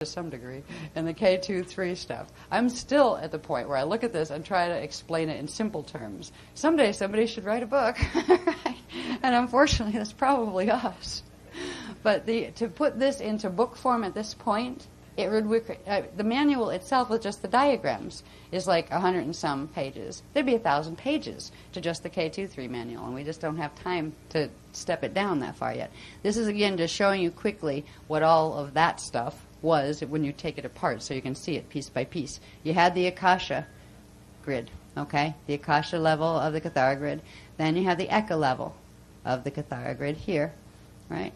to some degree, and the K2-3 stuff. I'm still at the point where I look at this and try to explain it in simple terms. Someday somebody should write a book, right? And unfortunately that's probably us. But to put this into book form at this point, the manual itself with just the diagrams is like 100 and some pages. There'd be 1,000 pages to just the K2-3 manual, and we just don't have time to step it down that far yet. This is, again, just showing you quickly what all of that stuff was when you take it apart, so you can see it piece by piece. You had the Akasha grid, okay? The Akasha level of the Kathara grid. Then you have the Eka level of the Kathara grid here, right?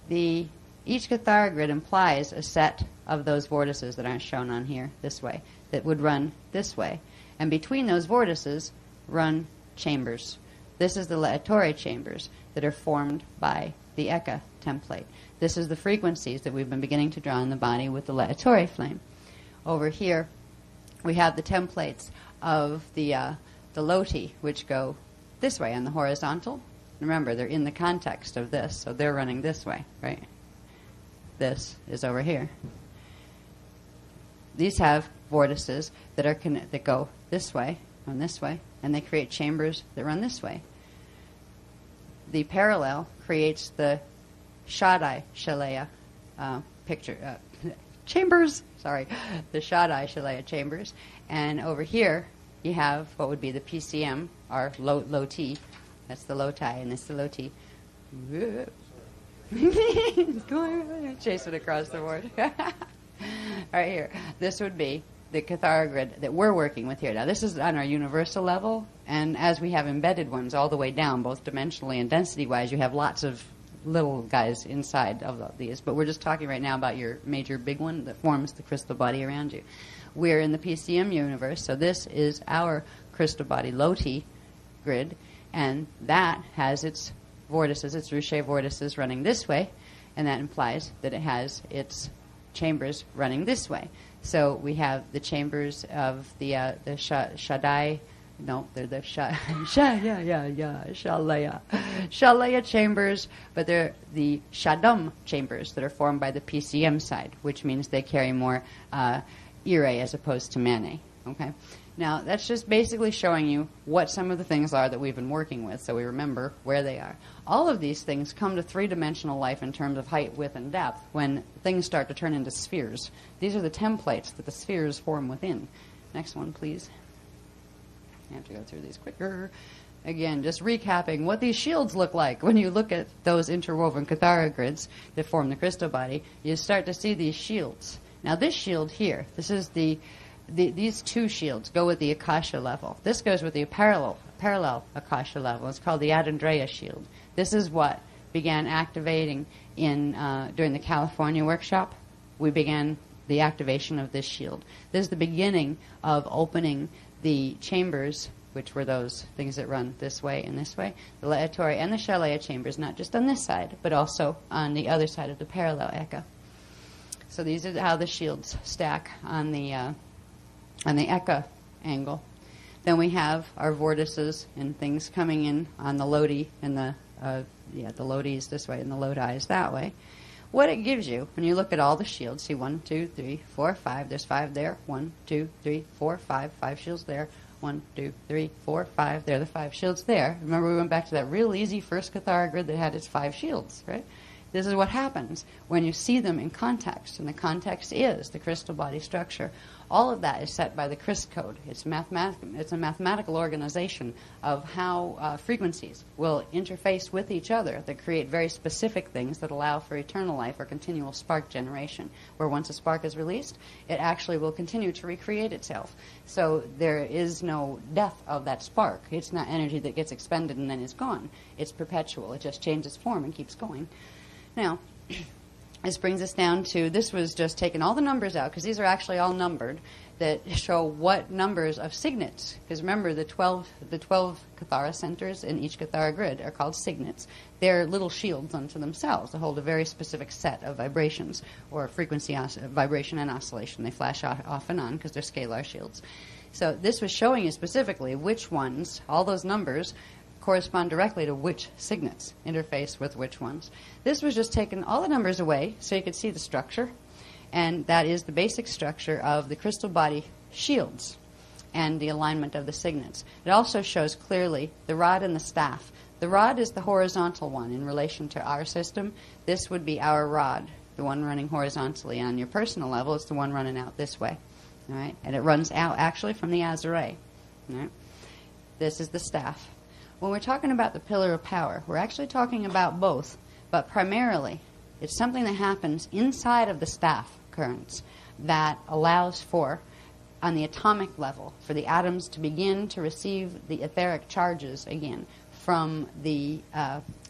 Each Kathara grid implies a set of those vortices that aren't shown on here this way, that would run this way. And between those vortices run chambers. This is the Laetore chambers that are formed by the Eka template. This is the frequencies that we've been beginning to draw in the body with the Laetore flame. Over here, we have the templates of the Loti, which go this way on the horizontal. Remember, they're in the context of this, so they're running this way, right? This is over here. These have vortices that go this way, and this way, and they create chambers that run this way. The parallel creates the Shaddai Shalaya chambers. Sorry, the Shaddai Shalaya chambers. And over here, you have what would be the PCM, or Loti. That's the Loti, and this is the Loti. Chase it across the board. Right here. This would be the Kathara grid that we're working with here. Now, this is on our universal level, and as we have embedded ones all the way down, both dimensionally and density-wise, you have lots of little guys inside of these. But we're just talking right now about your major big one that forms the crystal body around you. We're in the PCM universe, so this is our crystal body Loti grid, and that has its vortices, its Ruche vortices running this way, and that implies that it has its chambers running this way. So we have the chambers of the Shaddai, no, they're the Shalaya chambers, but they're the Shaddam chambers that are formed by the PCM side, which means they carry more Ire as opposed to Mane, okay? Now, that's just basically showing you what some of the things are that we've been working with, so we remember where they are. All of these things come to three-dimensional life in terms of height, width, and depth when things start to turn into spheres. These are the templates that the spheres form within. Next one, please. I have to go through these quicker. Again, just recapping what these shields look like. When you look at those interwoven Kathara grids that form the crystal body, you start to see these shields. Now, this shield here, this is these two shields go with the Akasha level. This goes with the parallel Akasha level. It's called the Adandreya shield. This is what began activating during the California workshop. We began the activation of this shield. This is the beginning of opening the chambers, which were those things that run this way and this way, the Laetore and the Shalaya chambers, not just on this side, but also on the other side of the parallel Eka. So these are how the shields stack on the Eka angle. Then we have our vortices and things coming in on the Lodi and the Lodi is this way and the Lodi is that way. What it gives you when you look at all the shields, see 1, 2, 3, 4, 5. There's 5 there. 1, 2, 3, 4, 5. 5 shields there. 1, 2, 3, 4, 5. There are the 5 shields there. Remember, we went back to that real easy first Kathara grid that had its 5 shields, right? This is what happens when you see them in context, and the context is the crystal body structure. All of that is set by the Christ code. It's a mathematical organization of how frequencies will interface with each other that create very specific things that allow for eternal life or continual spark generation, where once a spark is released, it actually will continue to recreate itself. So there is no death of that spark. It's not energy that gets expended and then is gone. It's perpetual. It just changes form and keeps going. Now, this brings us down to, this was just taking all the numbers out, because these are actually all numbered, that show what numbers of signets, because remember the 12 Kathara centers in each Kathara grid are called signets. They're little shields unto themselves that hold a very specific set of vibrations, or frequency, vibration and oscillation. They flash off and on because they're scalar shields. So this was showing you specifically which ones, all those numbers, correspond directly to which signets interface with which ones. This was just taking all the numbers away so you could see the structure, And that is the basic structure of the crystal body shields and the alignment of the signets. It also shows clearly the rod and the staff. The rod is the horizontal one in relation to our system. This would be our rod, the one running horizontally. On your personal level, it's the one running out this way. All right? And it runs out actually from the azure. All right? This is the staff. When we're talking about the pillar of power, we're actually talking about both, but primarily it's something that happens inside of the staff currents that allows for, on the atomic level, for the atoms to begin to receive the etheric charges again from the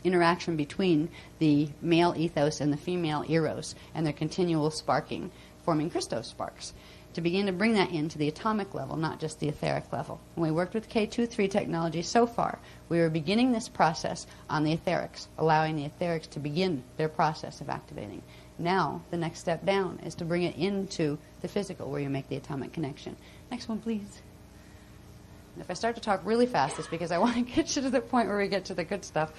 interaction between the male ethos and the female eros and their continual sparking, forming Christos sparks, to begin to bring that into the atomic level, not just the etheric level. When we worked with K23 technology so far, we were beginning this process on the etherics, allowing the etherics to begin their process of activating. Now, the next step down is to bring it into the physical, where you make the atomic connection. Next one, please. If I start to talk really fast, it's because I want to get you to the point where we get to the good stuff.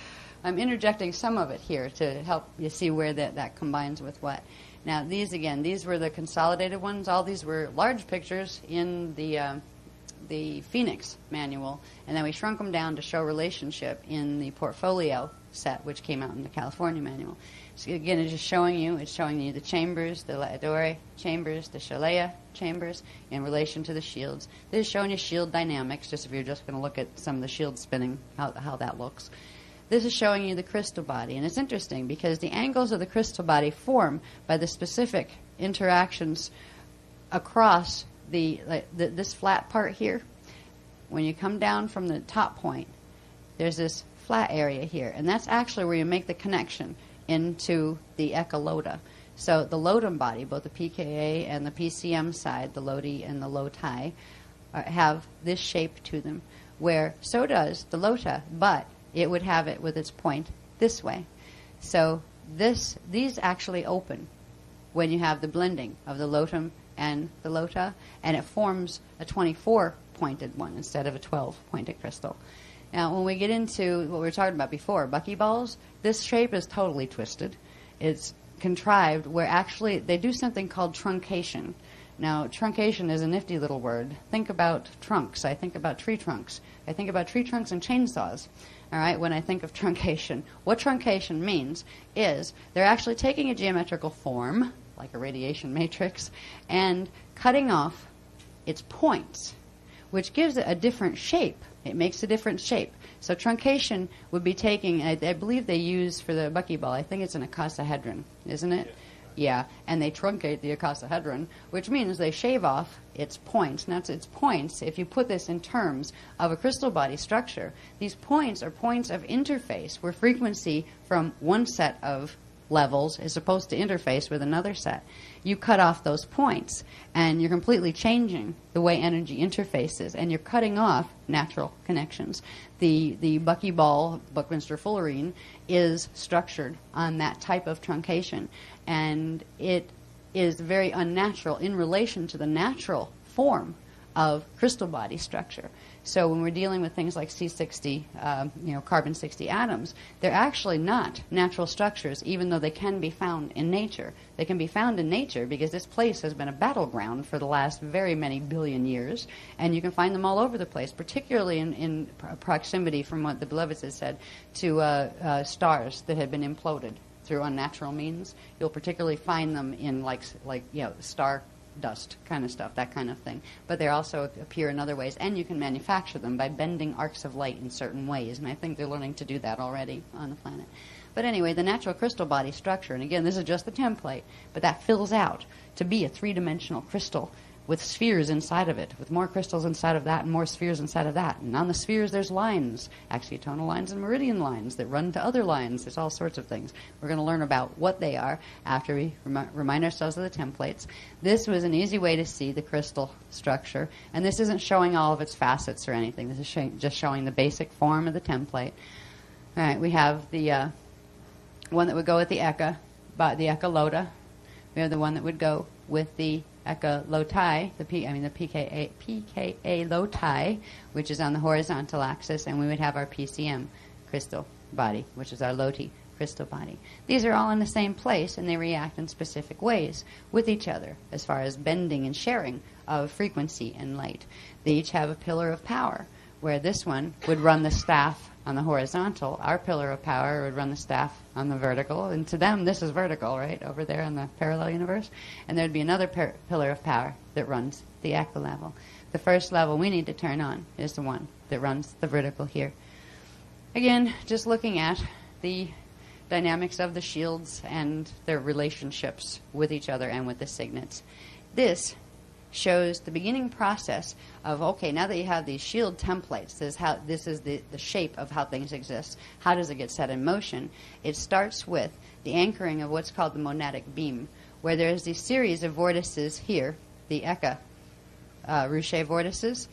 I'm interjecting some of it here to help you see where that combines with what. Now, these were the consolidated ones. All these were large pictures in the Phoenix manual, and then we shrunk them down to show relationship in the portfolio set, which came out in the California manual. So again, it's showing you the chambers, the Laedore chambers, the Shalea chambers in relation to the shields. This is showing you shield dynamics, just if you're just going to look at some of the shield spinning, how that looks. This is showing you the crystal body, and it's interesting because the angles of the crystal body form by the specific interactions across this flat part here. When you come down from the top point, there's this flat area here, and that's actually where you make the connection into the echolota. So the lotum body, both the pKa and the PCM side, the lodi and the loti, have this shape to them, where so does the lota, but it would have it with its point this way. So these actually open when you have the blending of the lotum and the lota, and it forms a 24-pointed one instead of a 12-pointed crystal. Now, when we get into what we were talking about before, buckyballs, this shape is totally twisted. It's contrived where actually they do something called truncation. Now, truncation is a nifty little word. Think about trunks. I think about tree trunks. I think about tree trunks and chainsaws, all right, when I think of truncation. What truncation means is they're actually taking a geometrical form, like a radiation matrix, and cutting off its points, which gives it a different shape. It makes a different shape. So truncation would be taking, I believe they use for the buckyball, I think it's an icosahedron, isn't it? Yeah, and they truncate the icosahedron, which means they shave off its points. Now, its points, if you put this in terms of a crystal body structure, these points are points of interface where frequency from one set of levels is supposed to interface with another set. You cut off those points, and you're completely changing the way energy interfaces, and you're cutting off natural connections. The buckyball, Buckminster fullerene, is structured on that type of truncation, and it is very unnatural in relation to the natural form of crystal body structure. So when we're dealing with things like C60, carbon-60 atoms, they're actually not natural structures, even though they can be found in nature. They can be found in nature because this place has been a battleground for the last very many billion years, and you can find them all over the place, particularly in proximity, from what the Beloveds has said, to stars that had been imploded through unnatural means. You'll particularly find them in star dust kind of stuff, that kind of thing. But they also appear in other ways, and you can manufacture them by bending arcs of light in certain ways, and I think they're learning to do that already on the planet. But anyway, the natural crystal body structure, and again, this is just the template, but that fills out to be a three-dimensional crystal with spheres inside of it, with more crystals inside of that and more spheres inside of that. And on the spheres there's lines, axiotonal lines and meridian lines that run to other lines. There's all sorts of things. We're going to learn about what they are after we remind ourselves of the templates. This was an easy way to see the crystal structure, and this isn't showing all of its facets or anything. This is just showing the basic form of the template. All right, we have the one that would go with the eka, the echolota. We have the one that would go with the echoloti, the pKa loti, which is on the horizontal axis, and we would have our PCM crystal body, which is our loti crystal body. These are all in the same place, and they react in specific ways with each other as far as bending and sharing of frequency and light. They each have a pillar of power, where this one would run the staff on the horizontal. Our pillar of power would run the staff on the vertical. And to them, this is vertical, right, over there in the parallel universe. And there'd be another pillar of power that runs the equilevel. The first level we need to turn on is the one that runs the vertical here. Again, just looking at the dynamics of the shields and their relationships with each other and with the signets. This shows the beginning process of, okay, now that you have these shield templates, this is the shape of how things exist. How does it get set in motion? It starts with the anchoring of what's called the monadic beam, where there's these series of vortices here, the Eka Ruche vortices,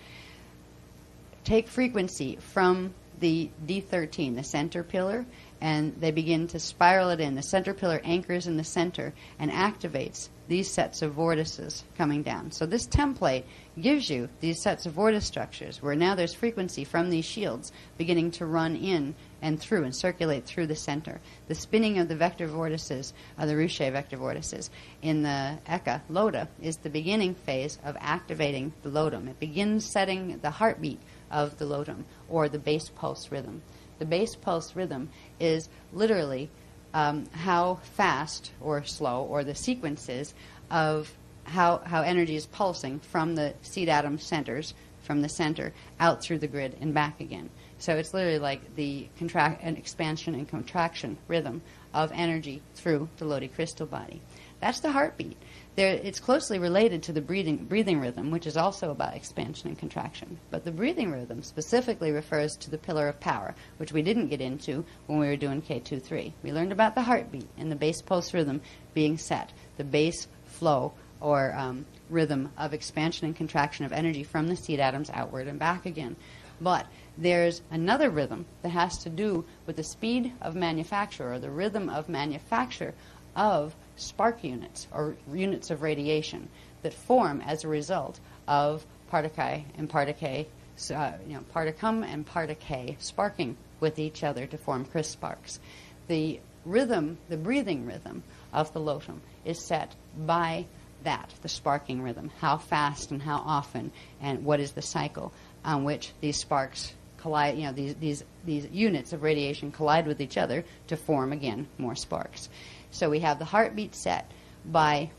take frequency from the D13, the center pillar, and they begin to spiral it in. The center pillar anchors in the center and activates these sets of vortices coming down. So this template gives you these sets of vortice structures where now there's frequency from these shields beginning to run in and through and circulate through the center. The spinning of the vector vortices, the Ruche vector vortices, in the Eka Lota is the beginning phase of activating the Lotum. It begins setting the heartbeat of the Lotum, or the base pulse rhythm. The base pulse rhythm is literally how fast or slow, or the sequences of how energy is pulsing from the seed atom centers, from the center, out through the grid and back again. So it's literally like the expansion and contraction rhythm of energy through the Lodi crystal body. That's the heartbeat. It's closely related to the breathing rhythm, which is also about expansion and contraction. But the breathing rhythm specifically refers to the pillar of power, which we didn't get into when we were doing K2-3. We learned about the heartbeat and the base pulse rhythm being set, the base flow or rhythm of expansion and contraction of energy from the seed atoms outward and back again. But there's another rhythm that has to do with the speed of manufacture, or the rhythm of manufacture of spark units, or units of radiation, that form as a result of particum and particum and particum sparking with each other to form crisp sparks. The rhythm, the breathing rhythm of the Lotum is set by that, the sparking rhythm, how fast and how often, and what is the cycle on which these sparks collide, these units of radiation collide with each other to form, again, more sparks. So we have the heartbeat set by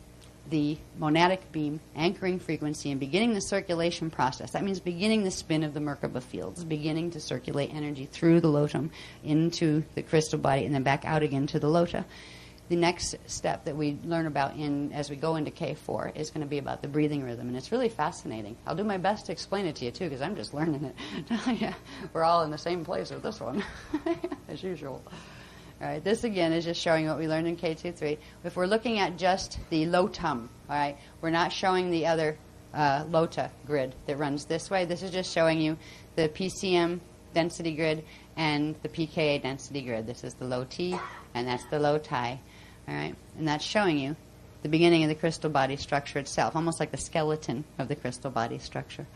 the monadic beam anchoring frequency and beginning the circulation process. That means beginning the spin of the Merkaba fields, beginning to circulate energy through the Lotum into the crystal body and then back out again to the Lota. The next step that we learn about as we go into K4 is going to be about the breathing rhythm, and it's really fascinating. I'll do my best to explain it to you, too, because I'm just learning it. Yeah, we're all in the same place with this one, as usual. All right, this again is just showing what we learned in K2-3. If we're looking at just the Lotum, all right, we're not showing the other Lota grid that runs this way. This is just showing you the PCM density grid and the pKa density grid. This is the low T, and that's the low Ti. All right, and that's showing you the beginning of the crystal body structure itself, almost like the skeleton of the crystal body structure.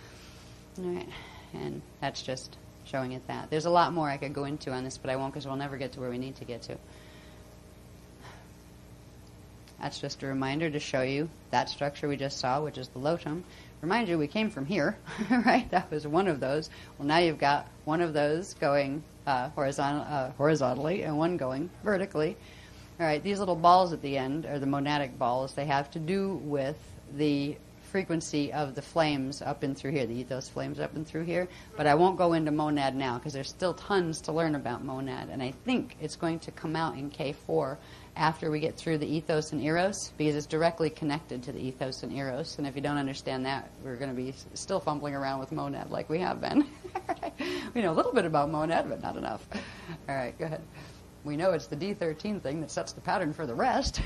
All right, and that's just showing it that. There's a lot more I could go into on this, but I won't, because we'll never get to where we need to get to. That's just a reminder to show you that structure we just saw, which is the Lotum. Remind you, we came from here, right? That was one of those. Well, now you've got one of those going horizontally and one going vertically. All right, these little balls at the end are the monadic balls. They have to do with the frequency of the flames up and through here, the ethos flames up and through here. But I won't go into monad now, because there's still tons to learn about monad. And I think it's going to come out in K4 after we get through the ethos and eros, because it's directly connected to the ethos and eros. And if you don't understand that, we're going to be still fumbling around with monad like we have been. We know a little bit about monad, but not enough. All right, go ahead. We know it's the D13 thing that sets the pattern for the rest.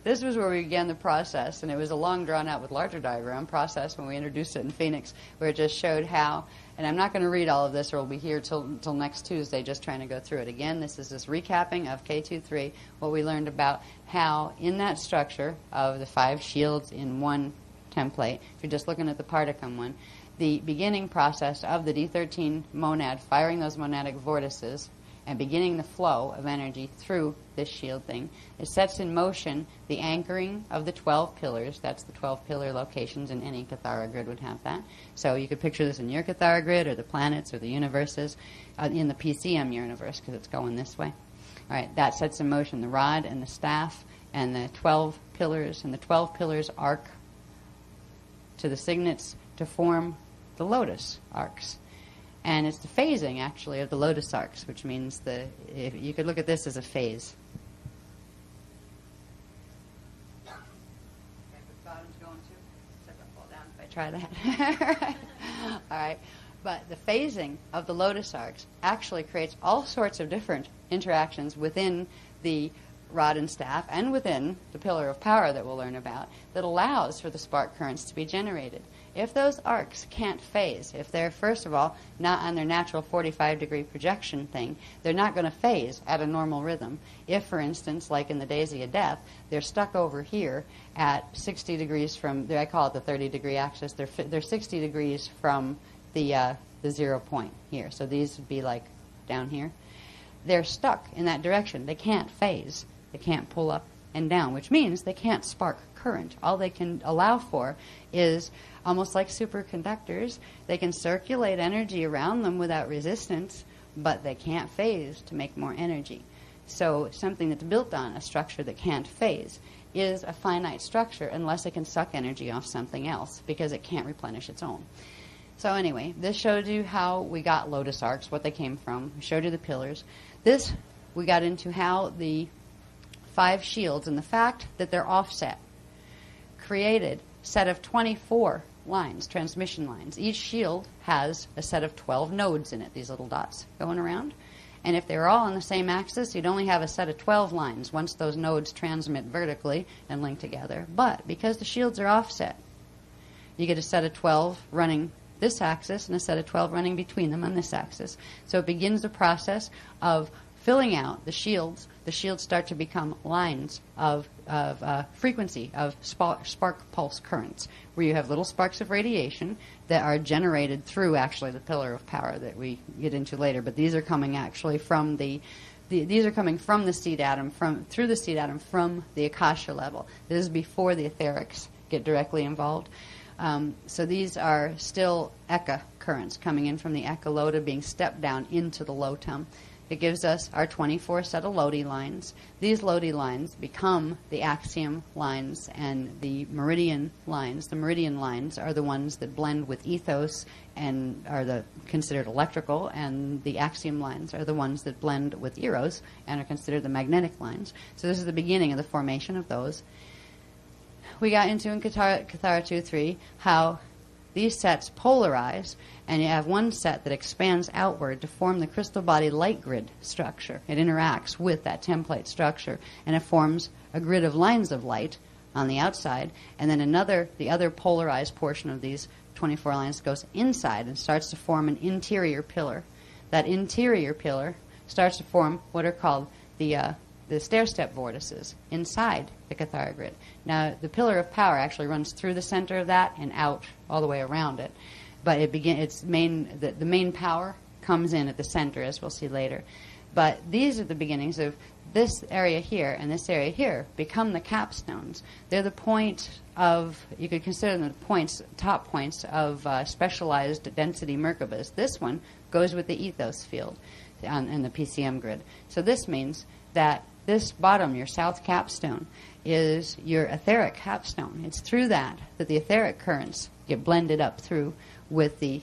This was where we began the process, and it was a long, drawn-out with larger diagram process when we introduced it in Phoenix, where it just showed how, and I'm not going to read all of this, or we'll be here till next Tuesday just trying to go through it again. This is this recapping of K2-3, what we learned about how in that structure of the 5 shields in one template, if you're just looking at the particum one, the beginning process of the D13 monad firing those monadic vortices and beginning the flow of energy through this shield thing. It sets in motion the anchoring of the 12 pillars. That's the 12 pillar locations, and any Kathara grid would have that. So you could picture this in your Kathara grid, or the planets, or the universes, in the PCM universe, because it's going this way. All right, that sets in motion the rod and the staff and the 12 pillars, and the 12 pillars arc to the signets to form the lotus arcs. And it's the phasing, actually, of the lotus arcs, which means if you could look at this as a phase. Okay, the bottom's going too, except I'll fall down if I try that. All right. But the phasing of the lotus arcs actually creates all sorts of different interactions within the rod and staff and within the pillar of power that we'll learn about that allows for the spark currents to be generated. If those arcs can't phase, if they're, first of all, not on their natural 45-degree projection thing, they're not going to phase at a normal rhythm. If, for instance, like in the Daisy of Death, they're stuck over here at 60 degrees from, I call it the 30-degree axis, they're 60 degrees from the 0 point here. So these would be like down here. They're stuck in that direction. They can't phase. They can't pull up and down, which means they can't spark current. All they can allow for is, almost like superconductors, they can circulate energy around them without resistance, but they can't phase to make more energy. So something that's built on a structure that can't phase is a finite structure unless it can suck energy off something else, because it can't replenish its own. So anyway, this showed you how we got lotus arcs, what they came from. We showed you the pillars. This, we got into how the 5 shields and the fact that they're offset created a set of 24 lines, transmission lines. Each shield has a set of 12 nodes in it, these little dots going around. And if they were all on the same axis, you'd only have a set of 12 lines once those nodes transmit vertically and link together. But because the shields are offset, you get a set of 12 running this axis and a set of 12 running between them on this axis. So it begins the process of filling out the shields. The shields start to become lines of frequency of spark pulse currents, where you have little sparks of radiation that are generated through actually the pillar of power that we get into later. But these are coming actually from these are coming from the seed atom, through the seed atom from the akasha level. This is before the etherics get directly involved. So these are still Eka currents coming in from the Eka Lota being stepped down into the Lotum. It gives us our 24 set of Lodi lines. These Lodi lines become the axiom lines and the meridian lines. The meridian lines are the ones that blend with ethos and are considered electrical, and the axiom lines are the ones that blend with eros and are considered the magnetic lines. So this is the beginning of the formation of those. We got into in Kathara 2-3 how these sets polarize, and you have one set that expands outward to form the crystal body light grid structure. It interacts with that template structure, and it forms a grid of lines of light on the outside, and then the other polarized portion of these 24 lines goes inside and starts to form an interior pillar. That interior pillar starts to form what are called the stair-step vortices inside the Kathara grid. Now, the pillar of power actually runs through the center of that and out all the way around it. But the main power comes in at the center, as we'll see later. But these are the beginnings of this area here and this area here become the capstones. They're the point of, you could consider them the top points of specialized density Merkabas. This one goes with the ethos field in the PCM grid. So this means that this bottom, your south capstone, is your etheric capstone. It's through that the etheric currents get blended up through with the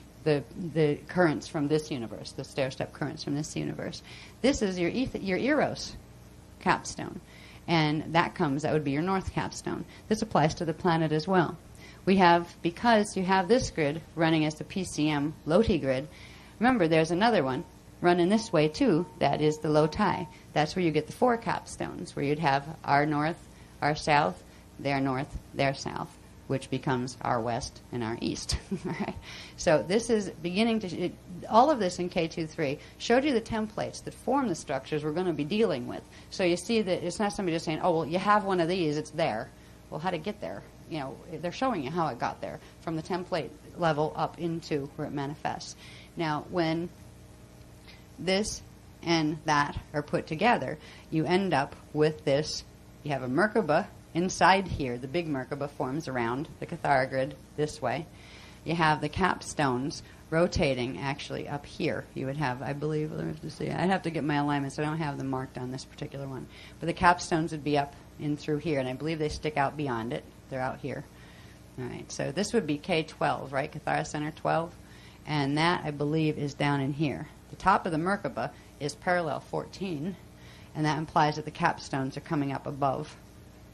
currents from this universe, the stair-step currents from this universe. This is your eros capstone, and that would be your north capstone. This applies to the planet as well. Because you have this grid running as the PCM Loti grid, remember there's another one running this way too, that is the Lotai. That's where you get the 4 capstones, where you'd have our north, our south, their north, their south, which becomes our west and our east. Right? So this is beginning to, all of this in K23 showed you the templates that form the structures we're going to be dealing with. So you see that it's not somebody just saying, oh, well, you have one of these, it's there. Well, how did it get there? You know, they're showing you how it got there from the template level up into where it manifests. Now, when this and that are put together, you end up with this. You have a Merkaba inside here. The big Merkaba forms around the Cathara grid this way. You have the capstones rotating actually up here. You would have, I believe, let me just see, I'd have to get my alignments. I don't have them marked on this particular one. But the capstones would be up in through here, and I believe they stick out beyond it. They're out here. All right, so this would be K12, right? Cathara Center 12. And that, I believe, is down in here. The top of the Merkaba is parallel 14, and that implies that the capstones are coming up above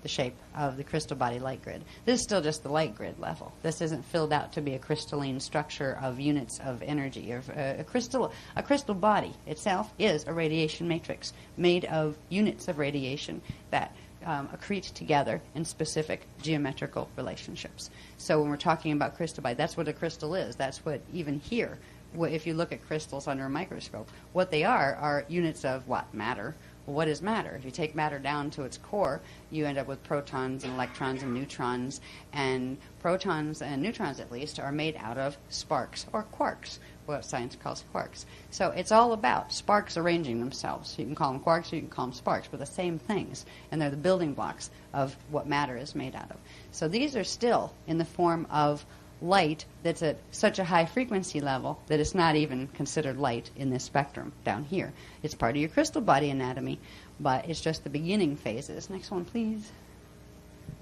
the shape of the crystal body light grid. This is still just the light grid level. This isn't filled out to be a crystalline structure of units of energy. A crystal body itself is a radiation matrix made of units of radiation that accrete together in specific geometrical relationships. So when we're talking about crystal body, that's what a crystal is. That's what even here, if you look at crystals under a microscope, what they are units of what? Matter. Well, what is matter? If you take matter down to its core, you end up with protons and electrons and neutrons. And protons and neutrons, at least, are made out of sparks or quarks, what science calls quarks. So it's all about sparks arranging themselves. You can call them quarks or you can call them sparks, but the same things. And they're the building blocks of what matter is made out of. So these are still in the form of light that's at such a high frequency level that it's not even considered light in this spectrum down here. It's part of your crystal body anatomy, but it's just the beginning phases. Next one, please.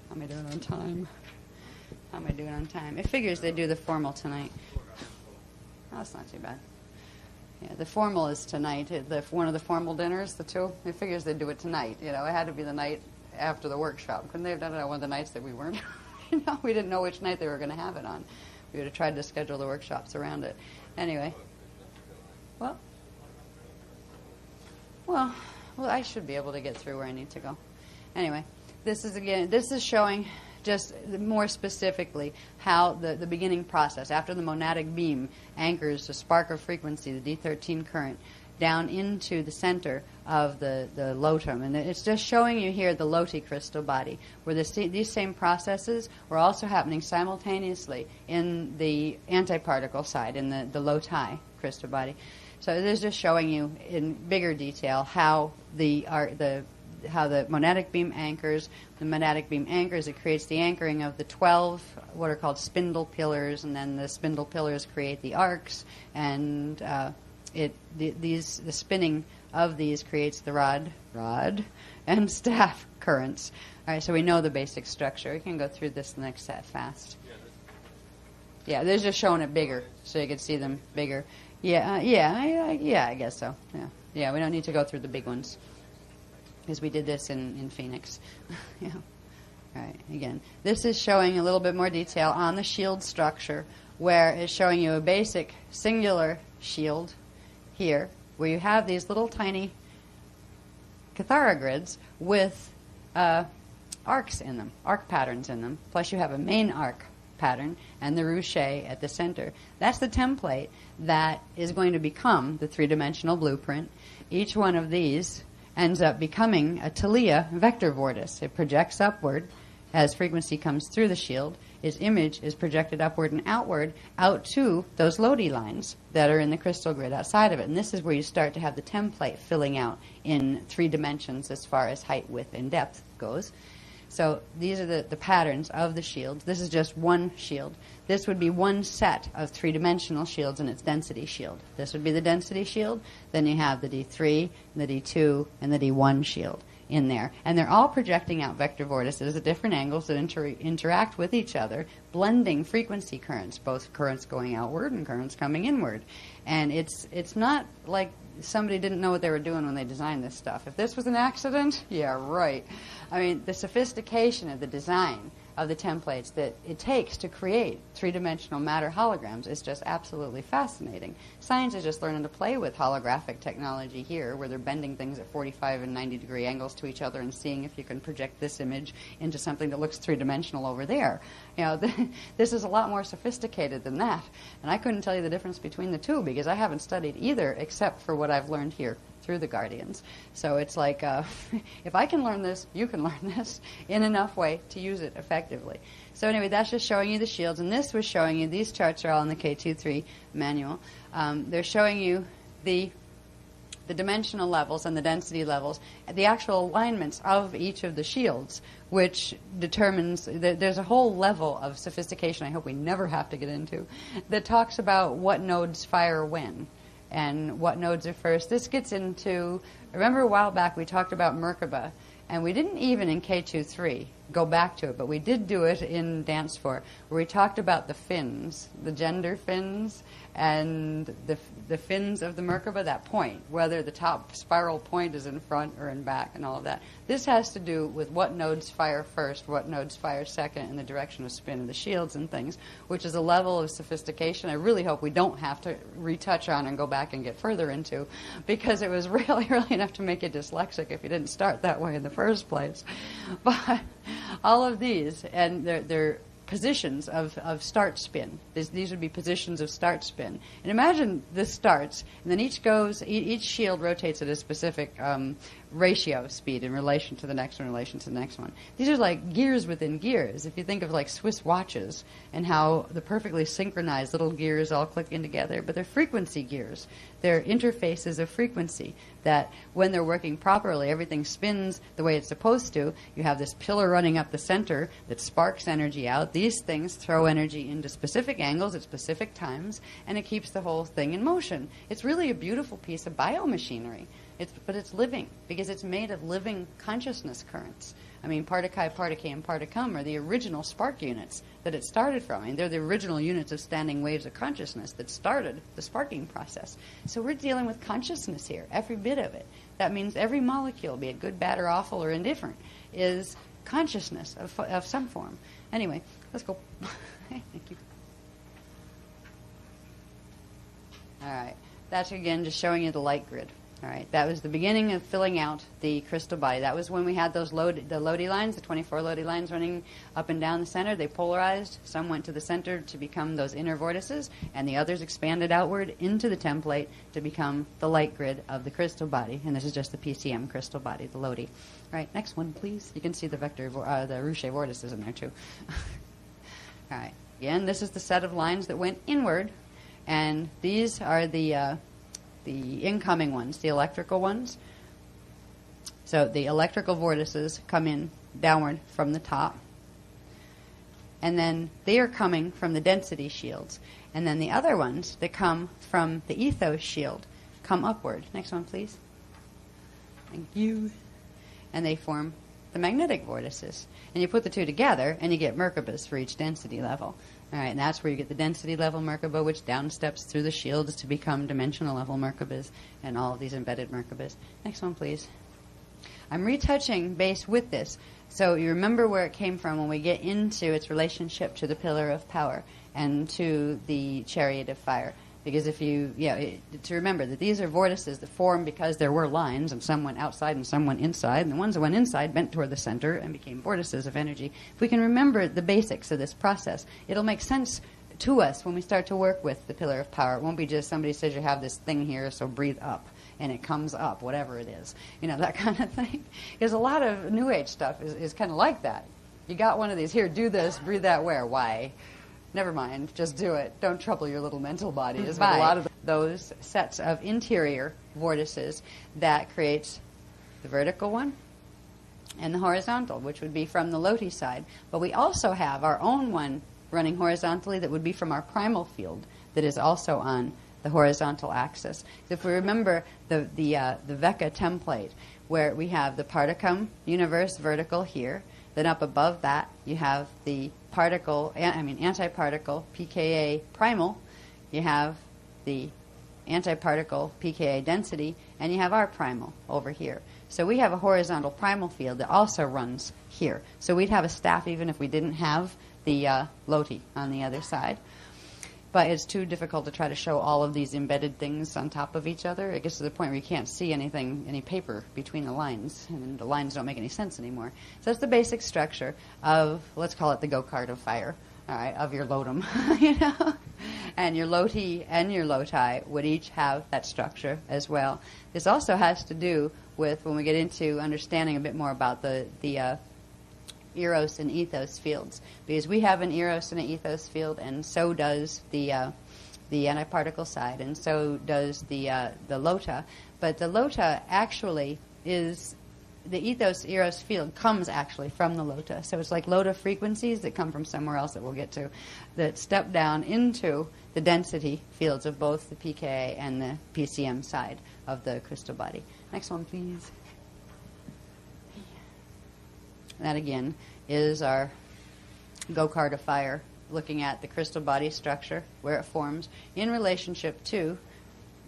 How am I doing on time? How am I doing on time? It figures they do the formal tonight. Oh, that's not too bad. Yeah, the formal is tonight. One of the formal dinners, the two, it figures they do it tonight. You know, it had to be the night after the workshop. Couldn't they have done it on one of the nights that we weren't? You know, we didn't know which night they were going to have it on. We would have tried to schedule the workshops around it. Anyway. Well, I should be able to get through where I need to go. Anyway, this is showing just more specifically how the beginning process, after the monadic beam anchors a spark of frequency, the D13 current, down into the center of the lotum. And it's just showing you here the Loti crystal body, where these same processes were also happening simultaneously in the antiparticle side, in the Loti crystal body. So it is just showing you in bigger detail how the monadic beam anchors. The monadic beam anchors, it creates the anchoring of the 12, what are called spindle pillars, and then the spindle pillars create the arcs, and the spinning of these creates the rod and staff currents. All right, so we know the basic structure. We can go through this next set fast. Yeah, they're just showing it bigger, so you can see them bigger. Yeah, I guess so. Yeah, we don't need to go through the big ones, because we did this in Phoenix. Yeah. All right, again, this is showing a little bit more detail on the shield structure, where it's showing you a basic singular shield here, where you have these little tiny Cathara grids with arcs in them, arc patterns in them, plus you have a main arc pattern and the ruche at the center. That's the template that is going to become the three-dimensional blueprint. Each one of these ends up becoming a Talia vector vortice. It projects upward as frequency comes through the shield. Its image is projected upward and outward out to those Lodi lines that are in the crystal grid outside of it. And this is where you start to have the template filling out in 3 dimensions as far as height, width, and depth goes. So these are the patterns of the shields. This is just one shield. This would be one set of 3-dimensional shields in its density shield. This would be the density shield. Then you have the D3, the D2, and the D1 shield in there. And they're all projecting out vector vortices at different angles that interact with each other, blending frequency currents, both currents going outward and currents coming inward. And it's not like somebody didn't know what they were doing when they designed this stuff. If this was an accident, yeah, right. I mean, the sophistication of the design of the templates that it takes to create 3-dimensional matter holograms is just absolutely fascinating. Science is just learning to play with holographic technology here, where they're bending things at 45 and 90-degree angles to each other and seeing if you can project this image into something that looks 3-dimensional over there. You know, this is a lot more sophisticated than that. And I couldn't tell you the difference between the two because I haven't studied either except for what I've learned here through the Guardians. So it's like, if I can learn this, you can learn this in enough way to use it effectively. So anyway, that's just showing you the shields. And this was showing you, these charts are all in the K23 manual. They're showing you the the dimensional levels and the density levels, the actual alignments of each of the shields, which determines there's a whole level of sophistication I hope we never have to get into that talks about what nodes fire when and what nodes are first. This gets into, remember a while back we talked about Merkaba, and we didn't even in K23 go back to it, but we did do it in Dance 4, where we talked about the fins, the gender fins, and the fins of the Merkaba, that point, whether the top spiral point is in front or in back and all of that. This has to do with what nodes fire first, what nodes fire second, and the direction of spin of the shields and things, which is a level of sophistication I really hope we don't have to retouch on and go back and get further into, because it was really, really enough to make you dyslexic if you didn't start that way in the first place. But all of these, and they're positions of start spin. These would be positions of start spin. And imagine this starts, and then each shield rotates at a specific ratio of speed in relation to the next one, in relation to the next one. These are like gears within gears. If you think of like Swiss watches and how the perfectly synchronized little gears all click in together, but they're frequency gears. They're interfaces of frequency that when they're working properly, everything spins the way it's supposed to. You have this pillar running up the center that sparks energy out. These things throw energy into specific angles at specific times, and it keeps the whole thing in motion. It's really a beautiful piece of biomachinery. But it's living, because it's made of living consciousness currents. I mean, Partakai, Partake, and Particum are the original spark units that it started from. I mean, they're the original units of standing waves of consciousness that started the sparking process. So we're dealing with consciousness here, every bit of it. That means every molecule, be it good, bad, or awful, or indifferent, is consciousness of some form. Anyway, let's go. Thank you. All right. That's, again, just showing you the light grid. All right, that was the beginning of filling out the crystal body. That was when we had those the Lodi lines, the 24 Lodi lines running up and down the center. They polarized. Some went to the center to become those inner vortices, and the others expanded outward into the template to become the light grid of the crystal body. And this is just the PCM crystal body, the Lodi. All right, next one, please. You can see the vector, the Rouchet vortices in there, too. All right, again, this is the set of lines that went inward, and these are the incoming ones, the electrical ones. So the electrical vortices come in downward from the top. And then they are coming from the density shields. And then the other ones that come from the ethos shield come upward. Next one, please. Thank you. And they form the magnetic vortices. And you put the two together, and you get Merkabas for each density level. All right, and that's where you get the density level Merkaba, which downsteps through the shields to become dimensional level Merkabas, and all of these embedded Merkabas. Next one, please. I'm retouching base with this, so you remember where it came from when we get into its relationship to the pillar of power and to the chariot of fire. Because if you, to remember that these are vortices that form because there were lines, and some went outside and some went inside, and the ones that went inside bent toward the center and became vortices of energy. If we can remember the basics of this process, it'll make sense to us when we start to work with the pillar of power. It won't be just somebody says you have this thing here, so breathe up, and it comes up, whatever it is. You know, that kind of thing. Because a lot of New Age stuff is kind of like that. You got one of these, here, do this, breathe that, where, why? Never mind, just do it. Don't trouble your little mental bodies. But a lot of those sets of interior vortices that creates the vertical one and the horizontal, which would be from the Loti side. But we also have our own one running horizontally that would be from our primal field that is also on the horizontal axis. If we remember the Vecca template, where we have the particum universe vertical here, then up above that you have the antiparticle pKa primal, you have the antiparticle pKa density, and you have our primal over here. So we have a horizontal primal field that also runs here. So we'd have a staff even if we didn't have the Loti on the other side. But it's too difficult to try to show all of these embedded things on top of each other. It gets to the point where you can't see anything, any paper between the lines, and the lines don't make any sense anymore. So that's the basic structure of, let's call it the go-kart of fire, all right, of your Lotum, you know? And your Loti and your Loti would each have that structure as well. This also has to do with, when we get into understanding a bit more about the Eros and ethos fields, because we have an Eros and an ethos field, and so does the the antiparticle side, and so does the lota. But the lota actually is, the ethos eros field comes actually from the lota. So it's like lota frequencies that come from somewhere else that we'll get to, that step down into the density fields of both the pKa and the PCM side of the crystal body. Next one, please. That again is our go-kart of fire, looking at the crystal body structure, where it forms in relationship to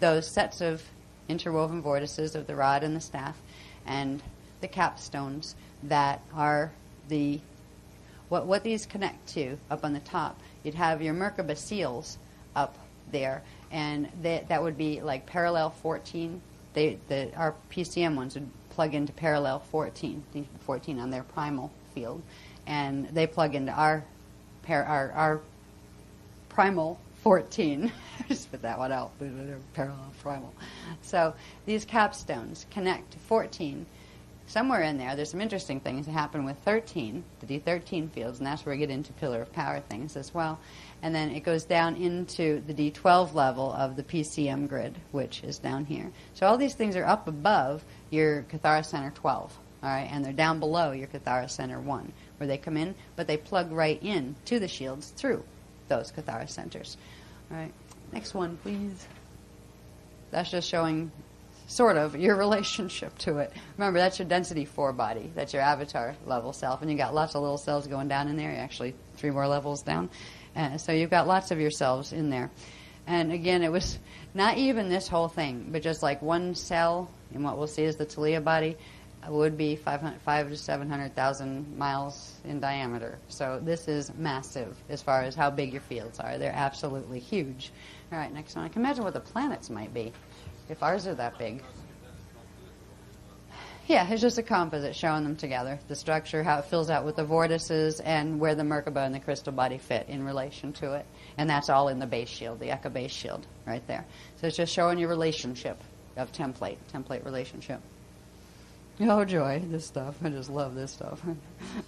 those sets of interwoven vortices of the rod and the staff, and the capstones that are the what these connect to up on the top. You'd have your Merkaba seals up there, and that would be like parallel 14. Our PCM ones would plug into parallel 14 on their primal field, and they plug into our primal 14. Just put that one out. Parallel primal. So these capstones connect to 14. Somewhere in there, there's some interesting things that happen with 13, the D13 fields, and that's where we get into pillar of power things as well. And then it goes down into the D12 level of the PCM grid, which is down here. So all these things are up above your Cathara Center 12, all right, and they're down below your Cathara Center 1, where they come in, but they plug right in to the shields through those Cathara centers. All right, next one, please. That's just showing sort of your relationship to it. Remember, that's your density 4 body. That's your avatar level self. And you've got lots of little cells going down in there. Actually, 3 more levels down. So you've got lots of yourselves in there. And again, it was not even this whole thing, but just like one cell in what we'll see as the Talia body would be 500 to 700,000 miles in diameter. So this is massive as far as how big your fields are. They're absolutely huge. All right, next one. I can imagine what the planets might be if ours are that big. Yeah, it's just a composite showing them together, the structure, how it fills out with the vortices, and where the Merkaba and the crystal body fit in relation to it. And that's all in the base shield, the Eka base shield, right there. So it's just showing your relationship of template relationship. Oh, joy, this stuff. I just love this stuff.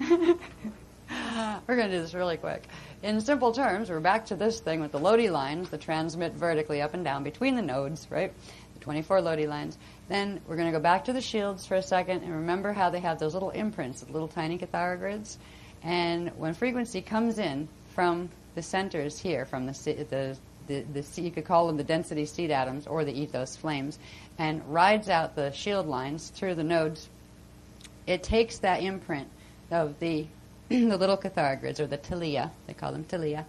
We're going to do this really quick. In simple terms, we're back to this thing with the Lodi lines that transmit vertically up and down between the nodes, right? The 24 Lodi lines. Then we're going to go back to the shields for a second and remember how they have those little imprints, the little tiny Cathara grids. And when frequency comes in from the centers here, from the you could call them the density seed atoms or the ethos flames, and rides out the shield lines through the nodes, it takes that imprint of the little Cathara grids, or the Talia, they call them Talia,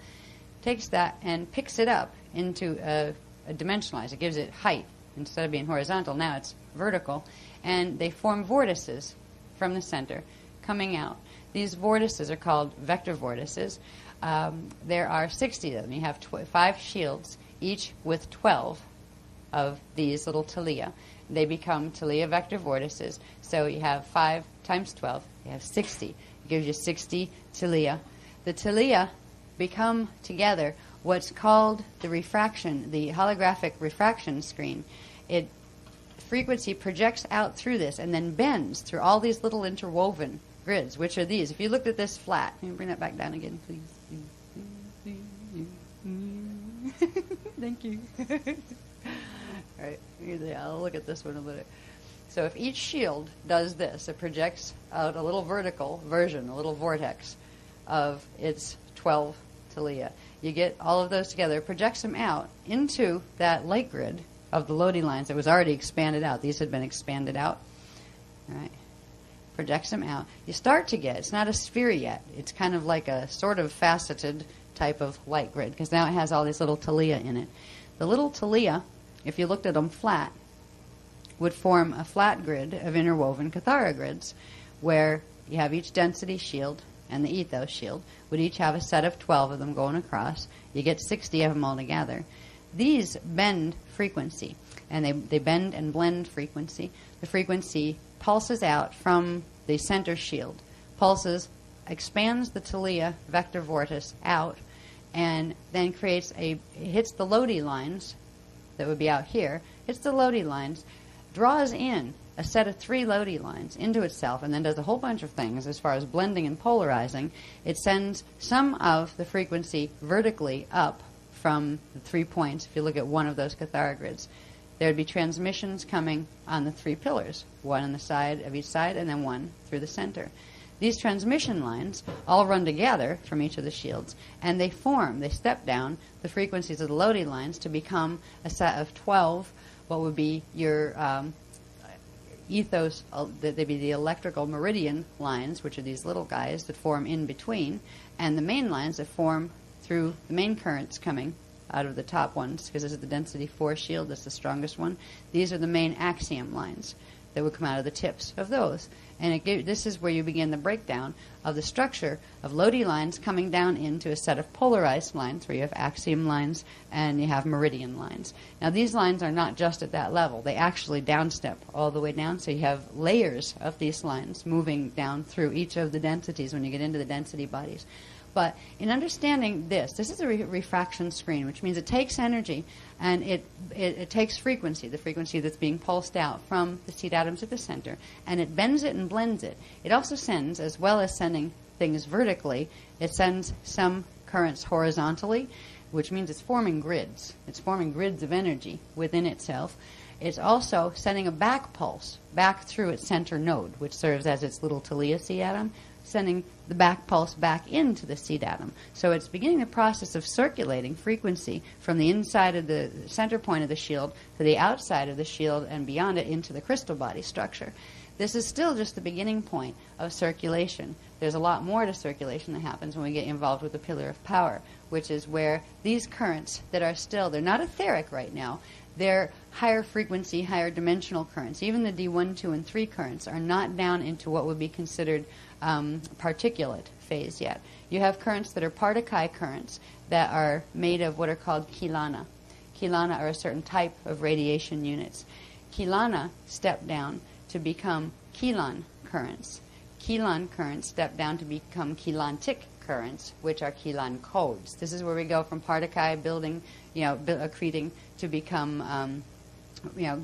takes that and picks it up into a dimensionalized. It gives it height. Instead of being horizontal, now it's vertical. And they form vortices from the center coming out. These vortices are called vector vortices. There are 60 of them. You have 5 shields, each with 12 of these little Talia. They become Talia vector vortices. So you have 5 times 12. You have 60. It gives you 60 Talia. The Talia become together what's called the refraction, the holographic refraction screen. It frequency projects out through this and then bends through all these little interwoven grids, which are these. If you looked at this flat, can you bring that back down again, please? Thank you. All right, I'll look at this one a minute. So if each shield does this, it projects out a little vertical version, a little vortex of its 12 Talia. You get all of those together, projects them out into that light grid of the Lodi lines that was already expanded out. These had been expanded out. All right. Projects them out. You start to get, it's not a sphere yet. It's kind of like a sort of faceted type of light grid, because now it has all these little Talia in it. The little Talia, if you looked at them flat, would form a flat grid of interwoven Cathara grids, where you have each density shield and the ethos shield would each have a set of 12 of them going across. You get 60 of them all together. These bend frequency, and they bend and blend frequency. The frequency pulses out from the center shield, expands the Talia vector vortice out, and then hits the Lodi lines that would be out here, hits the Lodi lines, draws in a set of 3 Lodi lines into itself, and then does a whole bunch of things as far as blending and polarizing. It sends some of the frequency vertically up from the 3 points, if you look at one of those Cathara grids, there would be transmissions coming on the 3 pillars, one on the side of each side and then one through the center. These transmission lines all run together from each of the shields, and they step down the frequencies of the Lodi lines to become a set of 12, what would be your ethos, they'd be the electrical meridian lines, which are these little guys that form in between, and the main lines that form through the main currents coming out of the top ones, because this is the density 4 shield, that's the strongest one. These are the main axiom lines that would come out of the tips of those. And this is where you begin the breakdown of the structure of Lodi lines coming down into a set of polarized lines where you have axiom lines and you have meridian lines. Now these lines are not just at that level. They actually downstep all the way down, so you have layers of these lines moving down through each of the densities when you get into the density bodies. But in understanding this is a refraction screen, which means it takes energy and it takes frequency, the frequency that's being pulsed out from the seed atoms at the center, and it bends it and blends it. It also sends, as well as sending things vertically, it sends some currents horizontally, which means it's forming grids. It's forming grids of energy within itself. It's also sending a back pulse back through its center node, which serves as its little Tellea seed atom, sending the back pulse back into the seed atom. So it's beginning the process of circulating frequency from the inside of the center point of the shield to the outside of the shield and beyond it into the crystal body structure. This is still just the beginning point of circulation. There's a lot more to circulation that happens when we get involved with the pillar of power, which is where these currents that are still, they're not etheric right now, they're higher frequency, higher dimensional currents. Even the D1, 2, and 3 currents are not down into what would be considered particulate phase yet. You have currents that are Partakai currents that are made of what are called kilana. Kilana are a certain type of radiation units. Kilana step down to become Kilan currents. Kilan currents step down to become Kilantic currents, which are Kilan codes. This is where we go from Partakai building, accreting to become,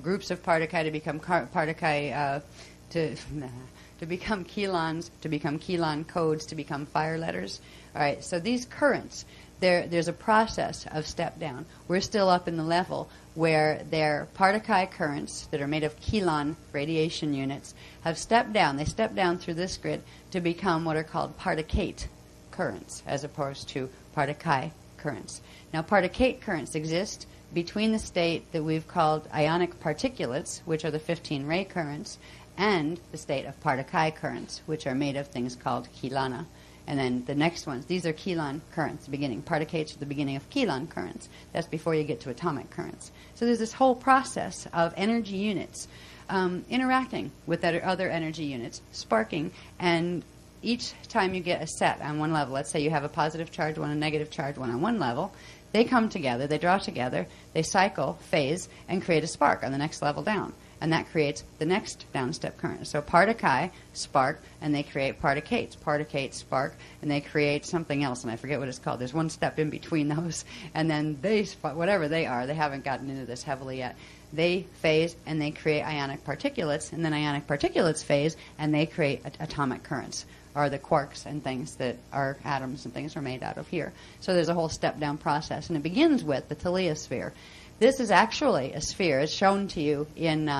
groups of Partakai to become Partakai, to become Kilans, to become Kilan codes, to become fire letters. All right, so these currents, there's a process of step down. We're still up in the level where their Partakai currents that are made of Kilan radiation units have stepped down. They step down through this grid to become what are called Partakate currents as opposed to Partakai currents. Now, Partakate currents exist between the state that we've called ionic particulates, which are the 15 ray currents, and the state of Partakai currents, which are made of things called Kilana. And then the next ones, these are Kilan currents, the beginning. Partakates are the beginning of Kilan currents. That's before you get to atomic currents. So there's this whole process of energy units interacting with other energy units, sparking, and each time you get a set on one level, let's say you have a positive charge one, a negative charge one on one level, they come together, they draw together, they cycle, phase, and create a spark on the next level down. And that creates the next downstep current. So Partakai spark, and they create Partakates. Partakates spark, and they create something else, and I forget what it's called. There's one step in between those. And then they spark, whatever they are, they haven't gotten into this heavily yet. They phase, and they create ionic particulates, and then ionic particulates phase, and they create atomic currents, or the quarks and things that our atoms and things are made out of here. So there's a whole step-down process, and it begins with the Tellea sphere. This is actually a sphere. It's shown to you in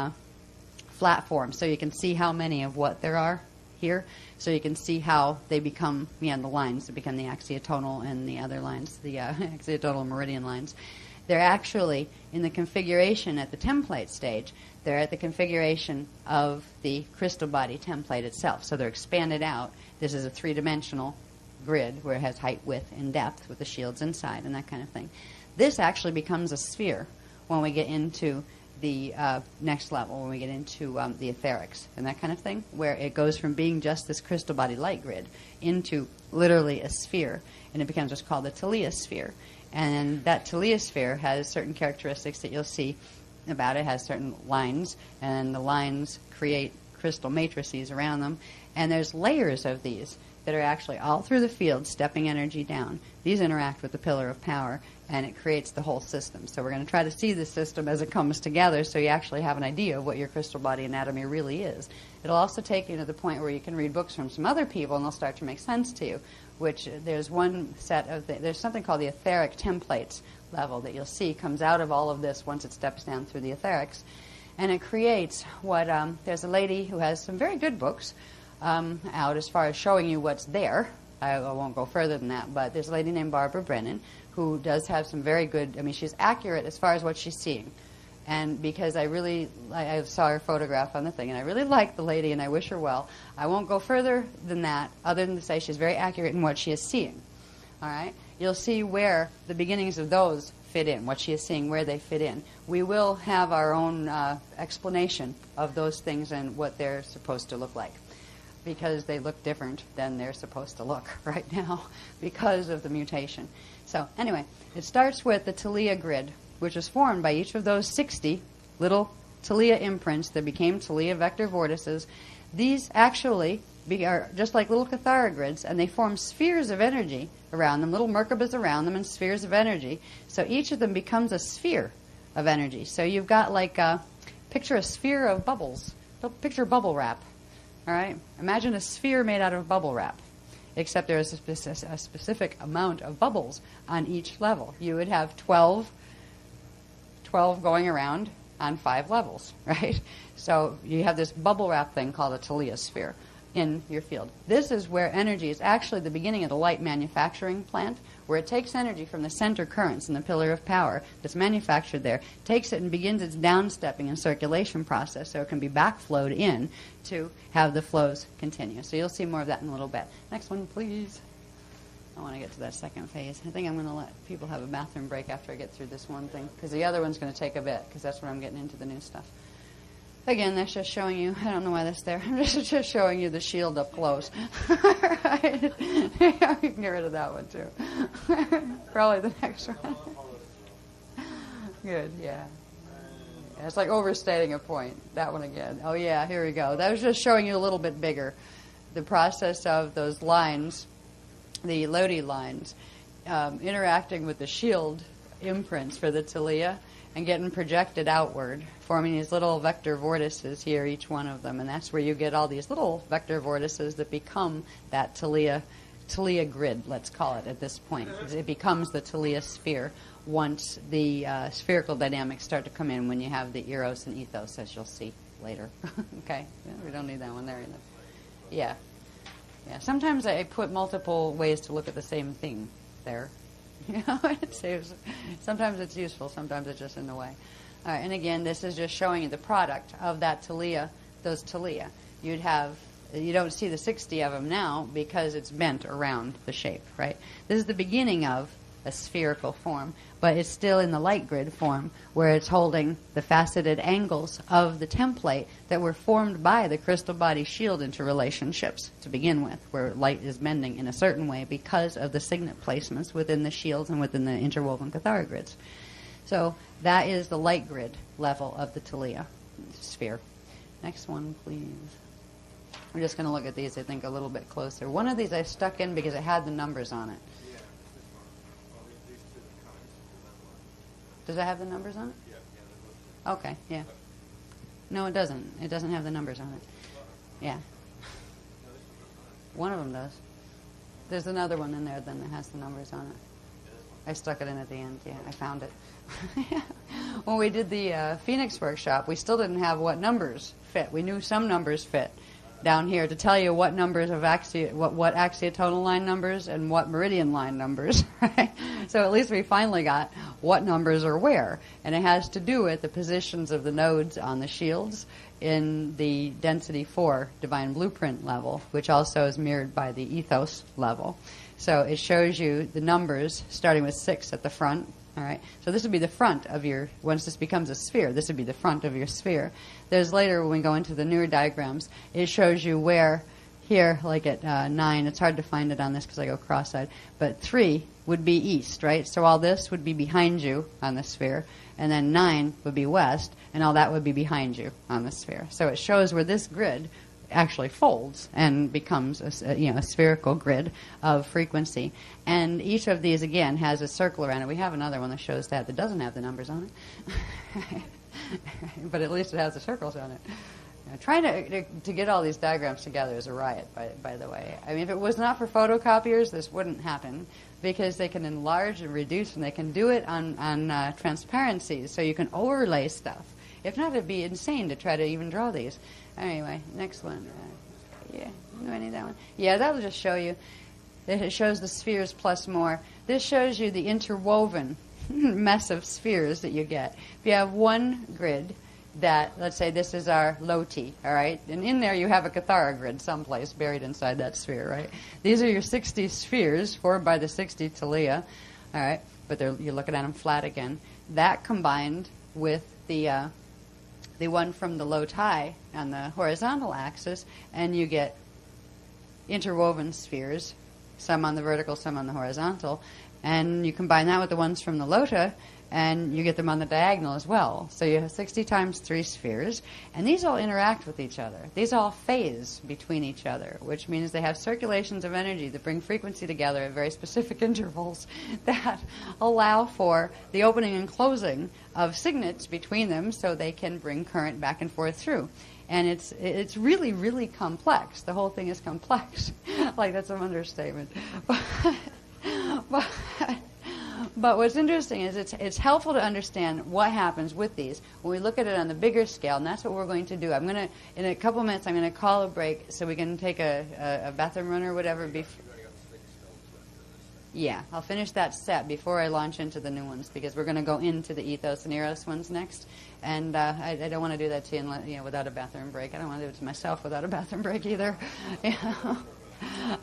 flat form, so you can see how many of what there are here. So you can see how they become, the lines that become the axiotonal and the other lines, the axiotonal meridian lines. They're actually in the configuration at the template stage. They're at the configuration of the crystal body template itself. So they're expanded out. This is a three-dimensional grid where it has height, width, and depth with the shields inside and that kind of thing. This actually becomes a sphere when we get into the next level, when we get into the etherics and that kind of thing, where it goes from being just this crystal body light grid into literally a sphere, and it becomes what's called the Tellea sphere. And that Tellea sphere has certain characteristics that you'll see about it. It has certain lines, and the lines create crystal matrices around them, and there's layers of these that are actually all through the field stepping energy down. These interact with the pillar of power, and it creates the whole system. So we're going to try to see this system as it comes together so you actually have an idea of what your crystal body anatomy really is. It'll also take you to the point where you can read books from some other people, and they'll start to make sense to you, which there's one set of, there's something called the etheric templates level that you'll see comes out of all of this once it steps down through the etherics. And it creates what, there's a lady who has some very good books out as far as showing you what's there. I won't go further than that, but there's a lady named Barbara Brennan who does have some very good, I mean, she's accurate as far as what she's seeing. And because I saw her photograph on the thing, and I really like the lady, and I wish her well. I won't go further than that, other than to say she's very accurate in what she is seeing. All right? You'll see where the beginnings of those fit in, what she is seeing, where they fit in. We will have our own explanation of those things and what they're supposed to look like, because they look different than they're supposed to look right now because of the mutation. So anyway, it starts with the Taliya grid, which was formed by each of those 60 little Taliya imprints that became Taliya vector vortices. These actually are just like little Cathara grids, and they form spheres of energy around them, little Merkabas around them, and spheres of energy. So each of them becomes a sphere of energy. So you've got like, picture a sphere of bubbles. Picture bubble wrap. All right? Imagine a sphere made out of bubble wrap, except there is a specific amount of bubbles on each level. You would have 12 going around on 5 levels, right? So you have this bubble wrap thing called a Taliya sphere in your field. This is where energy is actually the beginning of the light manufacturing plant, where it takes energy from the center currents in the pillar of power that's manufactured there, takes it and begins its downstepping and circulation process so it can be backflowed in to have the flows continue. So you'll see more of that in a little bit. Next one, please. I want to get to that second phase. I think I'm going to let people have a bathroom break after I get through this one thing, because the other one's going to take a bit, because that's when I'm getting into the new stuff. Again, that's just showing you, I don't know why that's there. I'm just showing you the shield up close. Right? Yeah, you can get rid of that one, too. Probably the next one. Good, yeah. It's like overstating a point. That one again. Oh, yeah, here we go. That was just showing you a little bit bigger. The process of those lines, the Lodi lines, interacting with the shield imprints for the Taliya and getting projected outward, forming these little vector vortices here, each one of them. And that's where you get all these little vector vortices that become that Taliya grid, let's call it at this point. It becomes the Taliya sphere once the spherical dynamics start to come in, when you have the eros and ethos, as you'll see later. Okay? Yeah, we don't need that one there either. Yeah. Yeah. Sometimes I put multiple ways to look at the same thing there. You know, it saves. Sometimes it's useful, sometimes it's just in the way. All right, and again, this is just showing you the product of that Taliya, those Taliya. You don't see the 60 of them now because it's bent around the shape, right? This is the beginning of a spherical form, but it's still in the light grid form, where it's holding the faceted angles of the template that were formed by the crystal body shield into relationships to begin with, where light is bending in a certain way because of the signet placements within the shields and within the interwoven Cathara grids. So that is the light grid level of the Taliya sphere. Next one, please. We're just going to look at these, I think, a little bit closer. One of these I stuck in because it had the numbers on it. Does it have the numbers on it? Yeah. Okay, yeah. No, it doesn't. It doesn't have the numbers on it. Yeah. One of them does. There's another one in there then that has the numbers on it. I stuck it in at the end. Yeah, I found it. When we did the Phoenix workshop, we still didn't have what numbers fit. We knew some numbers fit down here to tell you what numbers of what axiotonal line numbers and what meridian line numbers. Right? So at least we finally got what numbers are where, and it has to do with the positions of the nodes on the shields in the density 4 divine blueprint level, which also is mirrored by the ethos level. So it shows you the numbers starting with 6 at the front. All right, so this would be the front of your, once this becomes a sphere, this would be the front of your sphere. There's later, when we go into the newer diagrams, it shows you where, here, like at 9, it's hard to find it on this because I go cross-eyed, but 3 would be east, right? So all this would be behind you on the sphere, and then 9 would be west, and all that would be behind you on the sphere. So it shows where this grid actually folds and becomes a spherical grid of frequency. And each of these, again, has a circle around it. We have another one that shows that doesn't have the numbers on it. But at least it has the circles on it. Trying to get all these diagrams together is a riot, by the way. I mean, if it was not for photocopiers, this wouldn't happen, because they can enlarge and reduce, and they can do it on transparencies, so you can overlay stuff. If not, it'd be insane to try to even draw these. Anyway, next one. Yeah, do I need that one? Yeah, that'll just show you. It shows the spheres plus more. This shows you the interwoven mess of spheres that you get. If you have one grid that, let's say this is our Loti, all right? And in there you have a Cathara grid someplace buried inside that sphere, right? These are your 60 spheres formed by the 60 Talia, all right? But you're looking at them flat again. That combined with the one from the Loti on the horizontal axis, and you get interwoven spheres, some on the vertical, some on the horizontal, and you combine that with the ones from the Lota, and you get them on the diagonal as well. So you have 60 times 3 spheres, and these all interact with each other. These all phase between each other, which means they have circulations of energy that bring frequency together at very specific intervals that allow for the opening and closing of signets between them, so they can bring current back and forth through. And it's really, really complex. The whole thing is complex. Like, that's an understatement. But what's interesting is it's helpful to understand what happens with these when we look at it on the bigger scale, and that's what we're going to do. In a couple minutes, I'm going to call a break so we can take a bathroom run or whatever. Yeah, I'll finish that set before I launch into the new ones, because we're going to go into the ethos and eros ones next, and I don't want to do that to you without a bathroom break. I don't want to do it to myself without a bathroom break either. All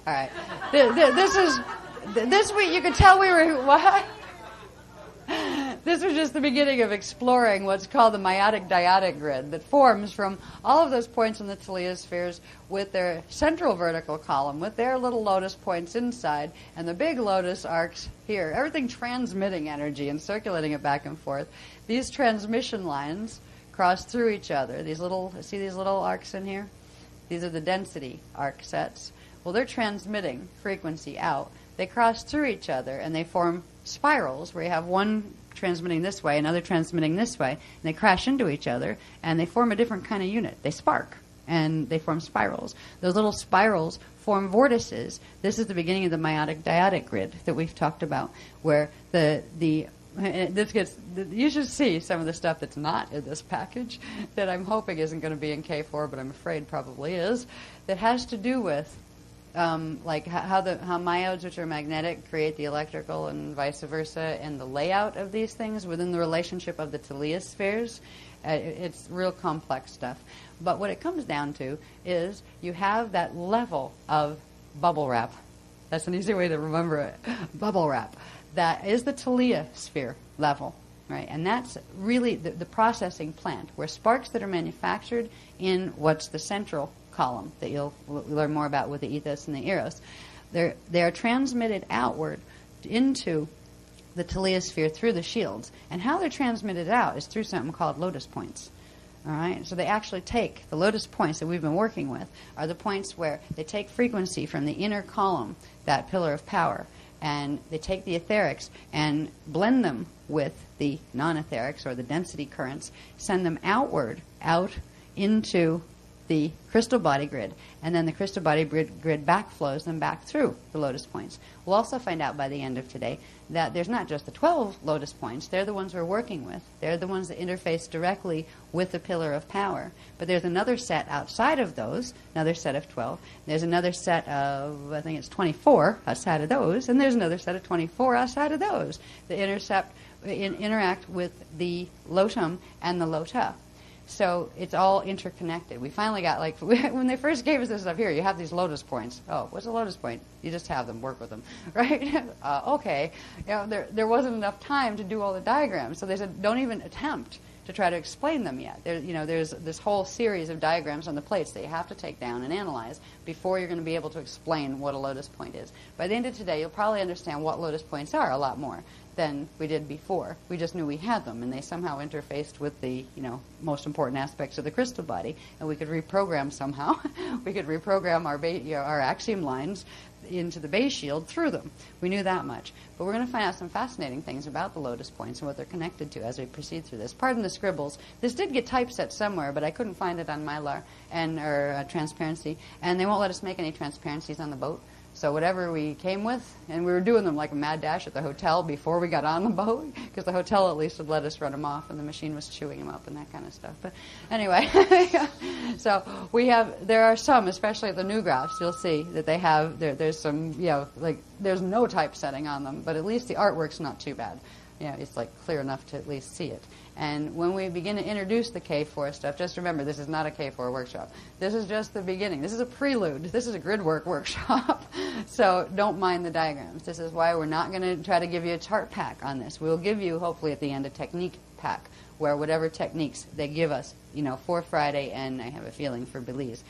right, this week you could tell we were what. This was just the beginning of exploring what's called the meiotic dyadic grid that forms from all of those points in the Talia spheres with their central vertical column, with their little lotus points inside, and the big lotus arcs here. Everything transmitting energy and circulating it back and forth. These transmission lines cross through each other. See these little arcs in here? These are the density arc sets. Well, they're transmitting frequency out. They cross through each other, and they form spirals where you have one transmitting this way, another transmitting this way, and they crash into each other, and they form a different kind of unit. They spark, and they form spirals. Those little spirals form vortices. This is the beginning of the meiotic dyadic grid that we've talked about, where you should see some of the stuff that's not in this package that I'm hoping isn't going to be in K4, but I'm afraid probably is, that has to do with like how myodes, which are magnetic, create the electrical and vice versa, and the layout of these things within the relationship of the Talia spheres. It's real complex stuff. But what it comes down to is you have that level of bubble wrap. That's an easy way to remember it. Bubble wrap. That is the Talia sphere level, right? And that's really the processing plant, where sparks that are manufactured in what's the central column that you'll learn more about with the ethos and the eros. They are transmitted outward into the Talia sphere through the shields. And how they're transmitted out is through something called lotus points. All right? So they actually take the lotus points that we've been working with are the points where they take frequency from the inner column, that pillar of power, and they take the etherics and blend them with the non-etherics or the density currents, send them outward, out into the crystal body grid, and then the crystal body grid backflows them back through the lotus points. We'll also find out by the end of today that there's not just the 12 lotus points. They're the ones we're working with. They're the ones that interface directly with the pillar of power. But there's another set outside of those, another set of 12. There's another set of, I think it's 24 outside of those, and there's another set of 24 outside of those that interact with the lotum and the lota. So it's all interconnected. We finally got, like, when they first gave us this stuff, here, you have these lotus points. Oh, what's a lotus point? You just have them, work with them, right? Okay. There wasn't enough time to do all the diagrams, so they said, don't even attempt to try to explain them yet. There's this whole series of diagrams on the plates that you have to take down and analyze before you're going to be able to explain what a lotus point is. By the end of today, you'll probably understand what lotus points are a lot more than we did before. We just knew we had them, and they somehow interfaced with the most important aspects of the crystal body, and we could reprogram somehow. We could reprogram our axiom lines into the base shield through them. We knew that much. But we're going to find out some fascinating things about the lotus points and what they're connected to as we proceed through this. Pardon the scribbles. This did get typeset somewhere, but I couldn't find it on Mylar or transparency. And they won't let us make any transparencies on the boat. So whatever we came with, and we were doing them like a mad dash at the hotel before we got on the boat, because the hotel at least would let us run them off, and the machine was chewing them up and that kind of stuff. But anyway, so there are some, especially the new graphs, you'll see that they have, there's some, like there's no typesetting on them, but at least the artwork's not too bad. It's like clear enough to at least see it. And when we begin to introduce the K4 stuff, just remember, this is not a K4 workshop. This is just the beginning. This is a prelude. This is a grid work workshop. So don't mind the diagrams. This is why we're not going to try to give you a chart pack on this. We'll give you, hopefully, at the end, a technique pack, where whatever techniques they give us, for Friday, and I have a feeling for Belize,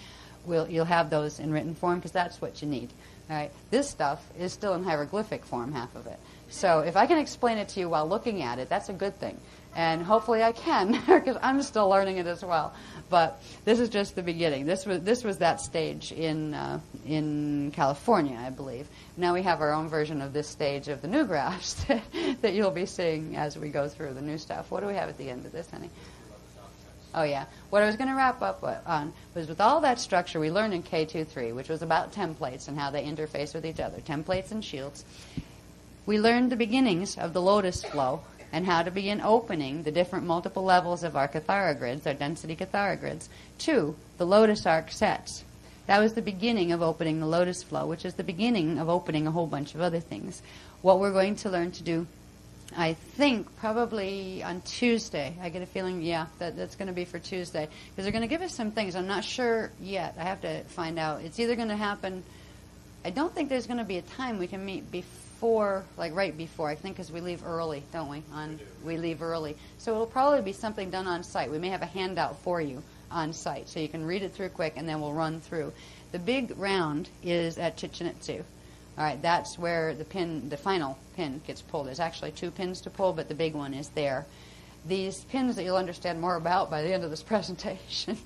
you'll have those in written form, because that's what you need. All right. This stuff is still in hieroglyphic form, half of it. So if I can explain it to you while looking at it, that's a good thing. And hopefully I can, because I'm still learning it as well. But this is just the beginning. This was that stage in California, I believe. Now we have our own version of this stage of the new graphs that you'll be seeing as we go through the new stuff. What do we have at the end of this, honey? Oh, yeah. What I was going to wrap up on was with all that structure we learned in K2-3, which was about templates and how they interface with each other, templates and shields. We learned the beginnings of the lotus flow and how to begin opening the different multiple levels of our Cathara grids, our density Cathara grids, to the lotus arc sets. That was the beginning of opening the lotus flow, which is the beginning of opening a whole bunch of other things. What we're going to learn to do, I think, probably on Tuesday. I get a feeling, that's going to be for Tuesday, because they're going to give us some things. I'm not sure yet. I have to find out. It's either going to happen, I don't think there's going to be a time we can meet before, like right before, I think, because we leave early, don't we? We leave early. So it'll probably be something done on site. We may have a handout for you on site, so you can read it through quick, and then we'll run through. The big round is at Chichen Itza. All right, that's where the final pin gets pulled. There's actually 2 pins to pull, but the big one is there. These pins that you'll understand more about by the end of this presentation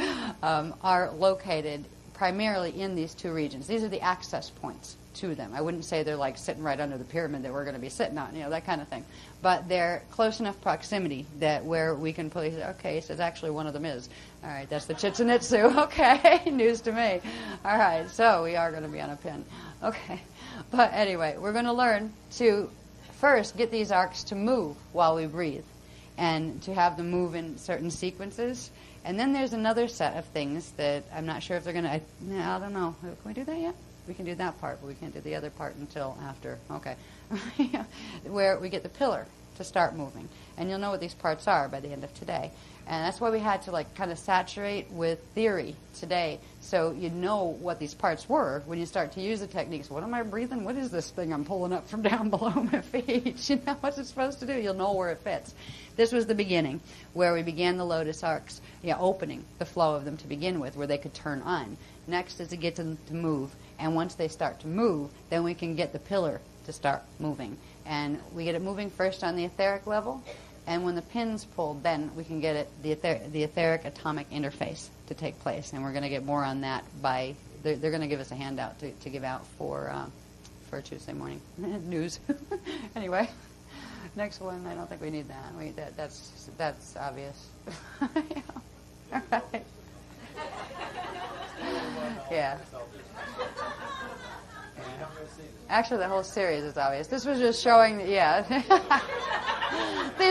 are located primarily in these 2 regions. These are the access points to them. I wouldn't say they're like sitting right under the pyramid that we're going to be sitting on, that kind of thing. But they're close enough proximity that where we can place it. Okay, so actually one of them is. All right, that's the Chichen Itza. Okay, news to me. All right, so we are going to be on a pin. Okay, but anyway, we're going to learn to first get these arcs to move while we breathe, and to have them move in certain sequences. And then there's another set of things that I'm not sure if they're going to, I don't know. Can we do that yet? We can do that part, but we can't do the other part until after. Okay. Where we get the pillar to start moving. And you'll know what these parts are by the end of today. And that's why we had to kind of saturate with theory today, so you know what these parts were when you start to use the techniques. What am I breathing? What is this thing I'm pulling up from down below my feet? What's it supposed to do? You'll know where it fits. This was the beginning, where we began the lotus arcs, opening the flow of them to begin with, where they could turn on. Next is to get them to move. And once they start to move, then we can get the pillar to start moving. And we get it moving first on the etheric level, and when the pin's pulled, then we can get it the etheric atomic interface to take place. And we're going to get more on that they're going to give us a handout to give out for Tuesday morning news. Anyway, next one, I don't think we need that. That's obvious. All right. Yeah. Actually, the whole series is obvious. This was just showing, These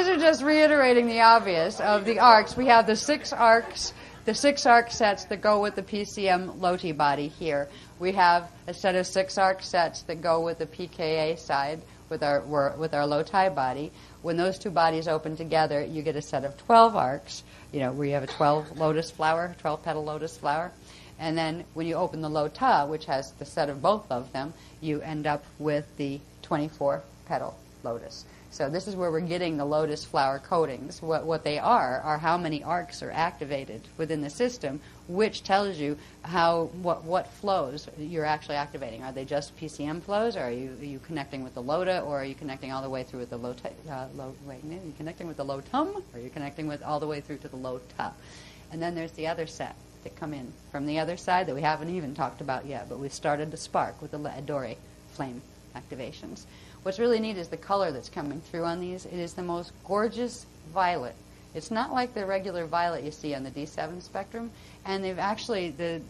are just reiterating the obvious of the arcs. We have the 6 arcs, the 6 arc sets that go with the PCM Loti body here. We have a set of 6 arc sets that go with the PKA side with our Loti body. When those 2 bodies open together, you get a set of 12 arcs, where you have a 12 petal lotus flower. And then when you open the Lota, which has the set of both of them, you end up with the 24 petal lotus. So this is where we're getting the lotus flower coatings. What they are how many arcs are activated within the system, which tells you what flows you're actually activating. Are they just PCM flows, or are you connecting with the Lota, or are you connecting all the way through with the Lota? Are you connecting with the Lotum, or are you connecting with all the way through to the Lota? And then there's the other set that come in from the other side that we haven't even talked about yet, but we've started to spark with the Adore flame activations. What's really neat is the color that's coming through on these. It is the most gorgeous violet. It's not like the regular violet you see on the D7 spectrum. And they've actually, the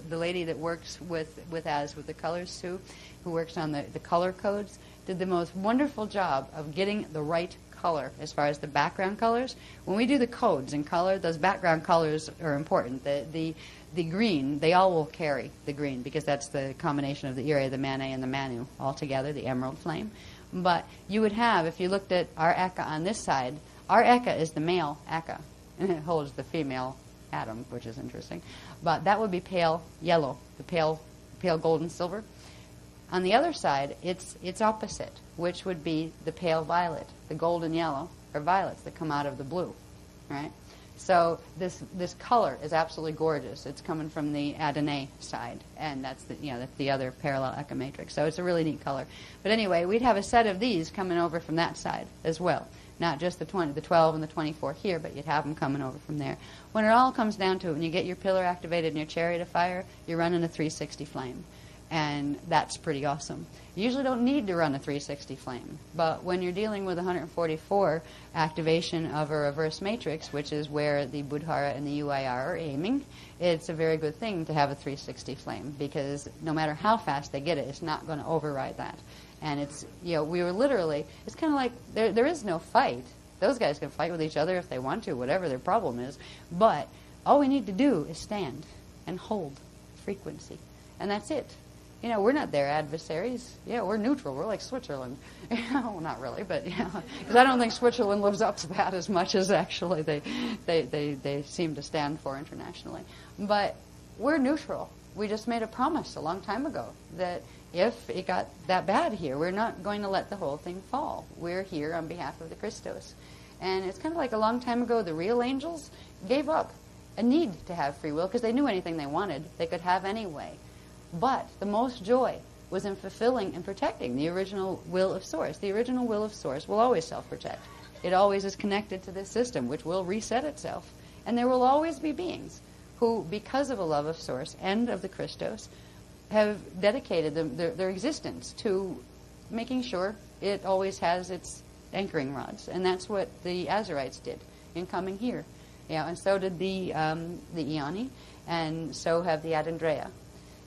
lady that works with the colors too, who works on the color codes, did the most wonderful job of getting the right color as far as the background colors. When we do the codes in color, those background colors are important. The green, they all will carry the green because that's the combination of the Ire, the Mane, and the Manu all together, the emerald flame. But you would have, if you looked at our Eka on this side, our Eka is the male Eka, and it holds the female atom, which is interesting. But that would be pale yellow, the pale gold and silver. On the other side, it's opposite, which would be the pale violet, the golden yellow, or violets that come out of the blue, right? So this color is absolutely gorgeous. It's coming from the Adonai side, and that's the other parallel Eka matrix. So it's a really neat color. But anyway, we'd have a set of these coming over from that side as well. Not just the 12 and the 24 here, but you'd have them coming over from there. When it all comes down to it, when you get your pillar activated and your chariot of fire, you're running a 360 flame. And that's pretty awesome. You usually don't need to run a 360 flame, but when you're dealing with 144 activation of a reverse matrix, which is where the Budhara and the UIR are aiming, it's a very good thing to have a 360 flame, because no matter how fast they get it, it's not going to override that. And it's, we were literally, it's kind of like there is no fight. Those guys can fight with each other if they want to, whatever their problem is, but all we need to do is stand and hold frequency, and that's it. We're not their adversaries. Yeah, we're neutral. We're like Switzerland. Well, not really, but because I don't think Switzerland lives up to that as much as actually they seem to stand for internationally. But we're neutral. We just made a promise a long time ago that if it got that bad here, we're not going to let the whole thing fall. We're here on behalf of the Christos. And it's kind of like a long time ago, the real angels gave up a need to have free will because they knew anything they wanted, they could have anyway. But the most joy was in fulfilling and protecting the original will of Source. The original will of Source will always self-protect. It always is connected to this system, which will reset itself. And there will always be beings who, because of a love of Source and of the Christos, have dedicated their existence to making sure it always has its anchoring rods. And that's what the Azarites did in coming here. And so did the Ioni, and so have the Adandrea.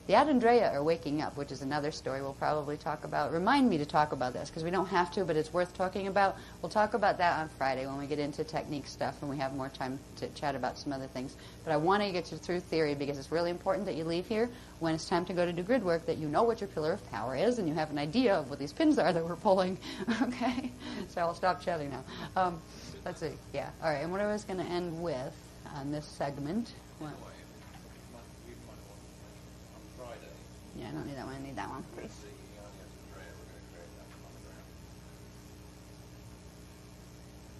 The Adandrea are waking up, which is another story we'll probably talk about. Remind me to talk about this, because we don't have to, but it's worth talking about. We'll talk about that on Friday when we get into technique stuff and we have more time to chat about some other things. But I want to get you through theory, because it's really important that you leave here when it's time to go to do grid work, that you know what your pillar of power is and you have an idea of what these pins are that we're pulling. Okay? So I'll stop chatting now. Let's see. Yeah. All right. And what I was going to end with on this segment. Yeah, I don't need that one. I need that one, please.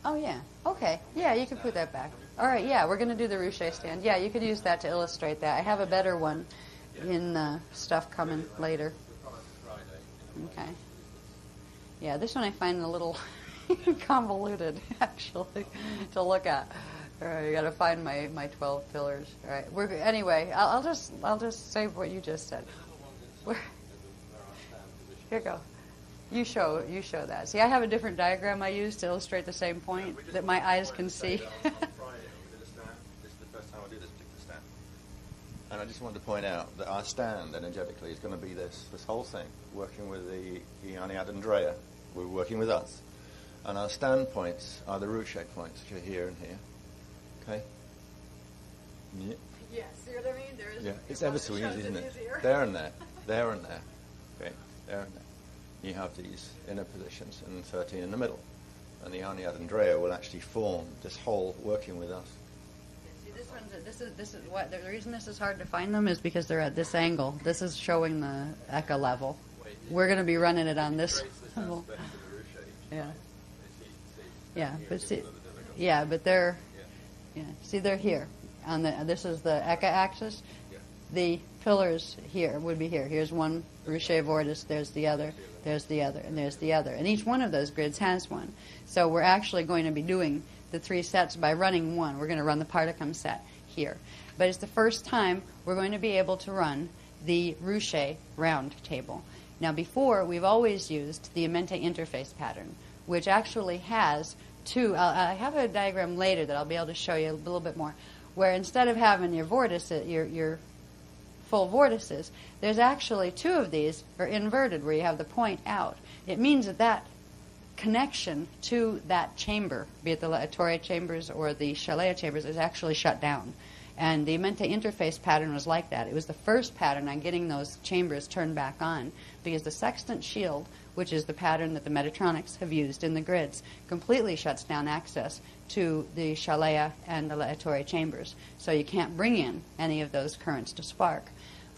Oh, yeah. Okay. Yeah, you can put that back. All right, yeah, we're going to do the ruche stand. Yeah, you could use that to illustrate that. I have a better one in stuff coming later. Okay. Yeah, this one I find a little convoluted, actually, to look at. All right, you got to find my 12 pillars. All right. Anyway, I'll just say what you just said. Here you go. You show that. See, I have a different diagram I use to illustrate the same point that my eyes can see. Friday, we did a stand. This is the first time I do this particular stand. And I just wanted to point out that our stand energetically is going to be this whole thing, working with the Ioniad Andrea. We're working with us. And our stand points are the root shape points, which are here and here. Okay? Yeah. Yeah, see what I mean? There is. Yeah, it's ever so easy, isn't it? There and there. There and there. Okay, there and there. You have these inner positions and 13 in the middle. And the Ioniad Andrea will actually form this whole working with us. See, this is what the reason this is hard to find them is because they're at this angle. This is showing the Eka level. We're going to be running it on this level. Yeah. Yeah, but see, yeah, but they're, yeah. See, they're here on the. This is the Eka axis. The pillars here would be here. Here's one ruche vortis. There's the other. There's the other, and there's the other. And each one of those grids has one. So we're actually going to be doing the 3 sets by running one. We're going to run the particum set here. but it's the first time we're going to be able to run the ruche round table. Now before, we've always used the Amente interface pattern, which actually has two, I have a diagram later that I'll be able to show you a little bit more, where instead of having your vortice, your full vortices, there's actually two of these are inverted where you have the point out. It means that that connection to that chamber, be it the Laetore chambers or the Shalea chambers, is actually shut down. And the Mente interface pattern was like that. It was the first pattern on getting those chambers turned back on, because the sextant shield, which is the pattern that the Metatronics have used in the grids, completely shuts down access to the Shalea and the Laetore chambers. So you can't bring in any of those currents to spark.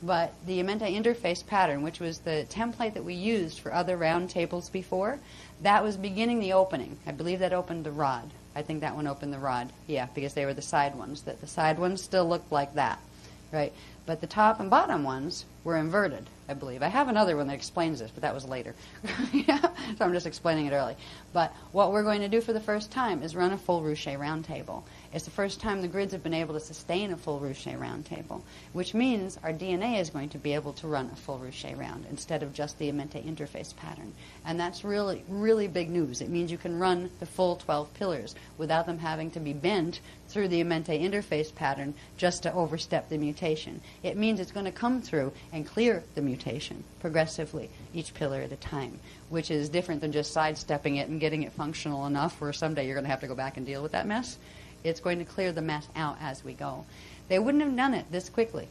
But the Mente interface pattern, which was the template that we used for other round tables before, that was beginning the opening. I believe that opened the rod. I think that one opened the rod, yeah, because they were the side ones. The side ones still looked like that, right? But the top and bottom ones were inverted, I believe. I have another one that explains this, but that was later. Yeah? So I'm just explaining it early. But what we're going to do for the first time is run a full ruche round table. It's the first time the grids have been able to sustain a full ruche round table, which means our DNA is going to be able to run a full ruche round instead of just the Amente interface pattern. And that's really, really big news. It means you can run the full 12 pillars without them having to be bent through the Amente interface pattern just to overstep the mutation. It means it's going to come through and clear the mutation progressively, each pillar at a time, which is different than just sidestepping it and getting it functional enough where someday you're going to have to go back and deal with that mess. It's going to clear the mess out as we go. They wouldn't have done it this quickly.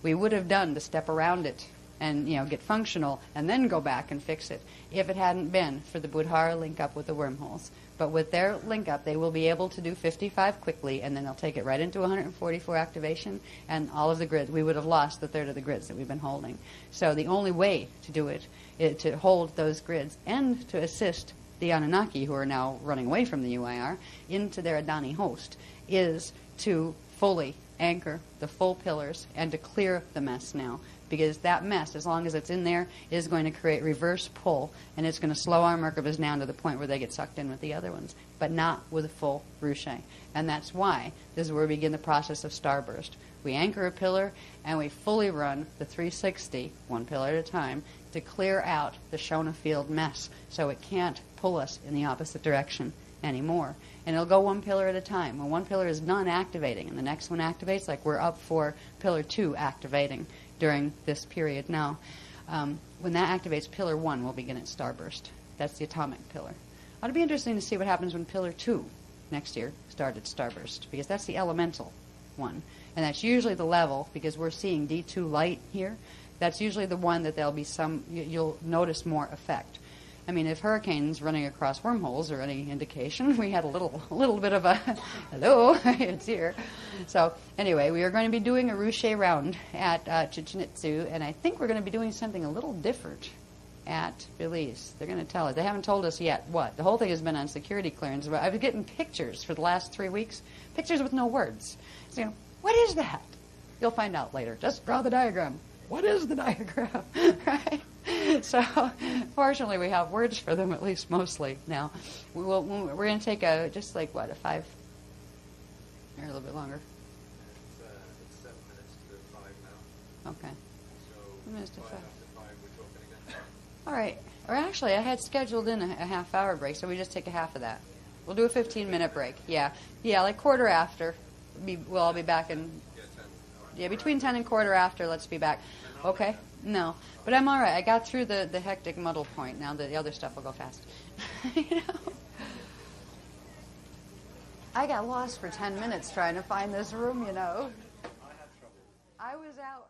We would have done the step around it and get functional and then go back and fix it if it hadn't been for the Budhara link up with the wormholes. But with their link up, they will be able to do 55 quickly, and then they'll take it right into 144 activation, and all of the grids. We would have lost the third of the grids that we've been holding. So the only way to do it is to hold those grids and to assist the Anunnaki, who are now running away from the UIR, into their Adani host, is to fully anchor the full pillars and to clear the mess now. Because that mess, as long as it's in there, is going to create reverse pull, and it's going to slow our Merkabahs down to the point where they get sucked in with the other ones, but not with a full ruche. And that's why this is where we begin the process of starburst. We anchor a pillar, and we fully run the 360, one pillar at a time, to clear out the Shona field mess so it can't pull us in the opposite direction anymore. And it'll go one pillar at a time. When one pillar is done activating and the next one activates, like we're up for pillar 2 activating during this period now. When that activates, pillar 1 will begin its starburst. That's the atomic pillar. It'll be interesting to see what happens when pillar 2 next year starts its starburst, because that's the elemental one. And that's usually the level, because we're seeing D2 light here. That's usually the one that there'll be some, you'll notice more effect. I mean, if hurricanes running across wormholes are any indication, we had a little bit of a, hello, it's here. So anyway, we are going to be doing a ruche round at Chichen Itza, and I think we're going to be doing something a little different at Belize. They're going to tell us. They haven't told us yet what. The whole thing has been on security clearance. I was getting pictures for the last 3 weeks, pictures with no words. So, what is that? You'll find out later. Just draw the diagram. What is the diagram? Right? So, fortunately, we have words for them, at least mostly now. We're going to take a 5, or a little bit longer. It's 7 minutes to 5 now. Okay. So 7 minutes to 5. After 5, we're talking again. All right. Or actually, I had scheduled in a half-hour break, so we just take a half of that. We'll do a 15-minute break. Yeah, like quarter after. We'll all be back in. Yeah, between 10 and quarter after, let's be back. Okay? No. But I'm all right. I got through the hectic muddle point. Now the other stuff will go fast. I got lost for 10 minutes trying to find this room, I had trouble. I was out.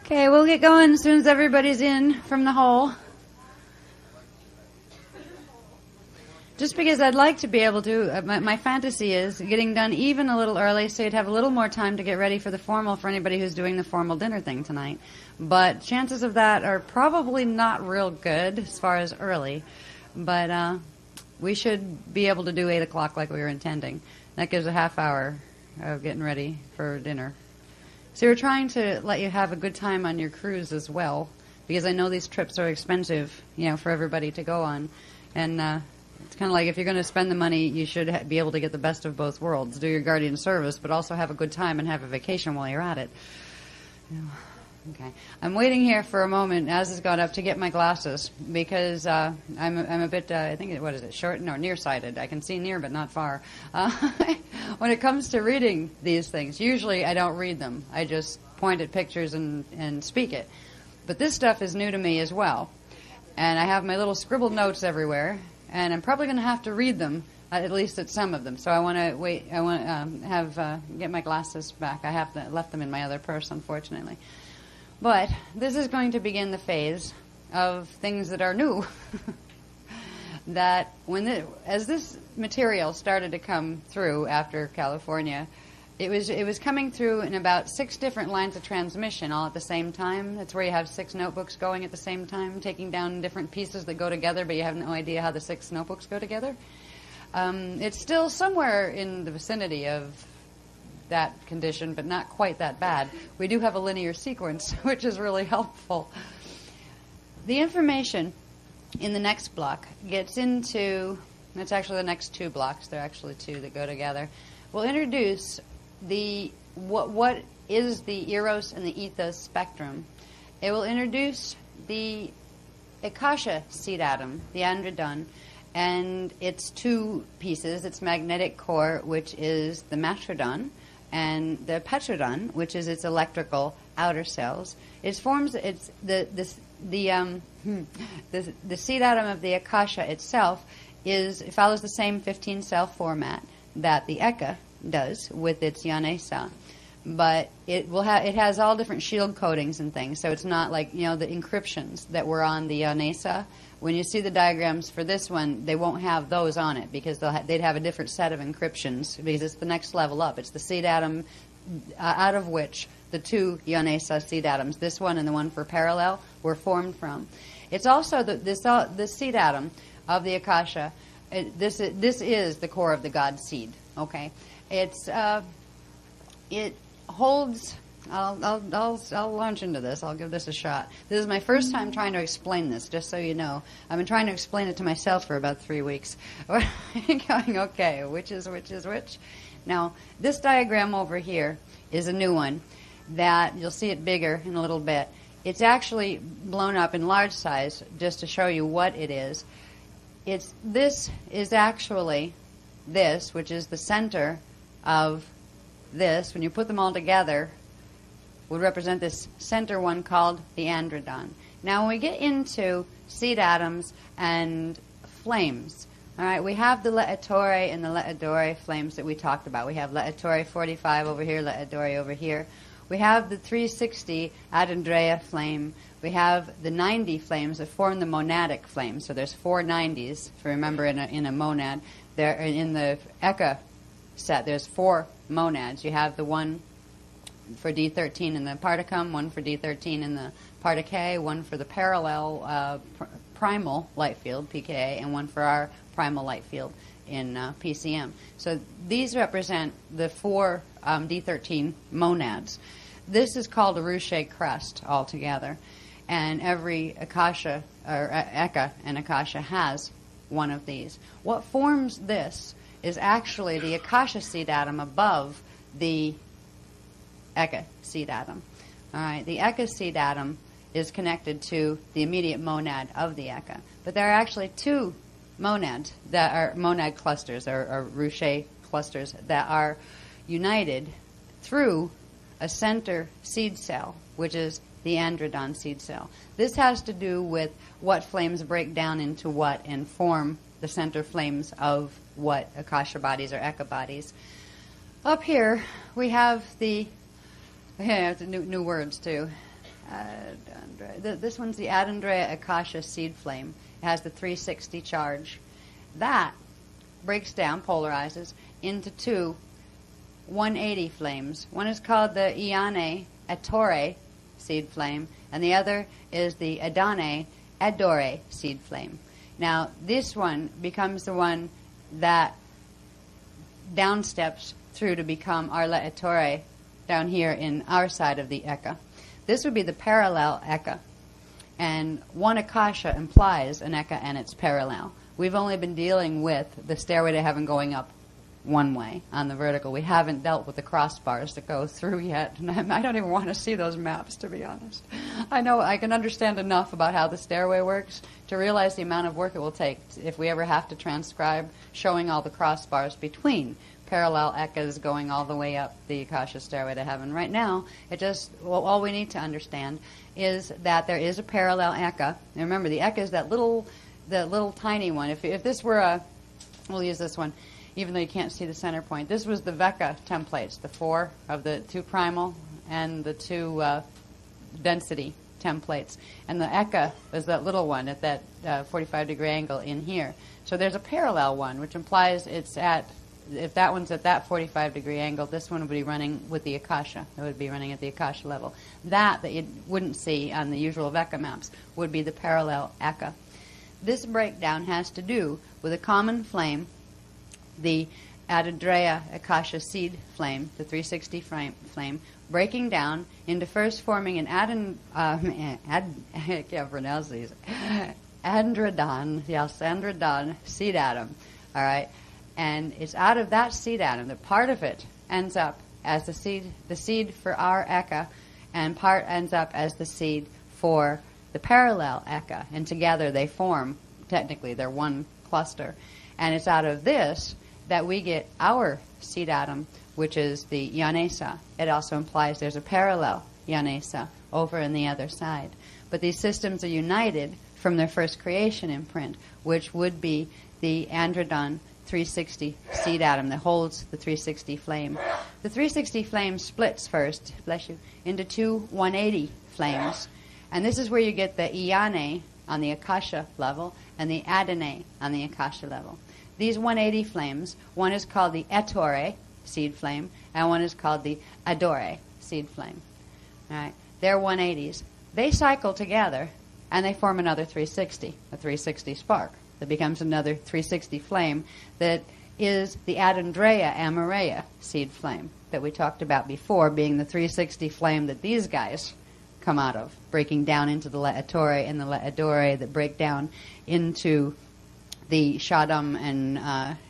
Okay, we'll get going as soon as everybody's in from the hole. Just because I'd like to be able to, my fantasy is getting done even a little early so you'd have a little more time to get ready for the formal for anybody who's doing the formal dinner thing tonight. But chances of that are probably not real good as far as early. But we should be able to do 8 o'clock like we were intending. That gives a half hour of getting ready for dinner. So we're trying to let you have a good time on your cruise as well, because I know these trips are expensive, for everybody to go on. And it's kind of like if you're going to spend the money, you should be able to get the best of both worlds. Do your guardian service, but also have a good time and have a vacation while you're at it. Okay. I'm waiting here for a moment as it's gone up to get my glasses because I'm a bit, I think, what is it, short? No, nearsighted. I can see near but not far. When it comes to reading these things, usually I don't read them. I just point at pictures and speak it. But this stuff is new to me as well. And I have my little scribbled notes everywhere, and I'm probably going to have to read them, at least at some of them. So I want to wait, I want to get my glasses back. I have left them in my other purse, unfortunately. But this is going to begin the phase of things that are new. That as this material started to come through after California, it was coming through in about 6 different lines of transmission all at the same time. That's where you have 6 notebooks going at the same time, taking down different pieces that go together, but you have no idea how the 6 notebooks go together. It's still somewhere in the vicinity of that condition, but not quite that bad. We do have a linear sequence, which is really helpful. The information in the next block gets into, it's actually the next 2 blocks, there are actually 2 that go together. We'll introduce what is the eros and the ethos spectrum. It will introduce the Akasha seed atom, the androdon, and its 2 pieces, its magnetic core, which is the matrodon, and the petrodon, which is its electrical outer cells. It forms the seed atom of the Akasha itself follows the same 15-cell format that the Eka does with its Yanesa, but it has all different shield coatings and things. So it's not like the encryptions that were on the Yanesa. When you see the diagrams for this one, they won't have those on it because they'd have a different set of encryptions because it's the next level up. It's the seed atom out of which the 2 Yanesa seed atoms, this one and the one for parallel, were formed from. It's also this seed atom of the Akasha. This is the core of the God seed. Okay, it holds. I'll launch into this. I'll give this a shot. This is my first time trying to explain this, just so you know. I've been trying to explain it to myself for about 3 weeks. Going, okay, which is which? Now, this diagram over here is a new one that you'll see it bigger in a little bit. It's actually blown up in large size just to show you what it is. This is actually this, which is the center of this. When you put them all together, would represent this center one called the androdon. Now, when we get into seed atoms and flames, all right, we have the Le'Etore and the Le'Adore flames that we talked about. We have Le'Etore 45 over here, Le'Adore over here. We have the 360 Adandrea flame. We have the 90 flames that form the monadic flame. So there's 4 90s, if you remember, in a monad. There in the Eka set, there's 4 monads. You have the one for D13 in the particum, one for D13 in the partic, one for the parallel primal light field, pKa, and one for our primal light field in PCM. So these represent the 4 D13 monads. This is called a Ruche crest altogether, and every Akasha, or Eka and Akasha has one of these. What forms this is actually the Akasha seed atom above the Eka seed atom. All right, the Eka seed atom is connected to the immediate monad of the Eka, but there are actually 2 monads that are monad clusters or Ruche clusters that are united through a center seed cell, which is the androdon seed cell. This has to do with what flames break down into what and form the center flames of what Akasha bodies or Eka bodies. Up here we have the new words too. This one's the Adandrea Akasha seed flame. It has the 360 charge. That breaks down, polarizes, into two 180 flames. One is called the Iane Ettore seed flame, and the other is the Adane Adore seed flame. Now, this one becomes the one that downsteps through to become our Le Ettore down here in our side of the Eka. This would be the parallel Eka. And one Akasha implies an Eka and its parallel. We've only been dealing with the stairway to heaven going up one way on the vertical. We haven't dealt with the crossbars that go through yet. And I don't even want to see those maps, to be honest. I know I can understand enough about how the stairway works to realize the amount of work it will take if we ever have to transcribe showing all the crossbars between parallel ekas going all the way up the Akasha stairway to heaven. Right now, all we need to understand is that there is a parallel eka. And remember, the eka is that little tiny one. If this were we'll use this one, even though you can't see the center point. This was the Veka templates, the 4 of the 2 primal and the 2 density templates. And the eka is that little one at that 45-degree angle in here. So there's a parallel one, which implies it's if that one's at that 45-degree angle, this one would be running with the Akasha. It would be running at the Akasha level. That you wouldn't see on the usual Veka maps would be the parallel Eka. This breakdown has to do with a common flame, the Adadreya Akasha seed flame, the 360 flame, breaking down into first forming an I can't pronounce these, androdon seed atom. All right. And it's out of that seed atom that part of it ends up as the seed for our Eka, and part ends up as the seed for the parallel Eka. And together they form, technically, they're one cluster. And it's out of this that we get our seed atom, which is the Yanesa. It also implies there's a parallel Yanesa over in the other side. But these systems are united from their first creation imprint, which would be the Androdon 360 seed atom that holds the 360 flame. The 360 flame splits first, bless you, into 2 180 flames. And this is where you get the Iane on the Akasha level and the Adane on the Akasha level. These 180 flames, one is called the Ettore seed flame, and one is called the Adore seed flame. All right, they're 180s. They cycle together, and they form another 360, a 360 spark. That becomes another 360 flame that is the Adandreya Amoreya seed flame that we talked about before, being the 360 flame that these guys come out of, breaking down into the Le Ettore and the Le Adore that break down into the Shaddam and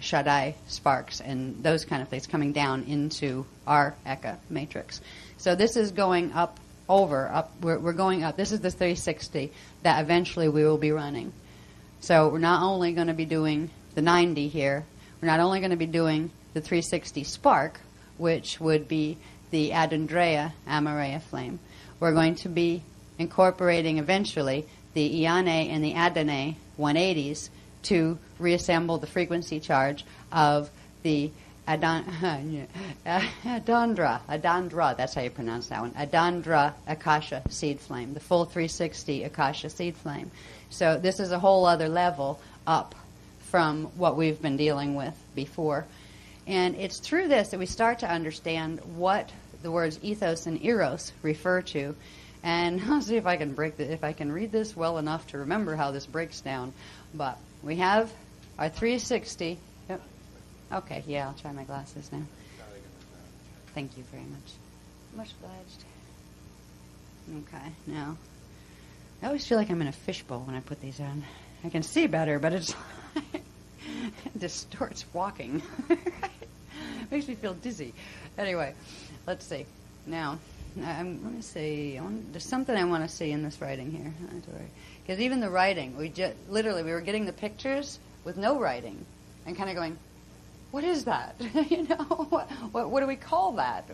Shaddai sparks and those kind of things coming down into our Eka matrix. So this is going up. We're going up. This is the 360 that eventually we will be running. So we're not only going to be doing the 90 here, we're not only going to be doing the 360 spark, which would be the Adandreya Amoreya flame. We're going to be incorporating eventually the Iane and the Adane 180s to reassemble the frequency charge of the Adandra, that's how you pronounce that one, Adandra Akasha seed flame, the full 360 Akasha seed flame. So this is a whole other level up from what we've been dealing with before. And it's through this that we start to understand what the words ethos and eros refer to. And I'll see if I can if I can read this well enough to remember how this breaks down. But we have our 360. Yep. Okay, yeah, I'll try my glasses now. Thank you very much. Much obliged. Okay, now I always feel like I'm in a fishbowl when I put these on. I can see better, but it distorts walking. Makes me feel dizzy. Anyway, let's see. Now, I'm going to see. There's something I want to see in this writing here. Because even the writing, we were getting the pictures with no writing, and kind of going, "What is that? What do we call that?"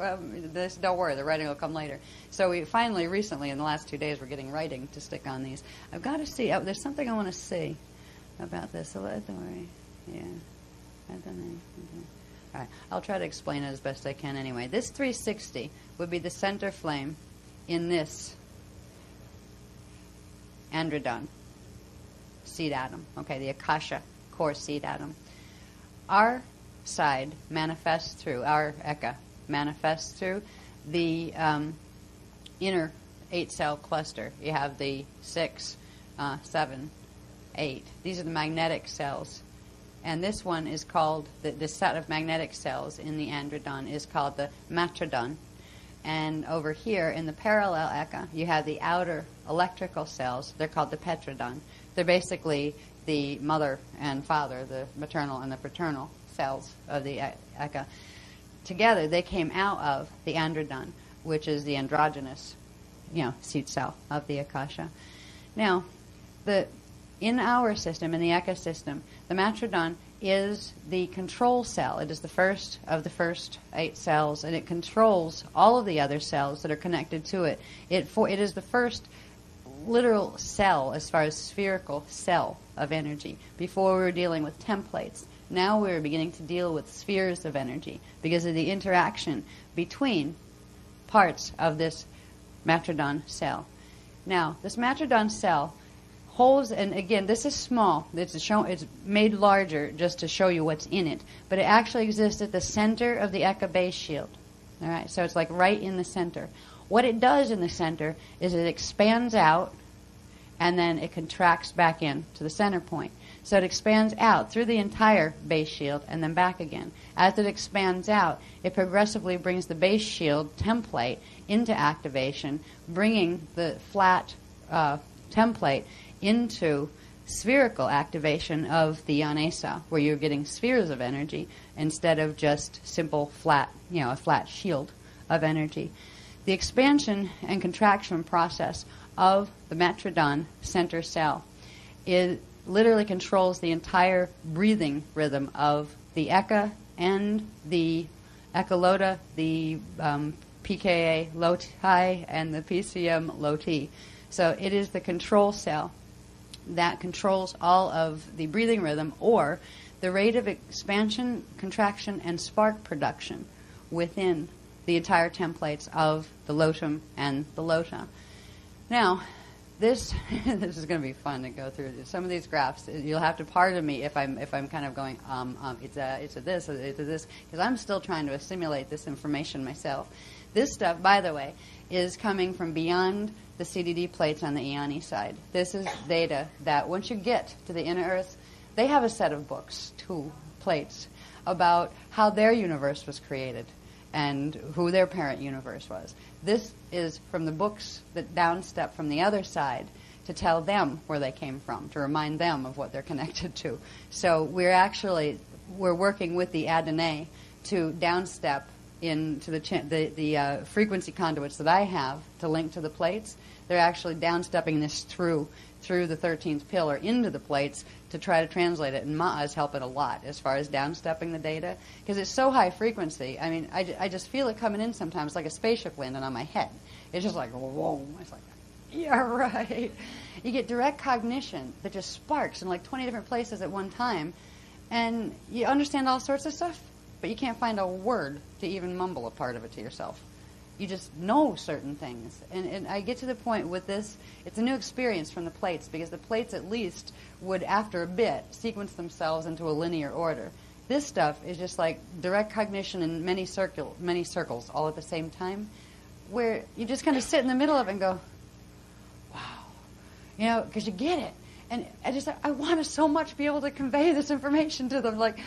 Don't worry, the writing will come later. So we finally, recently, in the last 2 days, we're getting writing to stick on these. I've got to see. There's something I want to see about this. So don't worry. Yeah. I don't know. Okay. All right. I'll try to explain it as best I can anyway. This 360 would be the center flame in this Androdon seed atom. Okay, the Akasha core seed atom. our side manifests through, our Eka manifests through the inner 8-cell cluster. You have the 6, 7, 8. These are the magnetic cells. And this one is called, the set of magnetic cells in the androdon is called the matrodon. And over here in the parallel Eka, you have the outer electrical cells. They're called the petrodon. They're basically the mother and father, the maternal and the paternal cells of the Eka. Together, they came out of the androdon, which is the androgynous, seed cell of the Akasha. Now, in our system, in the Eka system, the matrodon is the control cell. It is the first of the first 8 cells, and it controls all of the other cells that are connected to it. It is the first literal cell, as far as spherical cell of energy. Before we were dealing with templates. Now we're beginning to deal with spheres of energy because of the interaction between parts of this matrodon cell. Now, this matrodon cell holds, and again, this is small. It's made larger just to show you what's in it, but it actually exists at the center of the Eka base shield. All right, so it's like right in the center. What it does in the center is it expands out, and then it contracts back in to the center point. So it expands out through the entire base shield and then back again. As it expands out, it progressively brings the base shield template into activation, bringing the flat template into spherical activation of the Yanesa, where you're getting spheres of energy instead of just simple flat, a flat shield of energy. The expansion and contraction process of the matrodon center cell literally controls the entire breathing rhythm of the Eka and the Echolota, the PKA Loti, and the PCM Loti. So it is the control cell that controls all of the breathing rhythm, or the rate of expansion, contraction, and spark production within the entire templates of the Lotum and the Lota. Now, this is going to be fun to go through. Some of these graphs, you'll have to pardon me if I'm kind of going, it's a this, because I'm still trying to assimilate this information myself. This stuff, by the way, is coming from beyond the CDD plates on the Iani side. This is data that once you get to the inner earth, they have a set of books, 2 plates, about how their universe was created and who their parent universe was. This is from the books that downstep from the other side to tell them where they came from, to remind them of what they're connected to. So we're working with the Adonai to downstep into the frequency conduits that I have to link to the plates. They're actually downstepping this through the 13th pillar into the plates to try to translate it. And Ma'a is helping a lot as far as downstepping the data, because it's so high frequency. I mean, I just feel it coming in sometimes like a spaceship landing on my head. It's just like, whoa. It's like, yeah, right. You get direct cognition that just sparks in like 20 different places at one time, and you understand all sorts of stuff, but you can't find a word to even mumble a part of it to yourself. You just know certain things. And I get to the point with this, it's a new experience from the plates, because the plates at least would, after a bit, sequence themselves into a linear order. This stuff is just like direct cognition in many circles all at the same time, where you just kind of sit in the middle of it and go, wow, because you get it. And I want to so much be able to convey this information to them, like,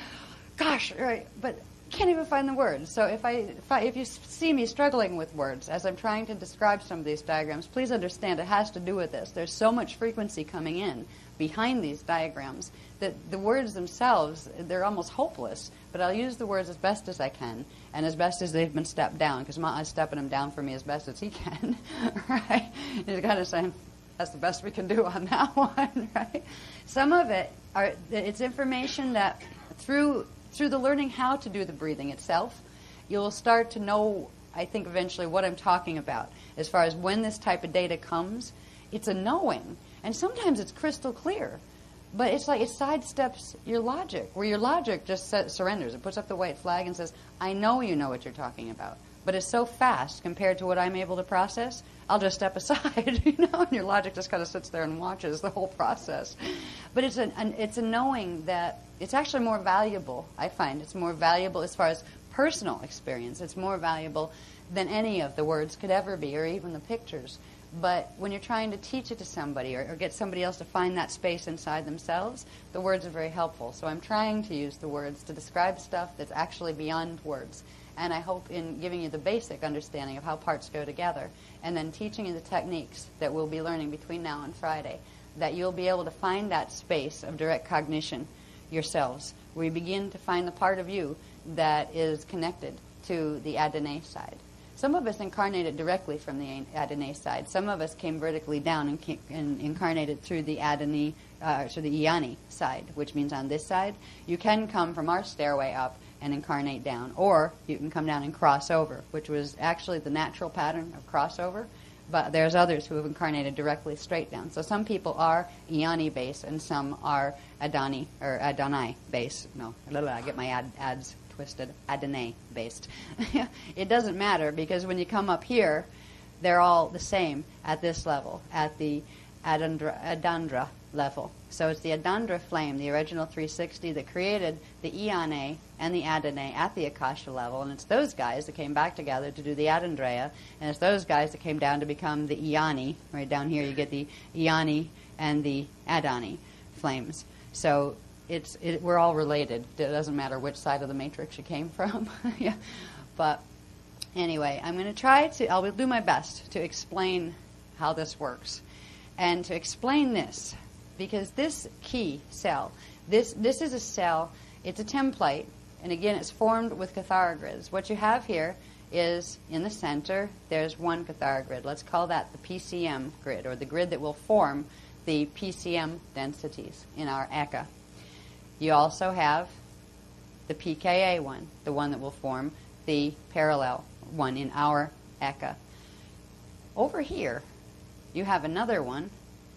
gosh, right, but can't even find the words. So if you see me struggling with words as I'm trying to describe some of these diagrams, please understand it has to do with this. There's so much frequency coming in behind these diagrams that the words themselves, they're almost hopeless. But I'll use the words as best as I can, and as best as they've been stepped down, because Ma'a's stepping them down for me as best as he can. Right? He's kind of saying, that's the best we can do on that one. Right? Some of it's information that through the learning how to do the breathing itself, you'll start to know, I think, eventually what I'm talking about. As far as when this type of data comes, it's a knowing. And sometimes it's crystal clear. But it's like it sidesteps your logic, where your logic just surrenders. It puts up the white flag and says, I know you know what you're talking about. But it's so fast compared to what I'm able to process, I'll just step aside, and your logic just kind of sits there and watches the whole process. But it's a knowing that it's actually more valuable, I find. It's more valuable as far as personal experience. It's more valuable than any of the words could ever be, or even the pictures. But when you're trying to teach it to somebody or get somebody else to find that space inside themselves, the words are very helpful. So I'm trying to use the words to describe stuff that's actually beyond words. And I hope in giving you the basic understanding of how parts go together, and then teaching you the techniques that we'll be learning between now and Friday, that you'll be able to find that space of direct cognition yourselves, where you begin to find the part of you that is connected to the Adonai side. Some of us incarnated directly from the Adonai side. Some of us came vertically down and incarnated through the Adonai, through the Iani side, which means on this side. You can come from our stairway up and incarnate down, or you can come down and cross over, which was actually the natural pattern of crossover. But there's others who have incarnated directly straight down. So some people are Iani based, and some are Adonai based. No, I get my ads twisted. Adonai based. It doesn't matter, because when you come up here, they're all the same at this level, at the Adandra level. So it's the Adandra flame, the original 360, that created the Iane and the Adonai at the Akasha level, and it's those guys that came back together to do the Adandreya, and it's those guys that came down to become the Iani. Right down here you get the Iani and the Adani flames. So we're all related. It doesn't matter which side of the matrix you came from. Yeah. But anyway, I will do my best to explain how this works. And to explain this, because this key cell, this is a cell, it's a template, and again, it's formed with Cathara grids. What you have here is, in the center, there's one Cathara grid. Let's call that the PCM grid, or the grid that will form the PCM densities in our Eka. You also have the PKA one, the one that will form the parallel one in our Eka. Over here, you have another one,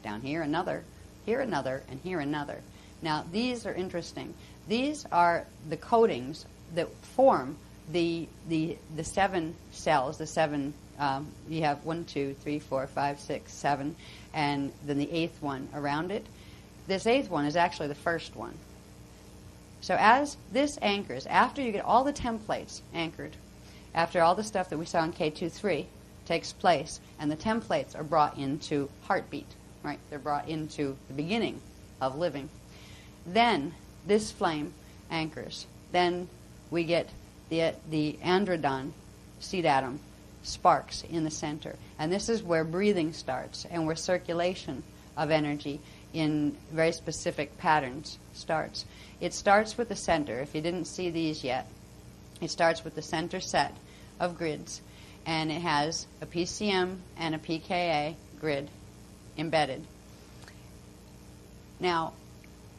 down here another, here another, and here another. Now, these are interesting. These are the coatings that form the 7 cells, the 7, you have 1, 2, 3, 4, 5, 6, 7, and then the 8th one around it. This 8th one is actually the first one. So as this anchors, after you get all the templates anchored, after all the stuff that we saw in K23 takes place, and the templates are brought into heartbeat, right? They're brought into the beginning of living. Then this flame anchors. Then we get the androdon seed atom sparks in the center. And this is where breathing starts, and where circulation of energy in very specific patterns starts. It starts with the center. If you didn't see these yet, it starts with the center set of grids, and it has a PCM and a PKA grid embedded. Now,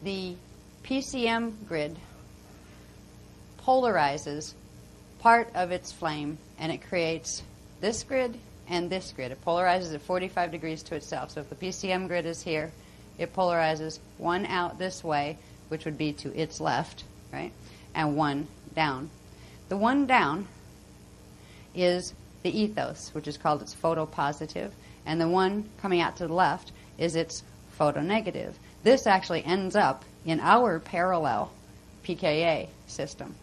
the PCM grid polarizes part of its flame, and it creates this grid and this grid. It polarizes at 45 degrees to itself. So if the PCM grid is here, it polarizes one out this way, which would be to its left, right, and one down. The one down is the ethos, which is called its photopositive, and the one coming out to the left is its photonegative. This actually ends up in our parallel PKA system.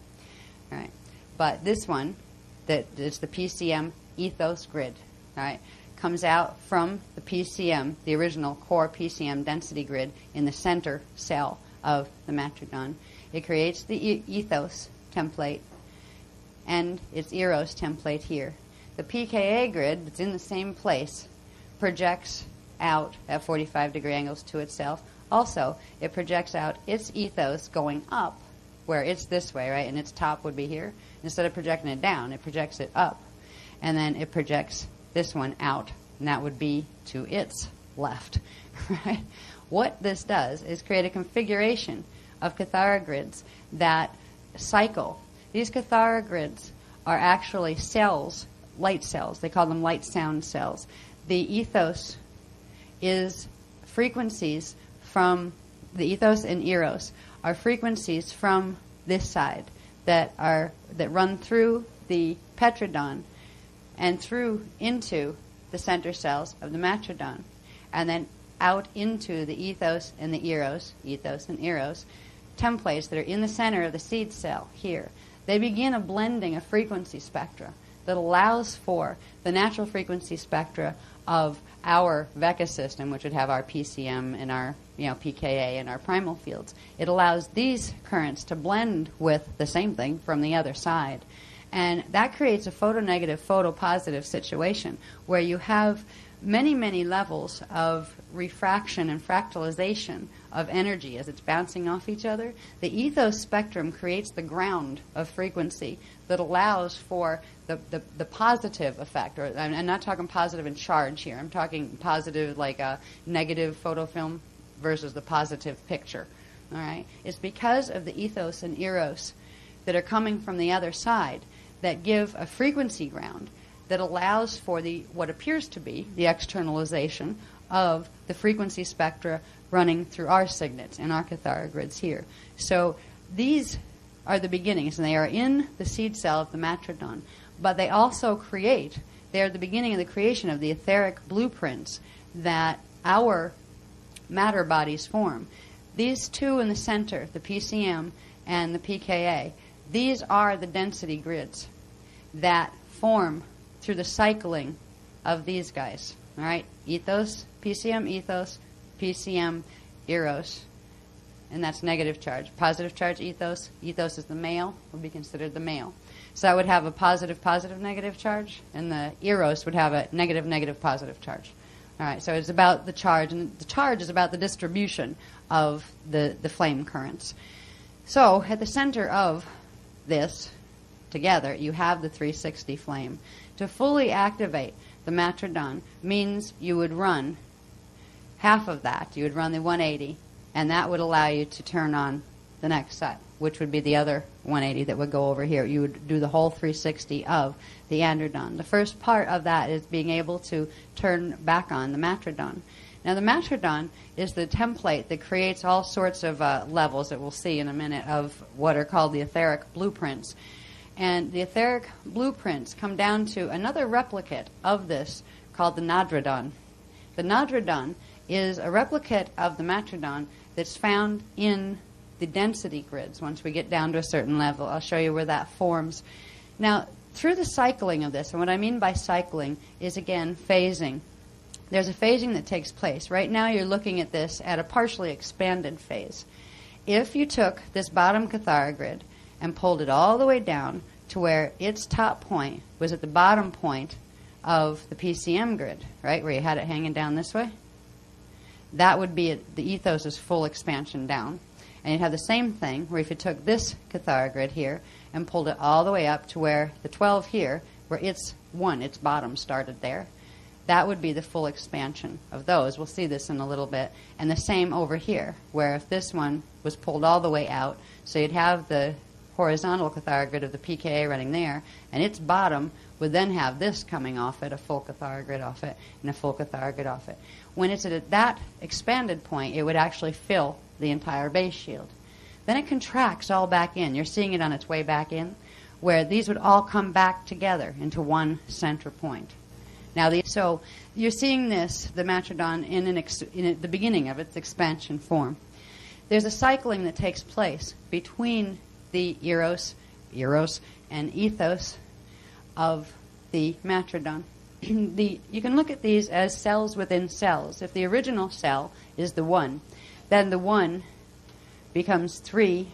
All right. But this one, that is the PCM ethos grid, all right, comes out from the PCM, the original core PCM density grid in the center cell of the matrodon. It creates the ethos template and its eros template here. The PKA grid, that's in the same place, projects out at 45 degree angles to itself. Also, it projects out its ethos going up, where it's this way, right, and its top would be here. Instead of projecting it down, it projects it up. And then it projects this one out, and that would be to its left, right? What this does is create a configuration of Cathara grids that cycle. These Cathara grids are actually cells, light cells. They call them light sound cells. The ethos is frequencies from the ethos and eros are frequencies from this side that run through the petrodon and through into the center cells of the matrodon. And then out into the ethos and the eros templates that are in the center of the seed cell here. They begin a blending of frequency spectra that allows for the natural frequency spectra of our Vecca system, which would have our PCM and our PKA and our primal fields. It allows these currents to blend with the same thing from the other side. And that creates a photonegative, photopositive situation where you have many, many levels of refraction and fractalization of energy as it's bouncing off each other. The ethos spectrum creates the ground of frequency that allows for the positive effect. Or I'm not talking positive in charge here. I'm talking positive like a negative photofilm versus the positive picture. All right? It's because of the ethos and eros that are coming from the other side that give a frequency ground that allows for what appears to be the externalization of the frequency spectra running through our signets and our Cathara grids here. So these are the beginnings, and they are in the seed cell of the Matrodon. But they also they are the beginning of the creation of the etheric blueprints that our matter bodies form. These two in the center, the PCM and the PKA, these are the density grids that form through the cycling of these guys. All right? Ethos, PCM, eros. And that's negative charge. Positive charge, ethos. Ethos is the male, would be considered the male. So that would have a positive, negative charge, and the eros would have a negative, positive charge. All right, so it's about the charge, and the charge is about the distribution of the flame currents. So at the center of this, together, you have the 360 flame. To fully activate the Matrodon means you would run half of that. You would run the 180, and that would allow you to turn on the next set, which would be the other 180 that would go over here. You would do the whole 360 of the androdon. The first part of that is being able to turn back on the Matrodon. Now, the Matrodon is the template that creates all sorts of levels that we'll see in a minute of what are called the etheric blueprints. And the etheric blueprints come down to another replicate of this called the Nadradon. The Nadradon is a replicate of the Matrodon that's found in the density grids once we get down to a certain level. I'll show you where that forms. Now, through the cycling of this, and what I mean by cycling is, again, phasing. There's a phasing that takes place. Right now you're looking at this at a partially expanded phase. If you took this bottom Cathara grid and pulled it all the way down to where its top point was at the bottom point of the PCM grid, right, where you had it hanging down this way, that would be the ethos's full expansion down. And you'd have the same thing where if you took this Cathara grid here and pulled it all the way up to where the 12 here, where its bottom started there, that would be the full expansion of those. We'll see this in a little bit. And the same over here, where if this one was pulled all the way out, so you'd have the horizontal Cathara grid of the PKA running there, and its bottom would then have this coming off it, a full Cathara grid off it, and a full Cathara grid off it. When it's at that expanded point, it would actually fill the entire base shield. Then it contracts all back in. You're seeing it on its way back in, where these would all come back together into one center point. Now, so you're seeing this, the Matrodon, in the beginning of its expansion form. There's a cycling that takes place between the eros and ethos of the Matrodon. You can look at these as cells within cells. If the original cell is the 1, then the 1 becomes 3,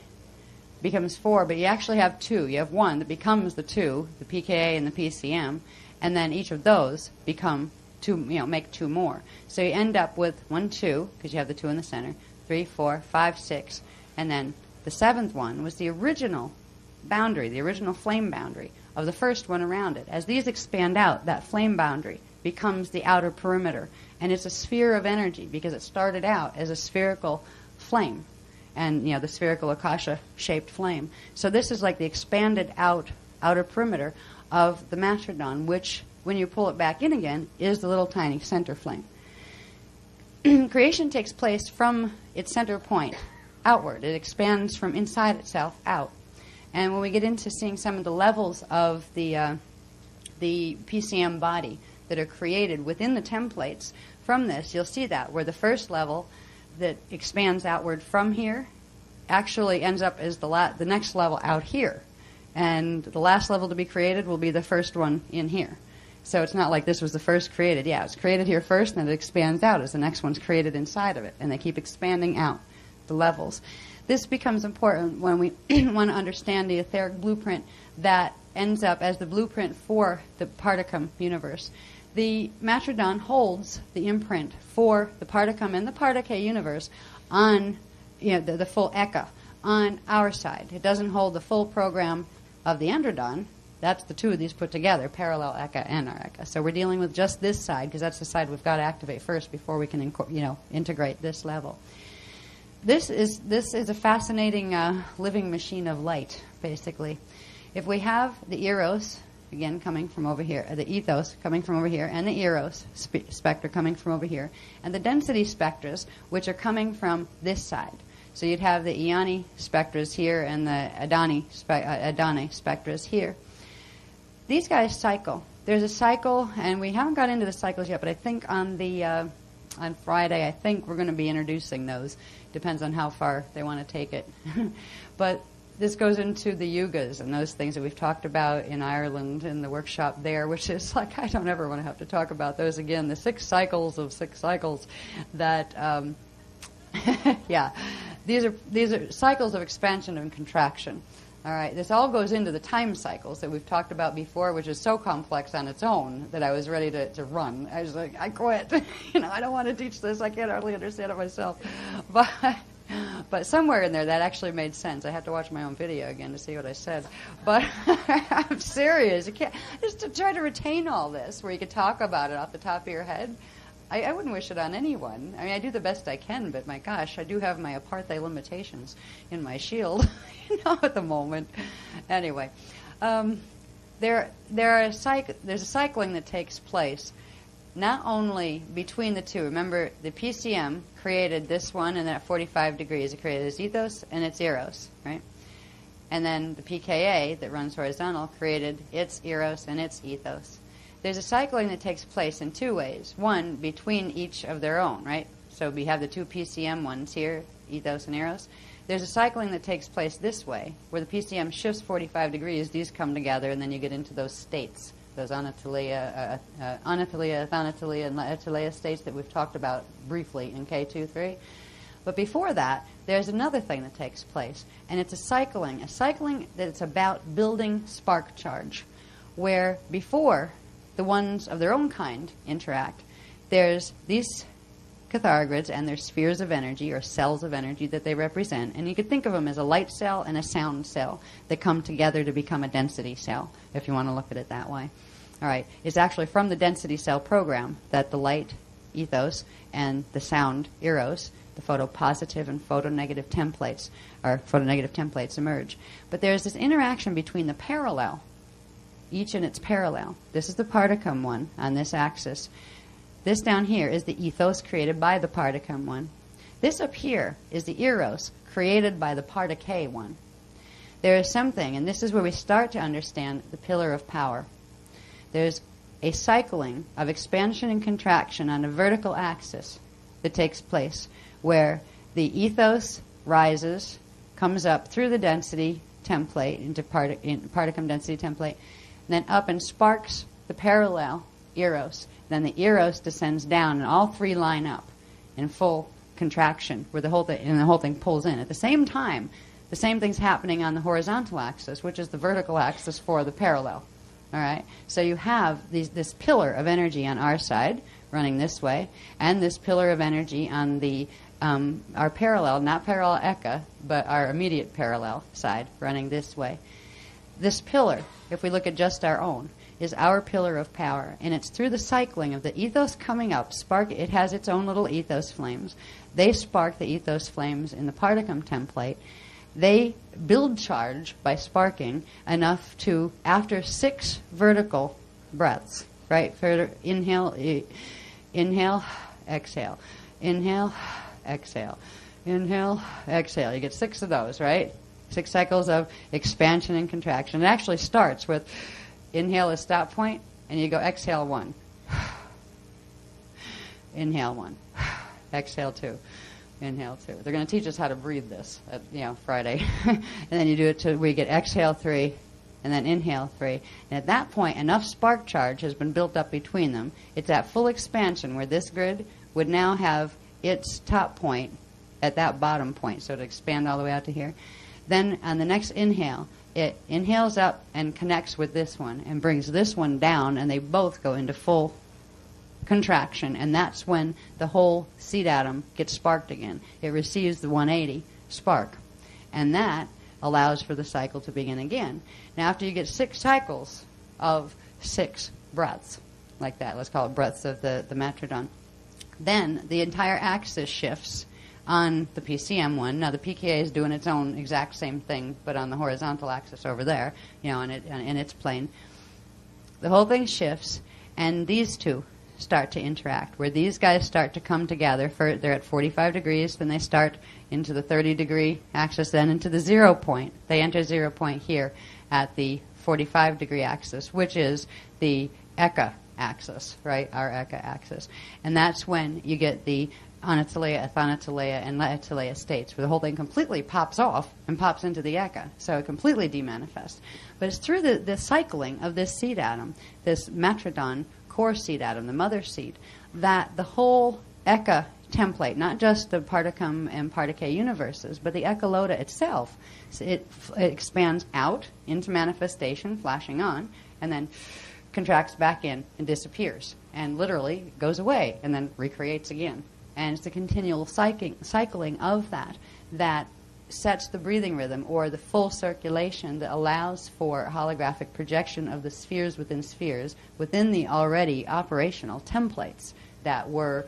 becomes 4, but you actually have 2. You have 1 that becomes the 2, the PKA and the PCM, and then each of those become 2, make 2 more. So you end up with 1, 2, because you have the 2 in the center, 3, 4, 5, 6, and then the 7th one was the original boundary, the original flame boundary of the first one around it. As these expand out, that flame boundary becomes the outer perimeter, and it's a sphere of energy because it started out as a spherical flame, and the spherical akasha-shaped flame. So this is like the expanded outer perimeter of the Matrodon, which, when you pull it back in again, is the little tiny center flame. Creation takes place from its center point outward. It expands from inside itself out. And when we get into seeing some of the levels of the PCM body, that are created within the templates from this, you'll see that, where the first level that expands outward from here actually ends up as the next level out here. And the last level to be created will be the first one in here. So it's not like this was the first created. Yeah, it's created here first, and it expands out as the next one's created inside of it. And they keep expanding out the levels. This becomes important when we want to understand the etheric blueprint that ends up as the blueprint for the Particum universe. The Matrodon holds the imprint for the Particum and the Particate universe on the full Eka on our side. It doesn't hold the full program of the Androdon. That's the two of these put together, parallel Eka and our Eka. So we're dealing with just this side because that's the side we've got to activate first before we can integrate this level. This is a fascinating living machine of light, basically. If we have the Eros, again coming from over here, the ethos coming from over here, and the Eros spectra coming from over here, and the density spectras, which are coming from this side. So you'd have the Ioni spectras here and the Adani spectras here. These guys cycle. There's a cycle, and we haven't got into the cycles yet, but I think on Friday, I think we're going to be introducing those. Depends on how far they want to take it. But this goes into the yugas and those things that we've talked about in Ireland in the workshop there, which is like, I don't ever want to have to talk about those again. The 6 cycles of 6 cycles that, yeah, these are cycles of expansion and contraction. All right, this all goes into the time cycles that we've talked about before, which is so complex on its own that I was ready to run. I was like, I quit. I don't want to teach this. I can't hardly understand it myself. But somewhere in there that actually made sense. I have to watch my own video again to see what I said. But I'm serious. You can't just to try to retain all this, where you could talk about it off the top of your head. I wouldn't wish it on anyone. I mean, I do the best I can, but my gosh, I do have my apartheid limitations in my shield, at the moment. Anyway, there's a cycling that takes place not only between the two. Remember, the PCM created this one, and then at 45 degrees, it created its ethos and its eros, right? And then the PKA that runs horizontal created its eros and its ethos. There's a cycling that takes place in 2 ways. One, between each of their own, right? So we have the 2 PCM ones here, ethos and eros. There's a cycling that takes place this way, where the PCM shifts 45 degrees, these come together, and then you get into those states, those Anatolia, Thanatolia, and Laetileia states that we've talked about briefly in K2-3. But before that, there's another thing that takes place, and it's a cycling that it's about building spark charge, where before the ones of their own kind interact, there's these catharogrids and their spheres of energy or cells of energy that they represent, and you could think of them as a light cell and a sound cell that come together to become a density cell, if you want to look at it that way. All right, it's actually from the density cell program that the light ethos and the sound eros, the photopositive and photonegative templates emerge. But there's this interaction between the parallel, each in its parallel. This is the Particum one on this axis. This down here is the ethos created by the Particum one. This up here is the eros created by the Particate one. There is something, and this is where we start to understand the pillar of power. There's a cycling of expansion and contraction on a vertical axis that takes place, where the ethos rises, comes up through the density template into Particum density template, then up and sparks the parallel eros. Then the eros descends down, and all 3 line up in full contraction, where the whole thing pulls in. At the same time, the same thing's happening on the horizontal axis, which is the vertical axis for the parallel. All right. So you have this pillar of energy on our side running this way, and this pillar of energy on the our parallel, not parallel Eka, but our immediate parallel side running this way. This pillar, if we look at just our own, is our pillar of power, and it's through the cycling of the ethos coming up. It has its own little ethos flames. They spark the ethos flames in the Particum template. They build charge by sparking enough to, after 6 vertical breaths, right? Inhale, exhale. Inhale, exhale. Inhale, exhale. You get 6 of those, right? 6 cycles of expansion and contraction. It actually starts with inhale is stop point, and you go exhale 1. Inhale 1. Exhale 2. Inhale 2. They're going to teach us how to breathe this at, Friday. And then you do it till we get exhale 3, and then inhale 3. And at that point, enough spark charge has been built up between them. It's at full expansion where this grid would now have its top point at that bottom point, so to expand all the way out to here. Then on the next inhale, it inhales up and connects with this one and brings this one down, and they both go into full contraction, and that's when the whole seed atom gets sparked again. It receives the 180 spark, and that allows for the cycle to begin again. Now, after you get 6 cycles of 6 breaths, like that, let's call it breaths of the Metrodon, then the entire axis shifts on the PCM one. Now, the PKA is doing its own exact same thing, but on the horizontal axis over there, in its plane. The whole thing shifts, and these two start to interact, where these guys start to come together. They're at 45 degrees, then they start into the 30-degree axis, then into the 0 point. They enter 0 point here at the 45-degree axis, which is the Eka axis, right, our Eka axis. And that's when you get the Anataleya, Athanataleya, and Laetaleya states, where the whole thing completely pops off and pops into the Eka, so it completely demanifests. But it's through the cycling of this seed atom, this Metrodon core seed atom, the mother seed, that the whole Eka template, not just the Particum and Particate universes, but the Echolota itself, it expands out into manifestation, flashing on, and then contracts back in and disappears, and literally goes away and then recreates again. And it's the continual cycling of that sets the breathing rhythm, or the full circulation that allows for holographic projection of the spheres within the already operational templates that were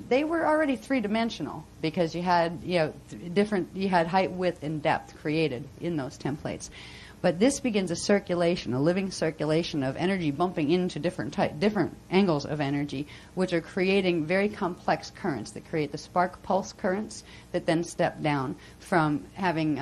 they were already three-dimensional, because you had you had height, width, and depth created in those templates. But this begins a circulation, a living circulation of energy bumping into different angles of energy, which are creating very complex currents that create the spark pulse currents that then step down from having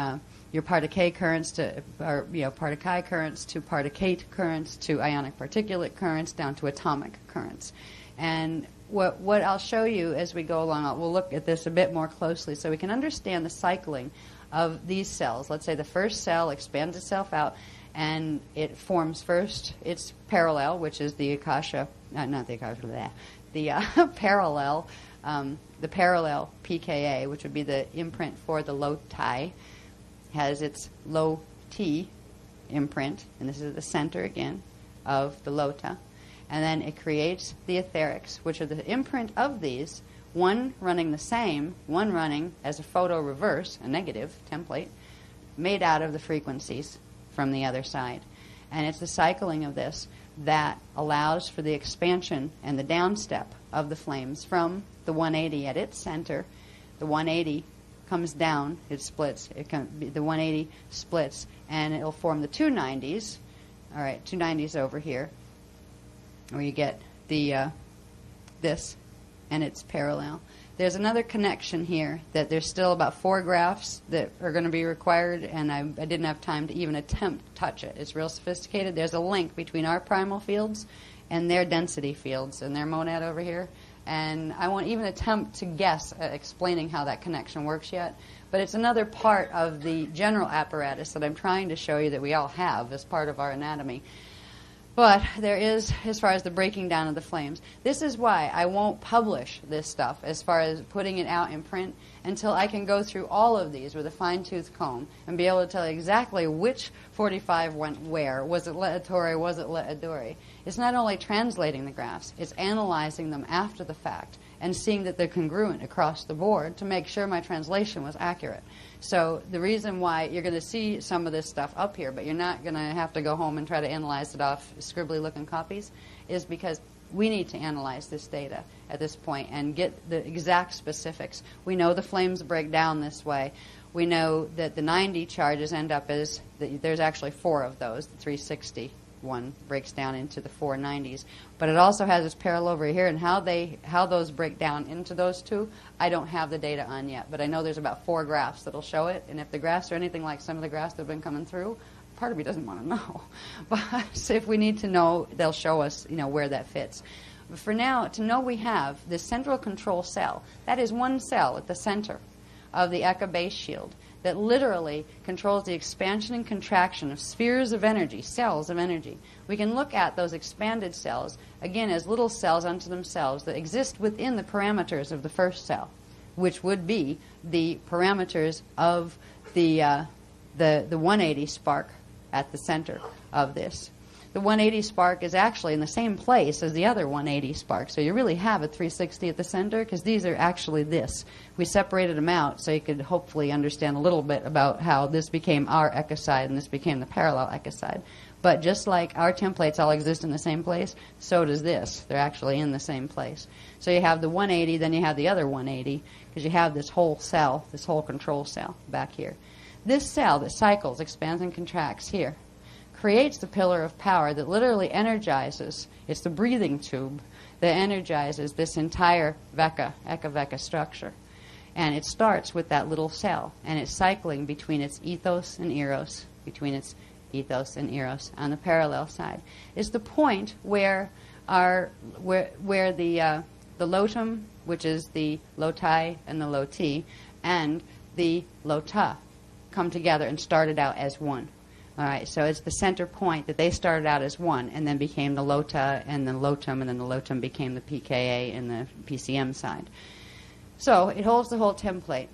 your Particate currents to, Particai currents to Particate currents to ionic particulate currents down to atomic currents. And what I'll show you as we go along, we'll look at this a bit more closely so we can understand the cycling of these cells. Let's say the first cell expands itself out, and it forms first its parallel, which is the Akasha, the parallel, the parallel PKA, which would be the imprint for the loti, has its low T imprint, and this is the center again of the lota. And then it creates the etherics, which are the imprint of these, one running the same, one running as a photo reverse, a negative template, made out of the frequencies from the other side. And it's the cycling of this that allows for the expansion and the downstep of the flames from the 180 at its center. The 180 comes down, it splits, the 180 splits, and it'll form the 290s. All right, 290s over here, where you get the this and its parallel. There's another connection here that there's still about 4 graphs that are going to be required, and I didn't have time to even attempt to touch it. It's real sophisticated. There's a link between our primal fields and their density fields and their monad over here, and I won't even attempt to guess at explaining how that connection works yet, but it's another part of the general apparatus that I'm trying to show you that we all have as part of our anatomy. But there is, as far as the breaking down of the flames, this is why I won't publish this stuff as far as putting it out in print until I can go through all of these with a fine-tooth comb and be able to tell you exactly which 45 went where. Was it Le'atori? Was it Le'adori? It's not only translating the graphs, it's analyzing them after the fact and seeing that they're congruent across the board to make sure my translation was accurate. So the reason why you're going to see some of this stuff up here, but you're not going to have to go home and try to analyze it off scribbly-looking copies, is because we need to analyze this data at this point and get the exact specifics. We know the flames break down this way. We know that the 90 charges end up as, there's actually 4 of those, the 360 one breaks down into the 490s, but it also has its parallel over here, and how those break down into those two, I don't have the data on yet, but I know there's about 4 graphs that'll show it, and if the graphs are anything like some of the graphs that have been coming through, part of me doesn't want to know, but if we need to know, they'll show us, where that fits. But for now, to know we have this central control cell, that is one cell at the center of the Eka base shield that literally controls the expansion and contraction of spheres of energy, cells of energy. We can look at those expanded cells, again, as little cells unto themselves that exist within the parameters of the first cell, which would be the parameters of the 180 spark at the center of this. The 180 spark is actually in the same place as the other 180 spark. So you really have a 360 at the center because these are actually this. We separated them out so you could hopefully understand a little bit about how this became our ecoside and this became the parallel ecoside. But just like our templates all exist in the same place, so does this. They're actually in the same place. So you have the 180, then you have the other 180 because you have this whole cell, this whole control cell back here. This cell that cycles, expands, and contracts here creates the pillar of power that literally energizes. It's the breathing tube that energizes this entire Eka-Veka structure. And it starts with that little cell, and it's cycling between its ethos and eros, on the parallel side. It's the point where the lotum, which is the lotai and the loti, and the lota come together and started out as one. All right, so it's the center point that they started out as one and then became the lota and the lotum, and then the lotum became the pKa and the PCM side. So it holds the whole template,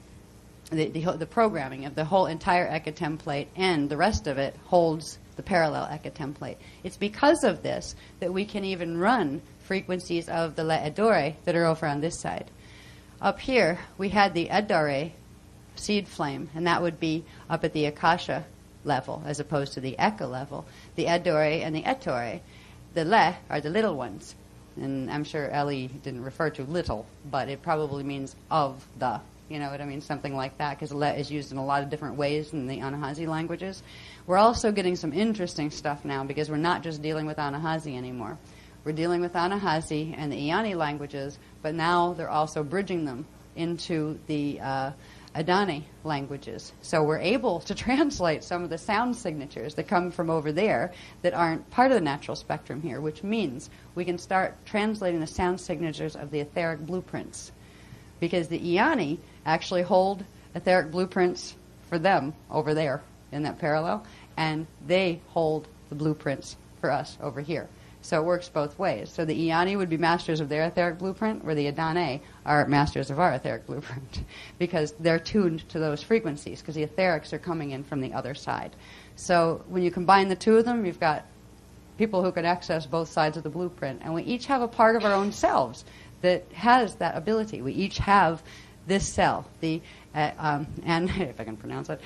the programming of the whole entire Eka template, and the rest of it holds the parallel Eka template. It's because of this that we can even run frequencies of the Le Edore that are over on this side. Up here, we had the Edore seed flame, and that would be up at the Akasha level as opposed to the Eka level. The Edore and the Ettore, the Le are the little ones. And I'm sure Ellie didn't refer to little, but it probably means of the. You know what I mean? Something like that, because Le is used in a lot of different ways in the Anahazi languages. We're also getting some interesting stuff now because we're not just dealing with Anahazi anymore. We're dealing with Anahazi and the Iani languages, but now they're also bridging them into the Adani languages. So we're able to translate some of the sound signatures that come from over there that aren't part of the natural spectrum here, which means we can start translating the sound signatures of the etheric blueprints. Because the Iani actually hold etheric blueprints for them over there in that parallel, and they hold the blueprints for us over here. So it works both ways. So the Iani would be masters of their etheric blueprint, where the Adane are masters of our etheric blueprint, because they're tuned to those frequencies, because the etherics are coming in from the other side. So when you combine the two of them, you've got people who can access both sides of the blueprint, and we each have a part of our own selves that has that ability. We each have this cell, the, and if I can pronounce it,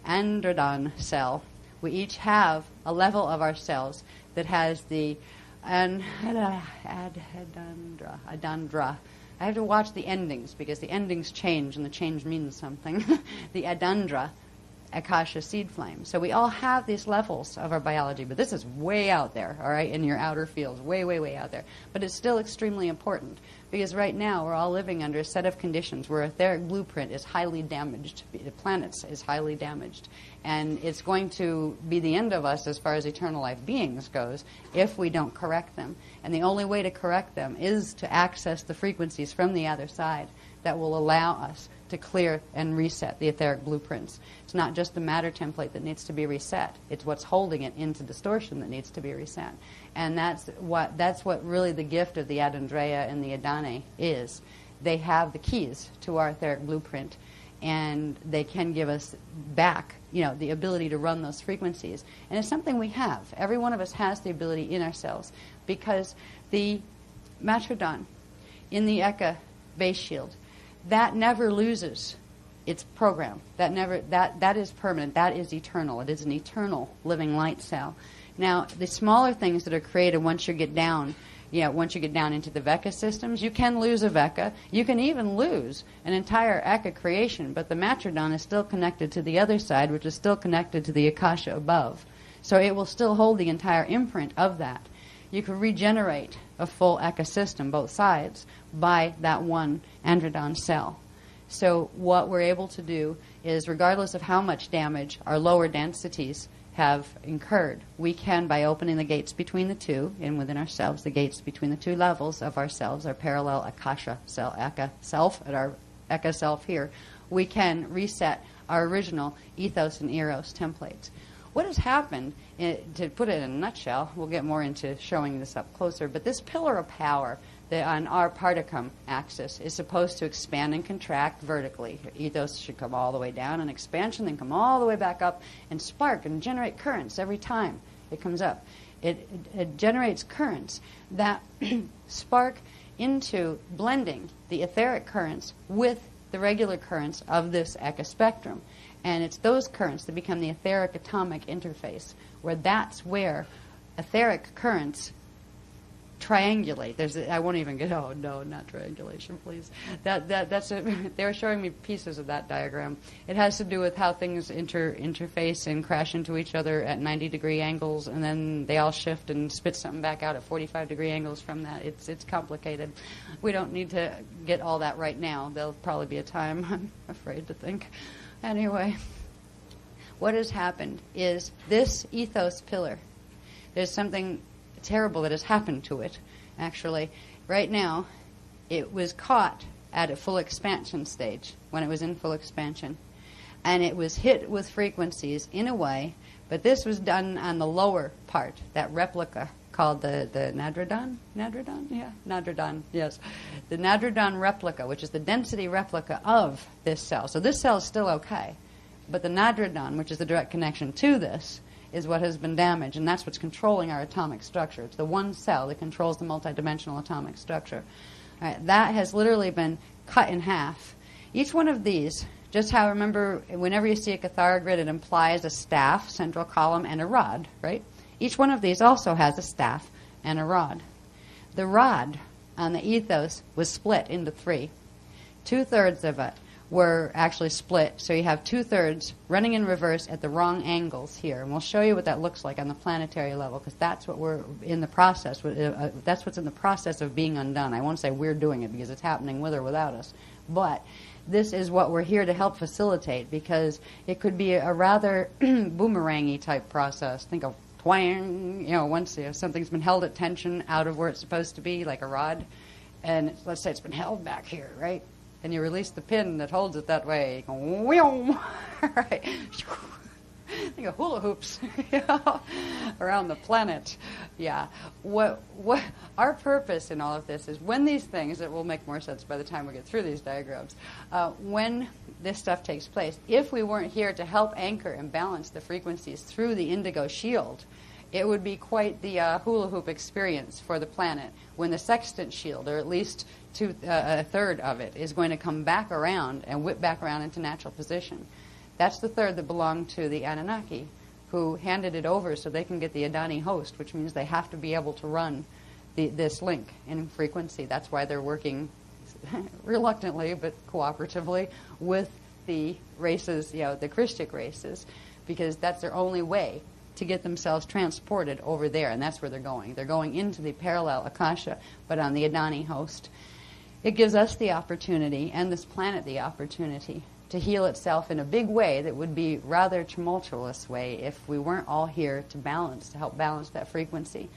androdon cell. We each have a level of our cells that has the adandra. I have to watch the endings because the endings change and the change means something. The adandra Akasha seed flame. So we all have these levels of our biology, but this is way out there, all right, in your outer fields, way, way, way out there. But it's still extremely important because right now we're all living under a set of conditions where etheric blueprint is highly damaged. The planets is highly damaged. And it's going to be the end of us as far as eternal life beings goes if we don't correct them. And the only way to correct them is to access the frequencies from the other side that will allow us to clear and reset the etheric blueprints. It's not just the matter template that needs to be reset. It's what's holding it into distortion that needs to be reset. And that's what really the gift of the Adandrea and the Adane is. They have the keys to our etheric blueprint, and they can give us back, the ability to run those frequencies. And it's something we have. Every one of us has the ability in ourselves, because the Matrodon in the Eka base shield, that never loses its program. That is permanent. That is eternal. It is an eternal living light cell. Now, the smaller things that are created once you get down into the Veka systems, you can lose a Veka. You can even lose an entire Eka creation, but the Matrodon is still connected to the other side, which is still connected to the Akasha above. So it will still hold the entire imprint of that. You can regenerate a full Eka system, both sides, by that one androdon cell. So what we're able to do is, regardless of how much damage our lower densities have incurred. We can, by opening the gates between the two, and within ourselves, the gates between the two levels of ourselves, our parallel akasha self, and our eka self here, we can reset our original ethos and eros templates. What has happened, to put it in a nutshell, we'll get more into showing this up closer, but this pillar of power that on our particum axis is supposed to expand and contract vertically. Ethos should come all the way down, and expansion then come all the way back up and spark and generate currents every time it comes up. It generates currents that spark into blending the etheric currents with the regular currents of this eka spectrum. And it's those currents that become the etheric atomic interface, where that's where etheric currents triangulate. I won't even get. Oh no, not triangulation, please. They were showing me pieces of that diagram. It has to do with how things interface and crash into each other at 90-degree angles, and then they all shift and spit something back out at 45-degree angles from that. It's complicated. We don't need to get all that right now. There'll probably be a time. I'm afraid to think. Anyway, what has happened is this ethos pillar. There's something terrible that has happened to it, actually. Right now, it was caught at a full expansion stage, when it was in full expansion. And it was hit with frequencies in a way, but this was done on the lower part, that replica called the Nadradon? Nadradon? Yeah, Nadradon, yes. The Nadradon replica, which is the density replica of this cell. So this cell is still okay, but the Nadradon, which is the direct connection to this, is what has been damaged, and that's what's controlling our atomic structure. It's the one cell that controls the multidimensional atomic structure. All right, that has literally been cut in half. Each one of these, just how, remember, whenever you see a Cathara grid, it implies a staff, central column, and a rod, right? Each one of these also has a staff and a rod. The rod on the ethos was split into three. 2/3 of it were actually split, so you have 2/3 running in reverse at the wrong angles here. And we'll show you what that looks like on the planetary level, because that's what we're in the process. That's what's in the process of being undone. I won't say we're doing it, because it's happening with or without us. But this is what we're here to help facilitate, because it could be a rather boomerangy type process. Think of twang, once something's been held at tension out of where it's supposed to be, like a rod, and let's say it's been held back here, right? And you release the pin that holds it that way. Right? Think of hula hoops around the planet. Yeah. What our purpose in all of this is, when these things, it will make more sense by the time we get through these diagrams, when this stuff takes place, if we weren't here to help anchor and balance the frequencies through the indigo shield, it would be quite the hula hoop experience for the planet, when the sextant shield, or at least a third of it, is going to come back around and whip back around into natural position. That's the third that belonged to the Anunnaki, who handed it over so they can get the Adani host, which means they have to be able to run this link in frequency. That's why they're working reluctantly but cooperatively with the races, the Christic races, because that's their only way to get themselves transported over there, and that's where they're going. They're going into the parallel Akasha, but on the Adani host. It gives us the opportunity, and this planet the opportunity, to heal itself in a big way that would be rather tumultuous way if we weren't all here to help balance that frequency.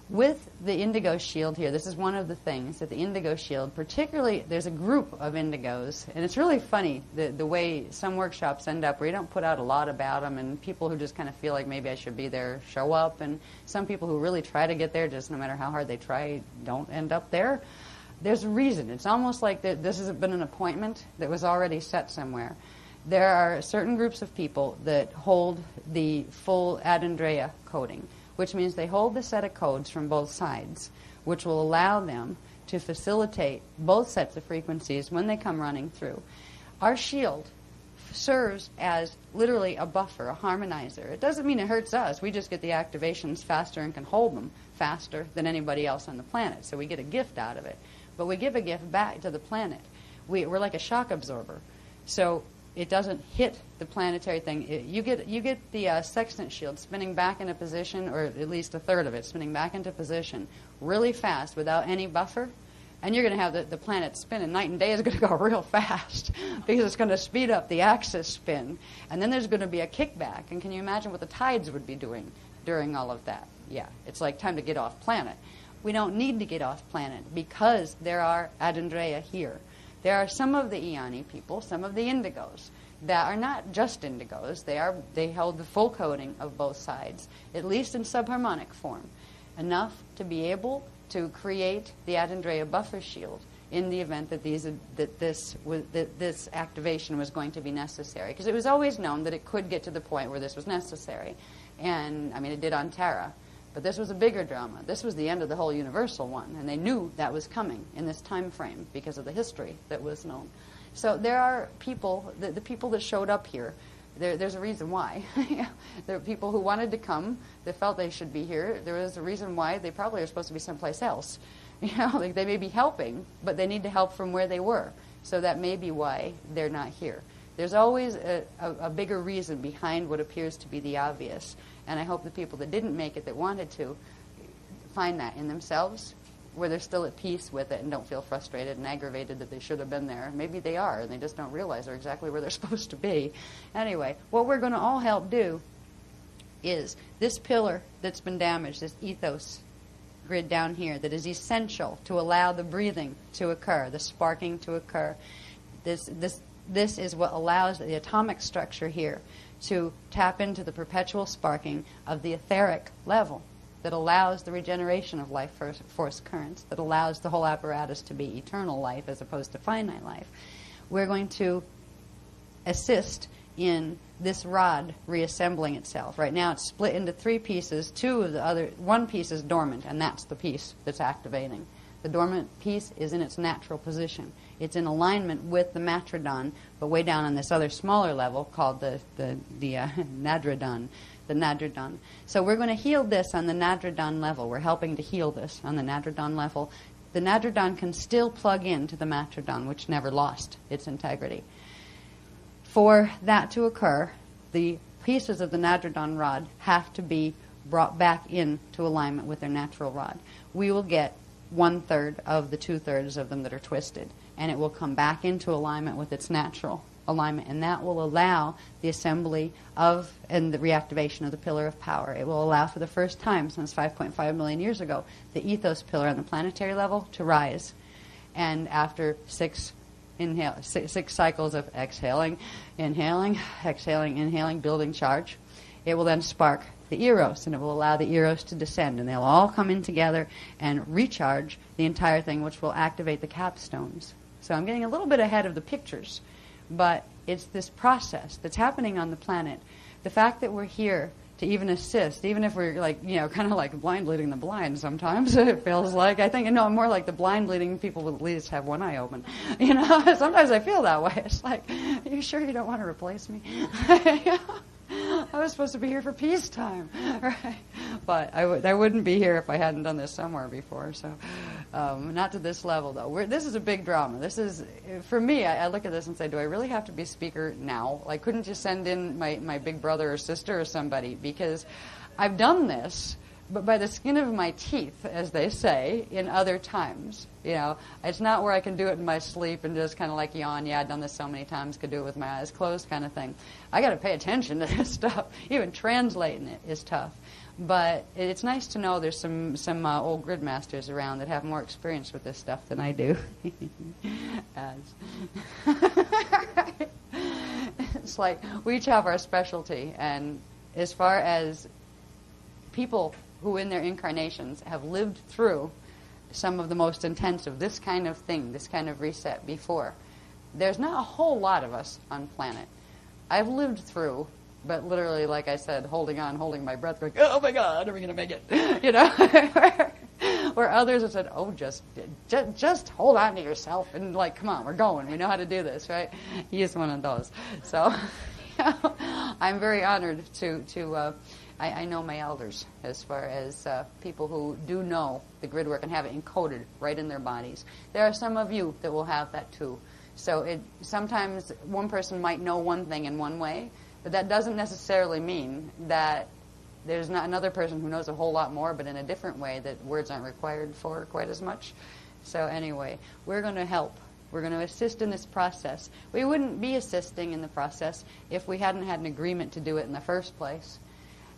With the indigo shield here, this is one of the things that the indigo shield, particularly, there's a group of indigos, and it's really funny the way some workshops end up where you don't put out a lot about them, and people who just kind of feel like maybe I should be there show up, and some people who really try to get there, just no matter how hard they try, don't end up there. There's a reason. It's almost like this has been an appointment that was already set somewhere. There are certain groups of people that hold the full Ad Andrea coding, which means they hold the set of codes from both sides, which will allow them to facilitate both sets of frequencies when they come running through. Our shield serves as literally a buffer, a harmonizer. It doesn't mean it hurts us. We just get the activations faster and can hold them faster than anybody else on the planet. So we get a gift out of it. But we give a gift back to the planet. We're like a shock absorber. So it doesn't hit the planetary thing. You get the sextant shield spinning back into position, or at least a third of it spinning back into position really fast without any buffer. And you're going to have the planet spinning. Night and day is going to go real fast because it's going to speed up the axis spin. And then there's going to be a kickback. And can you imagine what the tides would be doing during all of that? Yeah, it's like time to get off planet. We don't need to get off planet because there are Adandreya here. There are some of the Eoni people, some of the indigos, that are not just indigos. They hold the full coding of both sides, at least in subharmonic form, enough to be able to create the Adandreya buffer shield in the event that this activation was going to be necessary. Because it was always known that it could get to the point where this was necessary. And, I mean, it did on Terra. But this was a bigger drama. This was the end of the whole universal one. And they knew that was coming in this time frame because of the history that was known. So there are people, the people that showed up here, there's a reason why. There are people who wanted to come, they felt they should be here. There was a reason why they probably are supposed to be someplace else. Like they may be helping, but they need to help from where they were. So that may be why they're not here. There's always a bigger reason behind what appears to be the obvious. And I hope the people that didn't make it, that wanted to, find that in themselves, where they're still at peace with it and don't feel frustrated and aggravated that they should have been there. Maybe they are, and they just don't realize they're exactly where they're supposed to be. Anyway, what we're going to all help do is this pillar that's been damaged, this ethos grid down here that is essential to allow the breathing to occur, the sparking to occur. This is what allows the atomic structure here to tap into the perpetual sparking of the etheric level that allows the regeneration of life force currents, that allows the whole apparatus to be eternal life as opposed to finite life. We're going to assist in this rod reassembling itself. Right now it's split into 3 pieces. One piece is dormant, and that's the piece that's activating. The dormant piece is in its natural position. It's in alignment with the matrodon, but way down on this other smaller level called the nadrodon. The nadrodon. So we're going to heal this on the nadrodon level. We're helping to heal this on the nadrodon level. The nadrodon can still plug into the matrodon, which never lost its integrity. For that to occur, the pieces of the nadrodon rod have to be brought back into alignment with their natural rod. We will get 1/3 of the 2/3 of them that are twisted, and it will come back into alignment with its natural alignment, and that will allow the assembly of and the reactivation of the pillar of power. It will allow for the first time since 5.5 million years ago the ethos pillar on the planetary level to rise. And after 6 cycles of exhaling, inhaling, exhaling, inhaling, building charge, it will then spark the Eros, and it will allow the Eros to descend, and they'll all come in together and recharge the entire thing, which will activate the capstones. So I'm getting a little bit ahead of the pictures, but it's this process that's happening on the planet. The fact that we're here to even assist, even if we're kind of like blind leading the blind sometimes, it feels like. I think, no, more like the blind leading people will at least have one eye open. Sometimes I feel that way. It's like, are you sure you don't want to replace me? I was supposed to be here for peacetime, right? But I wouldn't be here if I hadn't done this somewhere before. So, not to this level though. This is a big drama. This is, for me, I look at this and say, do I really have to be speaker now? Like, couldn't you send in my big brother or sister or somebody? Because I've done this, but by the skin of my teeth, as they say, in other times. It's not where I can do it in my sleep and just kind of like yawn. Yeah, I've done this so many times, could do it with my eyes closed kind of thing. I got to pay attention to this stuff. Even translating it is tough. But it's nice to know there's some old grid masters around that have more experience with this stuff than I do. It's like we each have our specialty, and as far as people who in their incarnations have lived through some of the most intense of this kind of thing, this kind of reset before, there's not a whole lot of us on planet. I've lived through, but literally, like I said, holding my breath, going, oh my God, are we going to make it? Where others have said, oh, just hold on to yourself and come on, we're going. We know how to do this, right? He is one of those. So I'm very honored to I know my elders as far as people who do know the grid work and have it encoded right in their bodies. There are some of you that will have that too. So sometimes one person might know one thing in one way, but that doesn't necessarily mean that there's not another person who knows a whole lot more, but in a different way that words aren't required for quite as much. So anyway, we're going to help. We're going to assist in this process. We wouldn't be assisting in the process if we hadn't had an agreement to do it in the first place.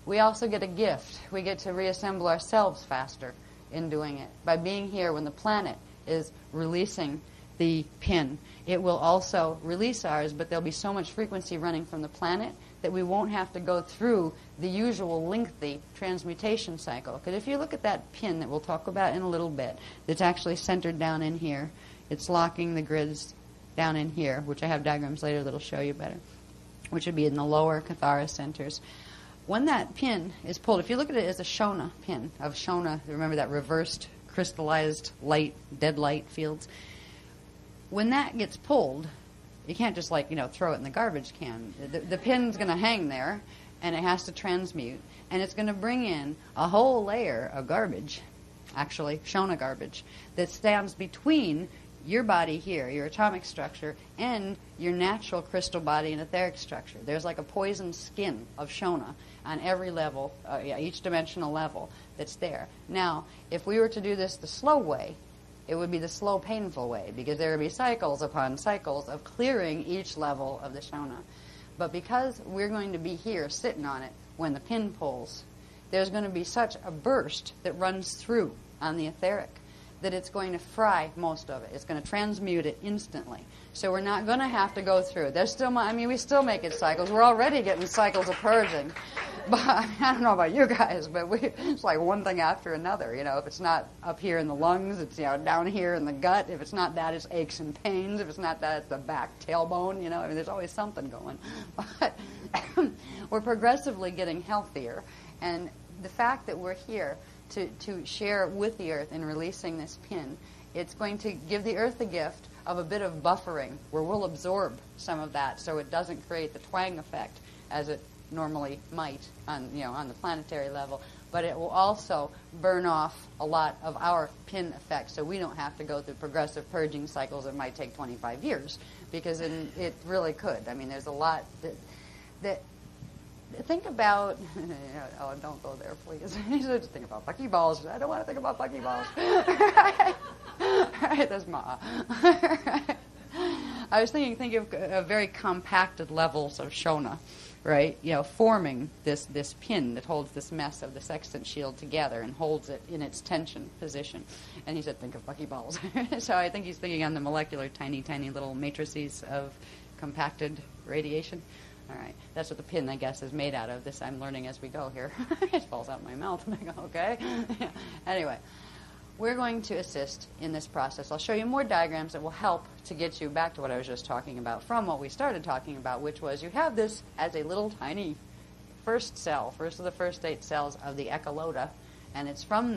We also get a gift. We get to reassemble ourselves faster in doing it. By being here when the planet is releasing the pin, it will also release ours, but there'll be so much frequency running from the planet that we won't have to go through the usual lengthy transmutation cycle. Because if you look at that pin that we'll talk about in a little bit, that's actually centered down in here, it's locking the grids down in here, which I have diagrams later that'll show you better, which would be in the lower Kathara centers. When that pin is pulled, if you look at it as a Shona pin, of Shona, remember that reversed crystallized light, dead light fields, when that gets pulled, you can't just throw it in the garbage can. The pin's going to hang there, and it has to transmute, and it's going to bring in a whole layer of garbage, actually Shona garbage, that stands between your body here, your atomic structure, and your natural crystal body and etheric structure. There's like a poison skin of Shona on every level, each dimensional level that's there. Now, if we were to do this the slow way, it would be the slow, painful way, because there would be cycles upon cycles of clearing each level of the Shona. But because we're going to be here sitting on it when the pin pulls, there's going to be such a burst that runs through on the etheric that it's going to fry most of it. It's going to transmute it instantly. So we're not going to have to go through. There's still, we still make it cycles. We're already getting cycles of purging. But I don't know about you guys, but it's like one thing after another. If it's not up here in the lungs, it's down here in the gut. If it's not that, it's aches and pains. If it's not that, it's the back tailbone. There's always something going. But we're progressively getting healthier, and the fact that we're here to share with the earth in releasing this pin, it's going to give the earth the gift of a bit of buffering where we'll absorb some of that so it doesn't create the twang effect as it normally might on the planetary level, but it will also burn off a lot of our pin effects, so we don't have to go through progressive purging cycles that might take 25 years, because it really could. There's a lot that think about. Oh, don't go there, please. Just think about buckyballs. I don't want to think about buckyballs. Right, that's Ma. I was think of very compacted levels of Shona, right? Forming this pin that holds this mess of the sextant shield together and holds it in its tension position. And he said, think of buckyballs. So I think he's thinking on the molecular, tiny, tiny little matrices of compacted radiation. All right, that's what the pin, I guess, is made out of. This I'm learning as we go here. It falls out of my mouth, and I go, okay. Anyway, we're going to assist in this process. I'll show you more diagrams that will help to get you back to what I was just talking about from what we started talking about, which was you have this as a little tiny first of the first 8 cells of the echolota, and it's from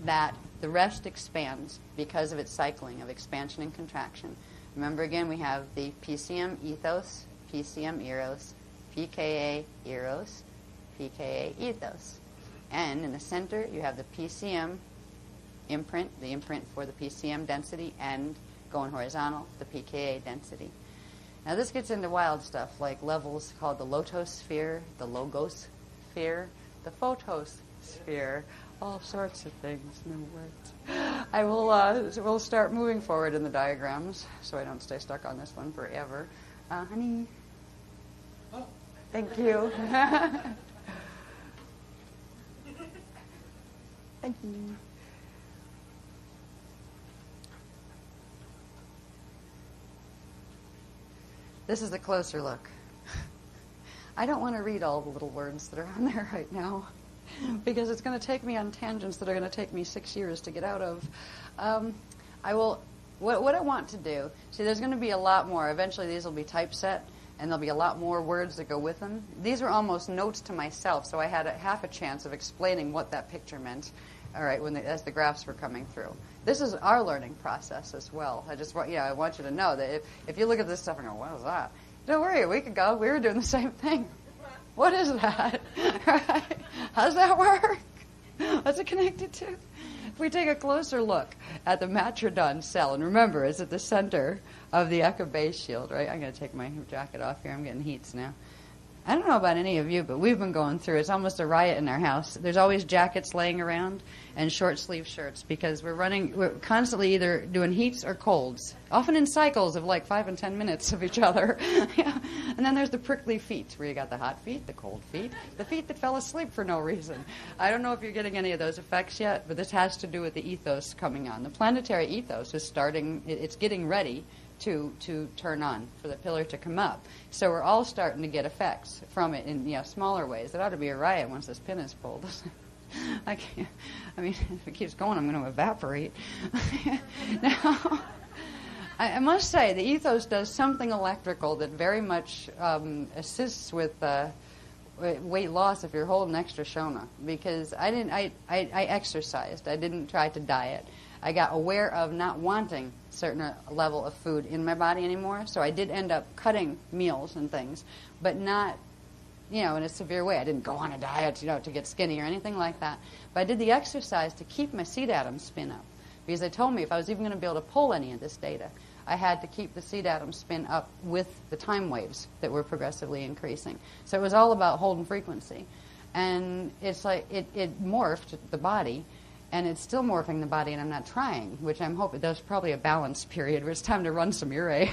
that the rest expands because of its cycling of expansion and contraction. Remember, again, we have the PCM ethos, PCM eros, PKA eros, PKA ethos. And in the center, you have the PCM imprint, the imprint for the PCM density, and going horizontal, the PKA density. Now this gets into wild stuff, like levels called the lotosphere, the logosphere, the photosphere, all sorts of things, no words. I will we'll start moving forward in the diagrams, so I don't stay stuck on this one forever. Honey. Oh. Thank you. Thank you. This is a closer look. I don't want to read all the little words that are on there right now, because it's going to take me on tangents that are going to take me 6 years to get out of. I will. What I want to do, see, there's going to be a lot more. Eventually these will be typeset, and there'll be a lot more words that go with them. These are almost notes to myself, so I had half a chance of explaining what that picture meant, all right, as the graphs were coming through. This is our learning process as well. I want you to know that if you look at this stuff and go, what is that? Don't worry, a week ago we were doing the same thing. What is that? Right? How does that work? What's it connected to? If we take a closer look at the matrodon cell, and remember, it's at the center of the echo base shield, right? I'm going to take my jacket off here. I'm getting heats now. I don't know about any of you, but we've been going through, it's almost a riot in our house. There's always jackets laying around and short sleeve shirts because we're constantly either doing heats or colds, often in cycles of like 5 and 10 minutes of each other. Yeah. And then there's the prickly feet, where you got the hot feet, the cold feet, the feet that fell asleep for no reason. I don't know if you're getting any of those effects yet, but this has to do with the ethos coming on. The planetary ethos is starting, it's getting ready to turn on, for the pillar to come up. So we're all starting to get effects from it in smaller ways. It ought to be a riot once this pin is pulled. I mean, if it keeps going, I'm going to evaporate. Now, I must say, the ethos does something electrical that very much assists with weight loss if you're holding extra Shona. Because I exercised. I didn't try to diet. I got aware of not wanting certain level of food in my body anymore, so I did end up cutting meals and things, but not, in a severe way. I didn't go on a diet, to get skinny or anything like that. But I did the exercise to keep my seed atom spin up, because they told me if I was even going to be able to pull any of this data, I had to keep the seed atom spin up with the time waves that were progressively increasing. So it was all about holding frequency. And it's like it morphed the body, and it's still morphing the body, and I'm not trying, which I'm hoping there's probably a balance period where it's time to run some ure,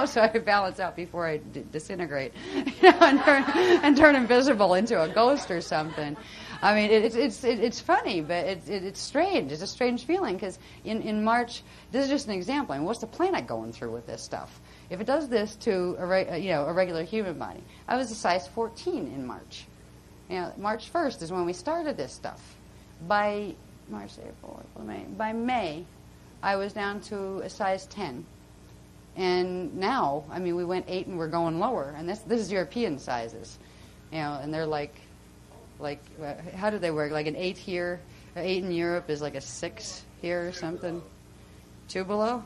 so I balance out before I disintegrate, and turn invisible into a ghost or something. I mean, it's funny, but it's strange. It's a strange feeling because in March, this is just an example. I mean, what's the planet going through with this stuff? If it does this to a regular human body, I was a size 14 in March. March 1st is when we started this stuff. By March, April, May. By May, I was down to a size 10. And now, I mean, we went 8 and we're going lower. And this is European sizes. And they're like, how do they work? Like an 8 here, 8 in Europe is like a 6 here or something? 2 below?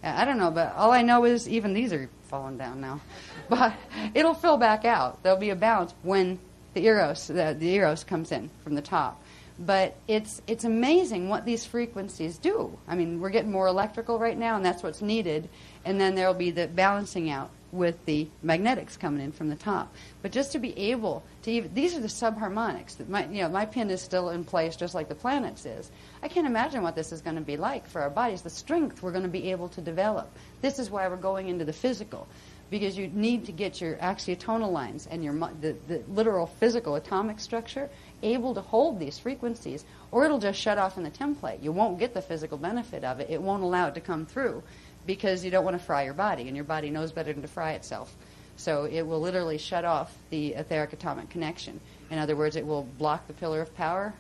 Yeah. I don't know, but all I know is even these are falling down now. But it'll fill back out. There'll be a balance when the Eros comes in from the top. But it's amazing what these frequencies do. I mean, we're getting more electrical right now, and that's what's needed. And then there will be the balancing out with the magnetics coming in from the top. But just to be able to these are the subharmonics. That my pin is still in place just like the planet's is. I can't imagine what this is going to be like for our bodies, the strength we're going to be able to develop. This is why we're going into the physical. Because you need to get your axiotonal lines and the literal physical atomic structure able to hold these frequencies, or it'll just shut off in the template. You won't get the physical benefit of it. It won't allow it to come through because you don't want to fry your body, and your body knows better than to fry itself. So it will literally shut off the etheric atomic connection. In other words, it will block the pillar of power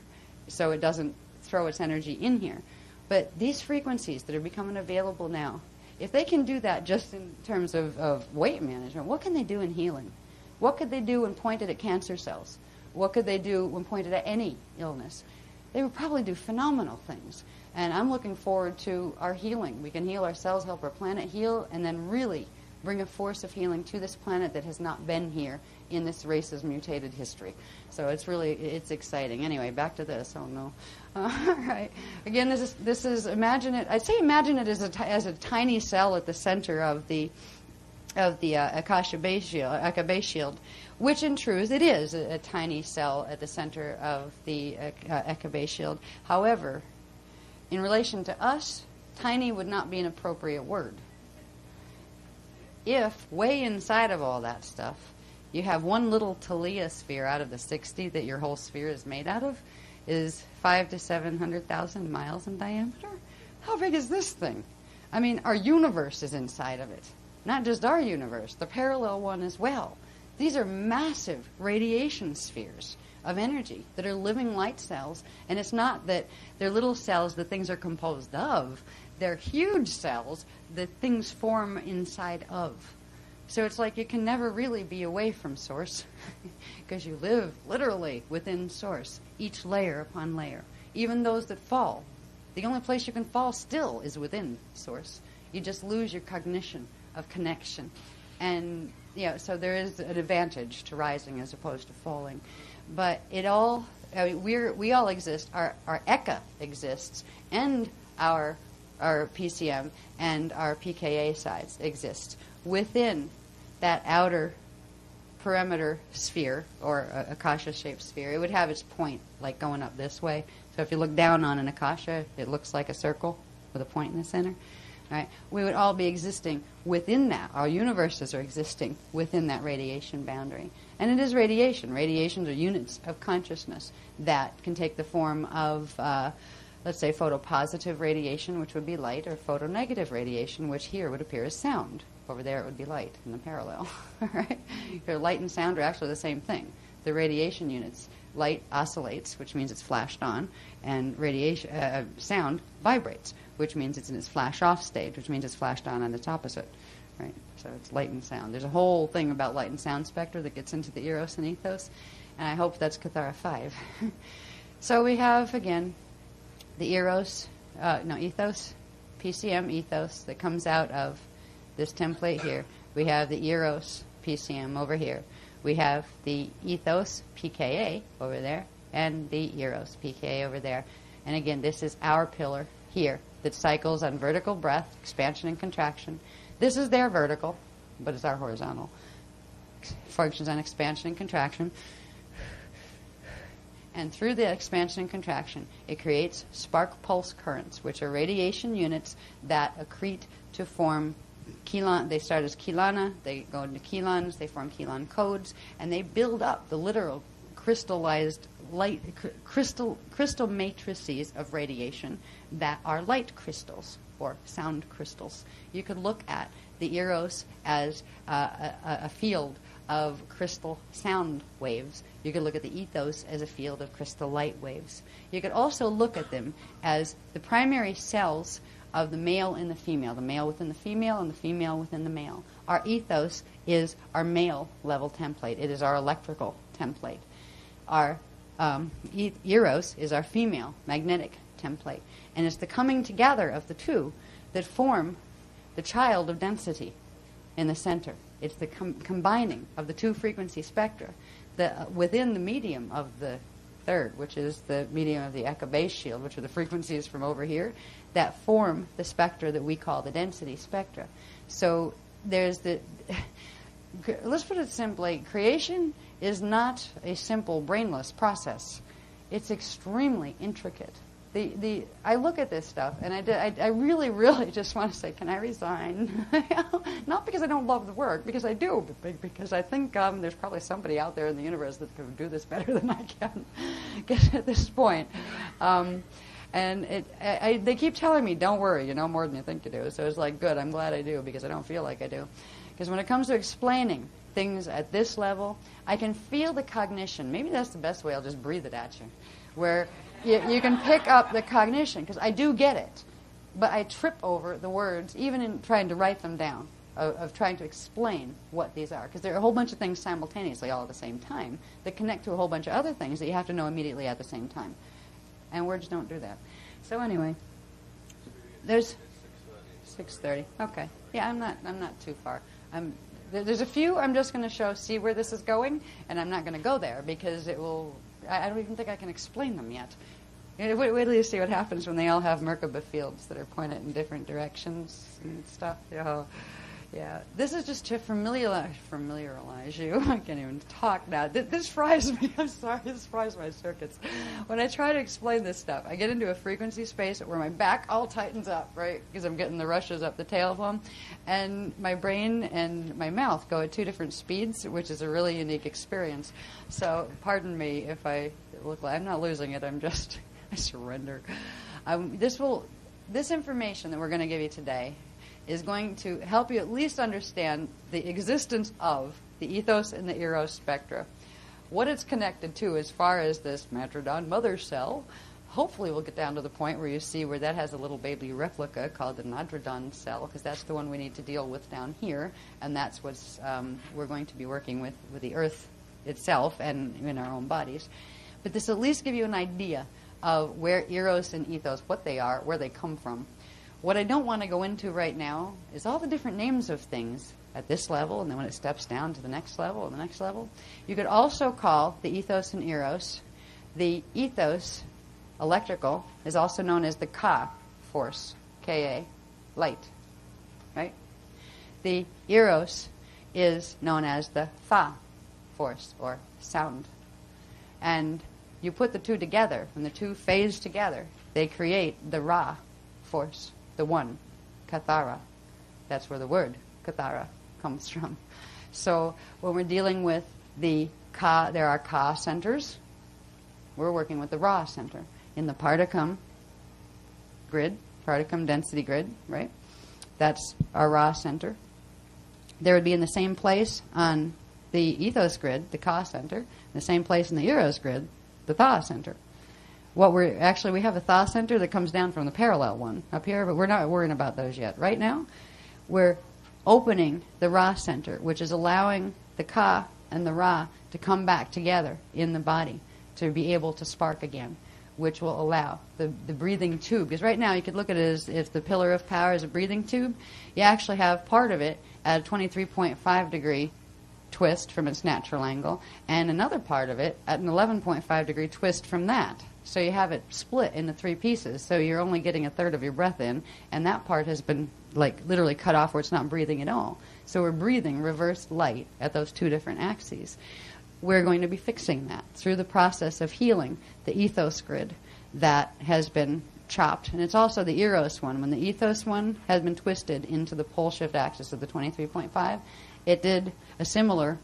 so it doesn't throw its energy in here. But these frequencies that are becoming available now, if they can do that just in terms of weight management, what can they do in healing? What could they do when pointed at cancer cells? What could they do when pointed at any illness? They would probably do phenomenal things. And I'm looking forward to our healing. We can heal ourselves, help our planet heal, and then really bring a force of healing to this planet that has not been here in this race's mutated history. So it's exciting. Anyway, back to this. Oh no. All right. Again, this is imagine it. I'd say imagine it as a tiny cell at the center of the Akasha base shield, which in truth it is a tiny cell at the center of the Eka base shield. However, in relation to us, tiny would not be an appropriate word. If way inside of all that stuff, you have one little Talia sphere out of the 60 that your whole sphere is made out of, is 500,000 to 700,000 miles in diameter. How big is this thing? I mean, our universe is inside of it. Not just our universe, the parallel one as well. These are massive radiation spheres of energy that are living light cells, and it's not that they're little cells that things are composed of. They're huge cells that things form inside of. So it's like you can never really be away from Source because you live literally within Source, each layer upon layer. Even those that fall, the only place you can fall still is within Source. You just lose your cognition of connection. And so there is an advantage to rising as opposed to falling. But we all exist. Our Eka exists, and our PCM and our PKA sides exist within that outer perimeter sphere, or a akasha-shaped sphere. It would have its point, like going up this way. So if you look down on an akasha, it looks like a circle with a point in the center. Right? We would all be existing within that. Our universes are existing within that radiation boundary. And it is radiation. Radiations are units of consciousness that can take the form of, let's say, photopositive radiation, which would be light, or photonegative radiation, which here would appear as sound. Over there it would be light in the parallel. Right? Here, light and sound are actually the same thing. The radiation units. Light oscillates, which means it's flashed on, and radiation sound vibrates, which means it's in its flash-off stage, which means it's flashed on and its opposite. Right? So it's light and sound. There's a whole thing about light and sound spectra that gets into the eros and ethos, and I hope that's Kathara 5. So we have, again, the ethos, PCM ethos, that comes out of this template here. We have the eros PCM over here. We have the ethos pKa over there, and the eros pKa over there. And again, this is our pillar here that cycles on vertical breath, expansion and contraction. This is their vertical, but it's our horizontal. Functions on expansion and contraction. And through the expansion and contraction, it creates spark pulse currents, which are radiation units that accrete to form Kelon. They start as kelana, they go into kelons, they form kelon codes, and they build up the literal crystallized light, crystal matrices of radiation that are light crystals or sound crystals. You could look at the eros as a field of crystal sound waves. You could look at the ethos as a field of crystal light waves. You could also look at them as the primary cells of the male and the male within the female, and the female within the male. Our ethos is our male level template. It is our electrical template. Our eros is our female magnetic template. And it's the coming together of the two that form the child of density in the center. It's the combining of the two frequency spectra within the medium of the third, which is the medium of the echo base shield, which are the frequencies from over here, that form the spectra that we call the density spectra. So there's let's put it simply, creation is not a simple brainless process. It's extremely intricate. I look at this stuff, and I really, really just want to say, can I resign? Not because I don't love the work, because I do, but because I think there's probably somebody out there in the universe that could do this better than I can get at this point. And they keep telling me, don't worry, you know more than you think you do. So it's like, good, I'm glad I do, because I don't feel like I do. Because when it comes to explaining things at this level, I can feel the cognition. Maybe that's the best way. I'll just breathe it at you. Where you can pick up the cognition, because I do get it, but I trip over the words, even in trying to write them down, of trying to explain what these are, because there are a whole bunch of things simultaneously all at the same time that connect to a whole bunch of other things that you have to know immediately at the same time. And words don't do that. So anyway, there's 6:30. Okay. Yeah, I'm not too far. There's a few I'm just going to see where this is going, and I'm not going to go there because it will. I don't even think I can explain them yet. Wait till you see what happens when they all have Merkaba fields that are pointed in different directions and stuff. Yeah. This is just to familiarize you. I can't even talk now. This fries me. I'm sorry. This fries my circuits. When I try to explain this stuff, I get into a frequency space where my back all tightens up, right? Because I'm getting the rushes up the tailbone. And my brain and my mouth go at two different speeds, which is a really unique experience. So pardon me if I look like I'm not losing it. I surrender. This information that we're going to give you today is going to help you at least understand the existence of the ethos and the eros spectra, what it's connected to as far as this matrodon mother cell. Hopefully we'll get down to the point where you see where that has a little baby replica called the nadrodon cell, because that's the one we need to deal with down here, and that's what we're going to be working with the earth itself and in our own bodies. But this will at least give you an idea of where eros and ethos, what they are, where they come from. What I don't want to go into right now is all the different names of things at this level, and then when it steps down to the next level and the next level. You could also call the ethos and eros. The ethos, electrical, is also known as the Ka force, Ka, light, right? The eros is known as the Tha force or sound. And you put the two together, when the two phase together, they create the Ra force, the one, Kathara. That's where the word Kathara comes from. So when we're dealing with the Ka, there are Ka centers. We're working with the Ra center in the Particum grid, Particum density grid, right? That's our Ra center. There would be in the same place on the ethos grid, the Ka center, in the same place in the Eros grid, the Tha center. We have a Tha center that comes down from the parallel one up here, but we're not worrying about those yet. Right now, we're opening the Ra center, which is allowing the Ka and the Ra to come back together in the body to be able to spark again, which will allow the breathing tube. Because right now you could look at it as if the pillar of power is a breathing tube. You actually have part of it at a 23.5 degree twist from its natural angle, and another part of it at an 11.5 degree twist from that. So you have it split into three pieces, so you're only getting a third of your breath in, and that part has been like literally cut off where it's not breathing at all. So we're breathing reversed light at those two different axes. We're going to be fixing that through the process of healing the ethos grid that has been chopped. And it's also the Eros one. When the ethos one has been twisted into the pole shift axis of the 23.5, it did a similar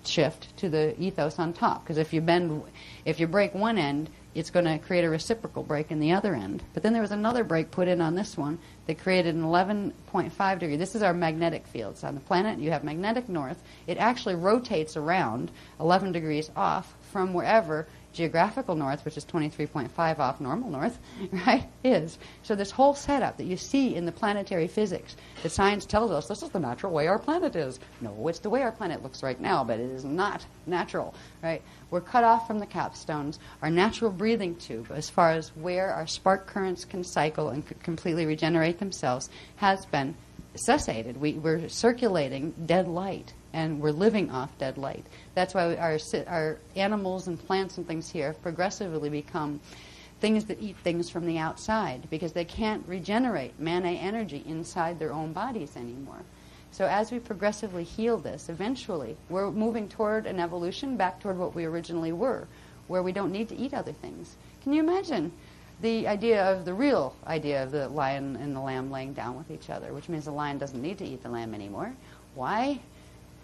shift to the ethos on top. Because if you break one end, it's going to create a reciprocal break in the other end. But then there was another break put in on this one that created an 11.5 degree. This is our magnetic fields. On the planet, you have magnetic north. It actually rotates around 11 degrees off from wherever geographical north, which is 23.5 off normal north, right, is. So this whole setup that you see in the planetary physics, that science tells us this is the natural way our planet is. No, it's the way our planet looks right now, but it is not natural, right? We're cut off from the capstones. Our natural breathing tube, as far as where our spark currents can cycle and completely regenerate themselves, has been cessated. We're circulating dead light, and we're living off dead light. That's why our animals and plants and things here have progressively become things that eat things from the outside, because they can't regenerate mana energy inside their own bodies anymore. So as we progressively heal this, eventually we're moving toward an evolution back toward what we originally were, where we don't need to eat other things. Can you imagine the real idea of the lion and the lamb laying down with each other, which means the lion doesn't need to eat the lamb anymore? Why?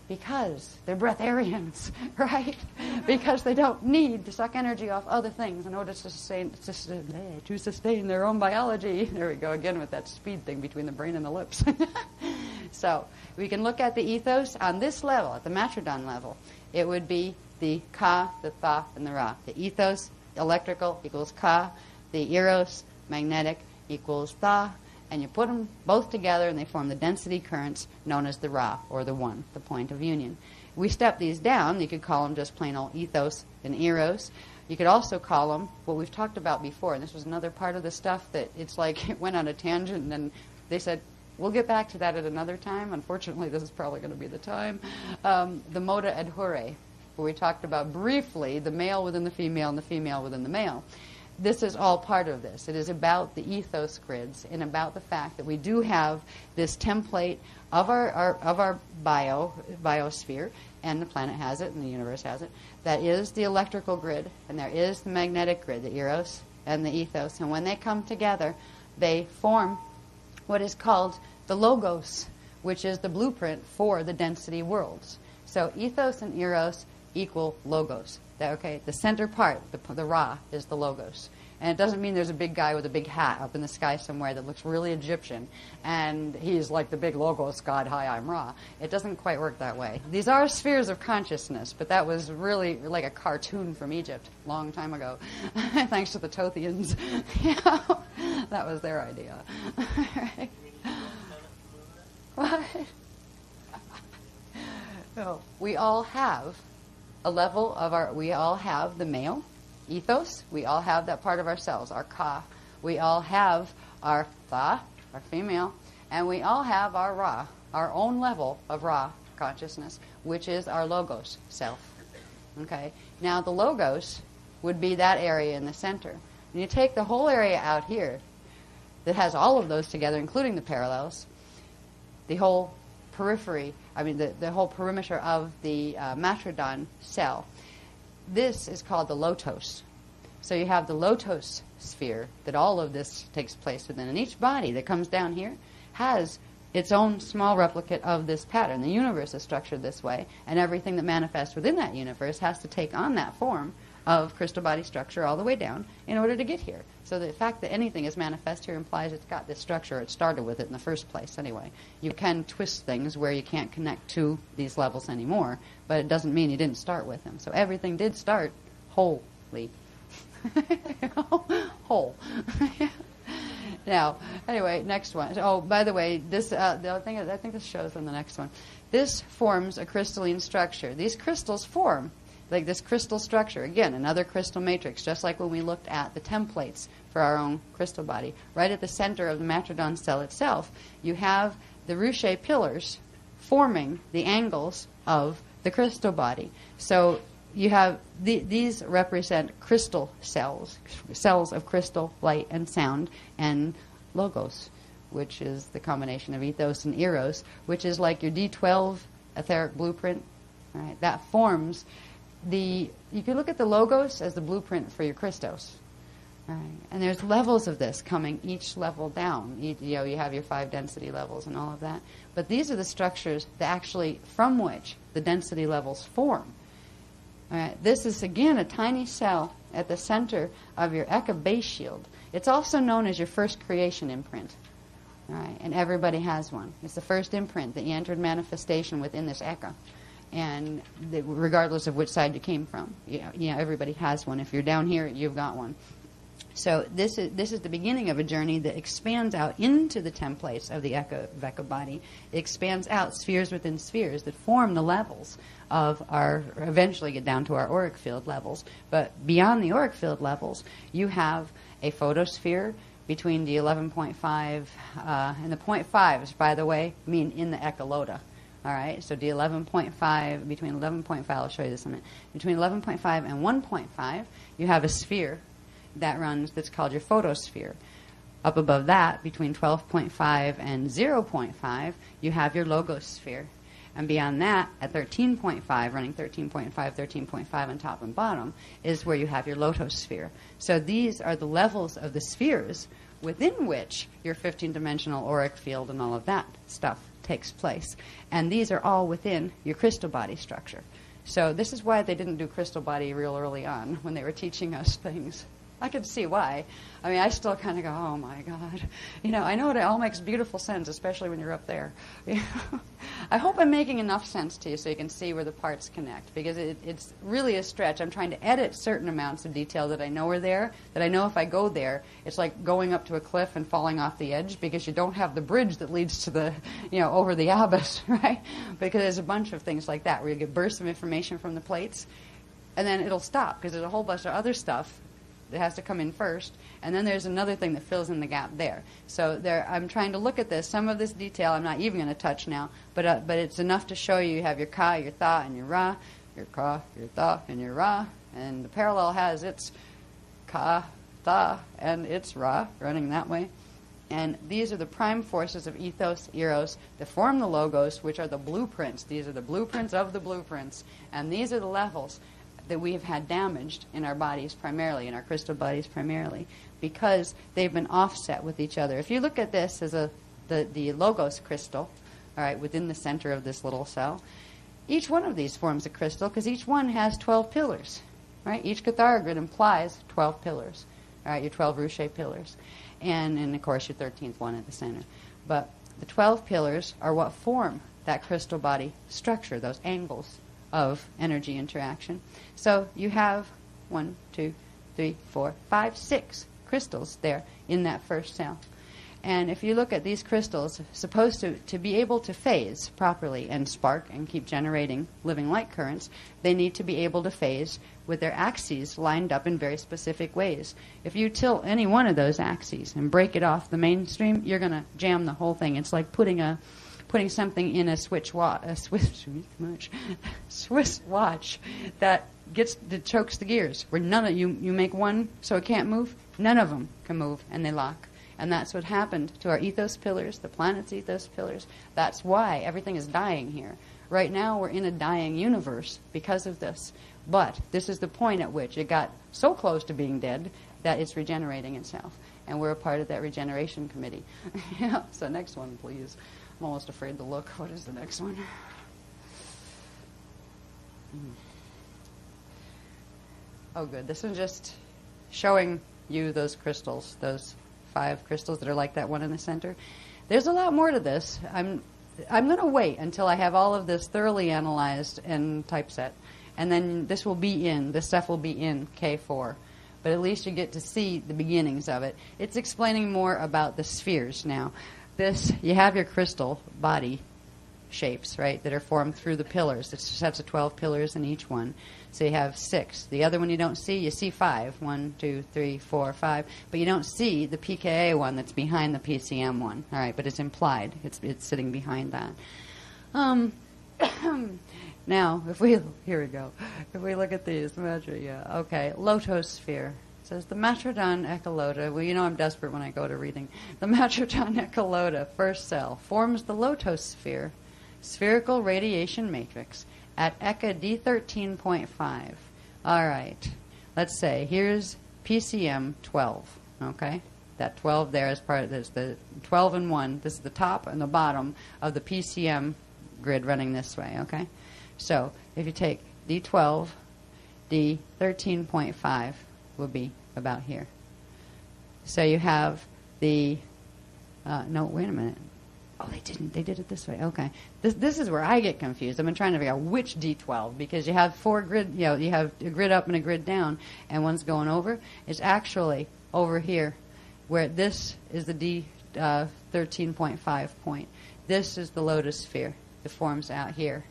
Because they're breatharians, right? Because they don't need to suck energy off other things in order to sustain their own biology. There we go again with that speed thing between the brain and the lips. So we can look at the ethos on this level, at the Matrodon level. It would be the Ka, the Tha, and the Ra. The ethos, electrical, equals Ka. The Eros, magnetic, equals Tha. And you put them both together and they form the density currents known as the Ra, or the one, the point of union. We step these down. You could call them just plain old ethos and Eros. You could also call them what we've talked about before, and this was another part of the stuff that it's like it went on a tangent, and then they said, we'll get back to that at another time. Unfortunately, this is probably going to be the time. The moda ad hure, where we talked about briefly the male within the female and the female within the male. This is all part of this. It is about the ethos grids and about the fact that we do have this template of our biosphere, and the planet has it and the universe has it, that is the electrical grid, and there is the magnetic grid, the Eros and the ethos. And when they come together, they form what is called the logos, which is the blueprint for the density worlds. So ethos and Eros equal logos. Okay, the center part, the Ra, is the logos. And it doesn't mean there's a big guy with a big hat up in the sky somewhere that looks really Egyptian, and he's like the big logos god, hi, I'm Ra. It doesn't quite work that way. These are spheres of consciousness, but that was really like a cartoon from Egypt a long time ago, thanks to the Tothians. That was their idea. Right? What? No, we all have a level of we all have the male ethos, we all have that part of ourselves, our Ka, we all have our Tha, our female, and we all have our Ra, our own level of Ra consciousness, which is our logos, self. Okay? Now the logos would be that area in the center. And you take the whole area out here that has all of those together, including the parallels, the whole periphery, the whole perimeter of the matrodon cell. This is called the lotos. So you have the lotos sphere that all of this takes place within. And each body that comes down here has its own small replicate of this pattern. The universe is structured this way, and everything that manifests within that universe has to take on that form of crystal body structure all the way down in order to get here. So the fact that anything is manifest here implies it's got this structure. It started with it in the first place anyway. You can twist things where you can't connect to these levels anymore, but it doesn't mean you didn't start with them. So everything did start wholly. Whole. Now, anyway, next one. Oh, by the way, this the other thing is, I think this shows on the next one. This forms a crystalline structure. These crystals form like this crystal structure. Again, another crystal matrix, just like when we looked at the templates for our own crystal body. Right at the center of the matrodon cell itself, you have the ruche pillars forming the angles of the crystal body. So you have these represent crystal cells, cells of crystal, light, and sound, and logos, which is the combination of ethos and eros, which is like your D12 etheric blueprint. Right? That forms you can look at the logos as the blueprint for your Christos. Right? And there's levels of this coming each level down. You have your 5 density levels and all of that. But these are the structures that actually from which the density levels form. All right? This is, again, a tiny cell at the center of your Eka base shield. It's also known as your first creation imprint. All right? And everybody has one. It's the first imprint that you entered manifestation within this Eka. And regardless of which side you came from, everybody has one. If you're down here, you've got one. So this is the beginning of a journey that expands out into the templates of the Eka body. It expands out spheres within spheres that form the levels of eventually get down to our auric field levels. But beyond the auric field levels, you have a photosphere between the 11.5 and the 0.5s, by the way, mean in the echolota. All right, so D11.5, between 11.5, I'll show you this in a minute. Between 11.5 and 1.5, you have a sphere that runs that's called your photosphere. Up above that, between 12.5 and 0.5, you have your logosphere. And beyond that, at 13.5, running 13.5, 13.5 on top and bottom, is where you have your lotosphere. So these are the levels of the spheres within which your 15-dimensional auric field and all of that stuff takes place. And these are all within your crystal body structure. So this is why they didn't do crystal body real early on when they were teaching us things. I could see why. I mean, I still kind of go, oh, my God. I know it all makes beautiful sense, especially when you're up there. I hope I'm making enough sense to you so you can see where the parts connect, because it's really a stretch. I'm trying to edit certain amounts of detail that I know are there, that I know if I go there, it's like going up to a cliff and falling off the edge because you don't have the bridge that leads to the, over the abyss, right? Because there's a bunch of things like that where you get bursts of information from the plates, and then it'll stop because there's a whole bunch of other stuff that has to come in first, and then there's another thing that fills in the gap there. So I'm trying to look at this. Some of this detail I'm not even going to touch now, but it's enough to show you have your Ka, your Tha, and your Ra, your Ka, your Tha, and your Ra, and the parallel has its Ka, Tha, and its Ra running that way. And these are the prime forces of ethos, eros, that form the logos, which are the blueprints. These are the blueprints of the blueprints, and these are the levels that we have had damaged in our bodies primarily, in our crystal bodies primarily, because they've been offset with each other. If you look at this as the logos crystal, all right, within the center of this little cell, each one of these forms a crystal because each one has 12 pillars, right? Each Cathara grid implies 12 pillars, all right, your 12 ruche pillars, and of course your 13th one at the center. But the 12 pillars are what form that crystal body structure, those angles of energy interaction. So you have 1, 2, 3, 4, 5, 6 crystals there in that first cell. And if you look at these crystals, supposed to be able to phase properly and spark and keep generating living light currents, they need to be able to phase with their axes lined up in very specific ways. If you tilt any one of those axes and break it off the mainstream, you're going to jam the whole thing. It's like putting something in a Swiss watch that chokes the gears. Where none of you make one so it can't move, none of them can move, and they lock. And that's what happened to our ethos pillars, the planet's ethos pillars. That's why everything is dying here. Right now we're in a dying universe because of this. But this is the point at which it got so close to being dead that it's regenerating itself. And we're a part of that regeneration committee. Yeah, so next one, please. I'm almost afraid to look. What is the next one? Oh, good. This one's just showing you those crystals, those 5 crystals that are like that one in the center. There's a lot more to this. I'm going to wait until I have all of this thoroughly analyzed and typeset. And then this stuff will be in K4. But at least you get to see the beginnings of it. It's explaining more about the spheres now. You have your crystal body shapes, right, that are formed through the pillars. It's sets of 12 pillars in each one. So you have 6. The other one you don't see, you see 5. 1, 2, 3, 4, 5. But you don't see the PKA one that's behind the PCM one. All right, but it's implied. It's sitting behind that. Now, here we go. If we look at these, okay, lotosphere. It says the Matrodon echolota. Well, you know I'm desperate when I go to reading. The Matrodon echolota, first cell, forms the lotosphere, spherical radiation matrix, at ECA D13.5. All right. Let's say here's PCM 12, okay? That 12 there is part of this. The 12 and 1, this is the top and the bottom of the PCM grid running this way, okay? So if you take D12, D13.5 will be about here. So you have the, no, wait a minute. Oh, they didn't. They did it this way. Okay. This is where I get confused. I've been trying to figure out which D12, because you have 4 grid, you have a grid up and a grid down, and one's going over. It's actually over here, where this is the D13.5 point. This is the lotus sphere that forms out here.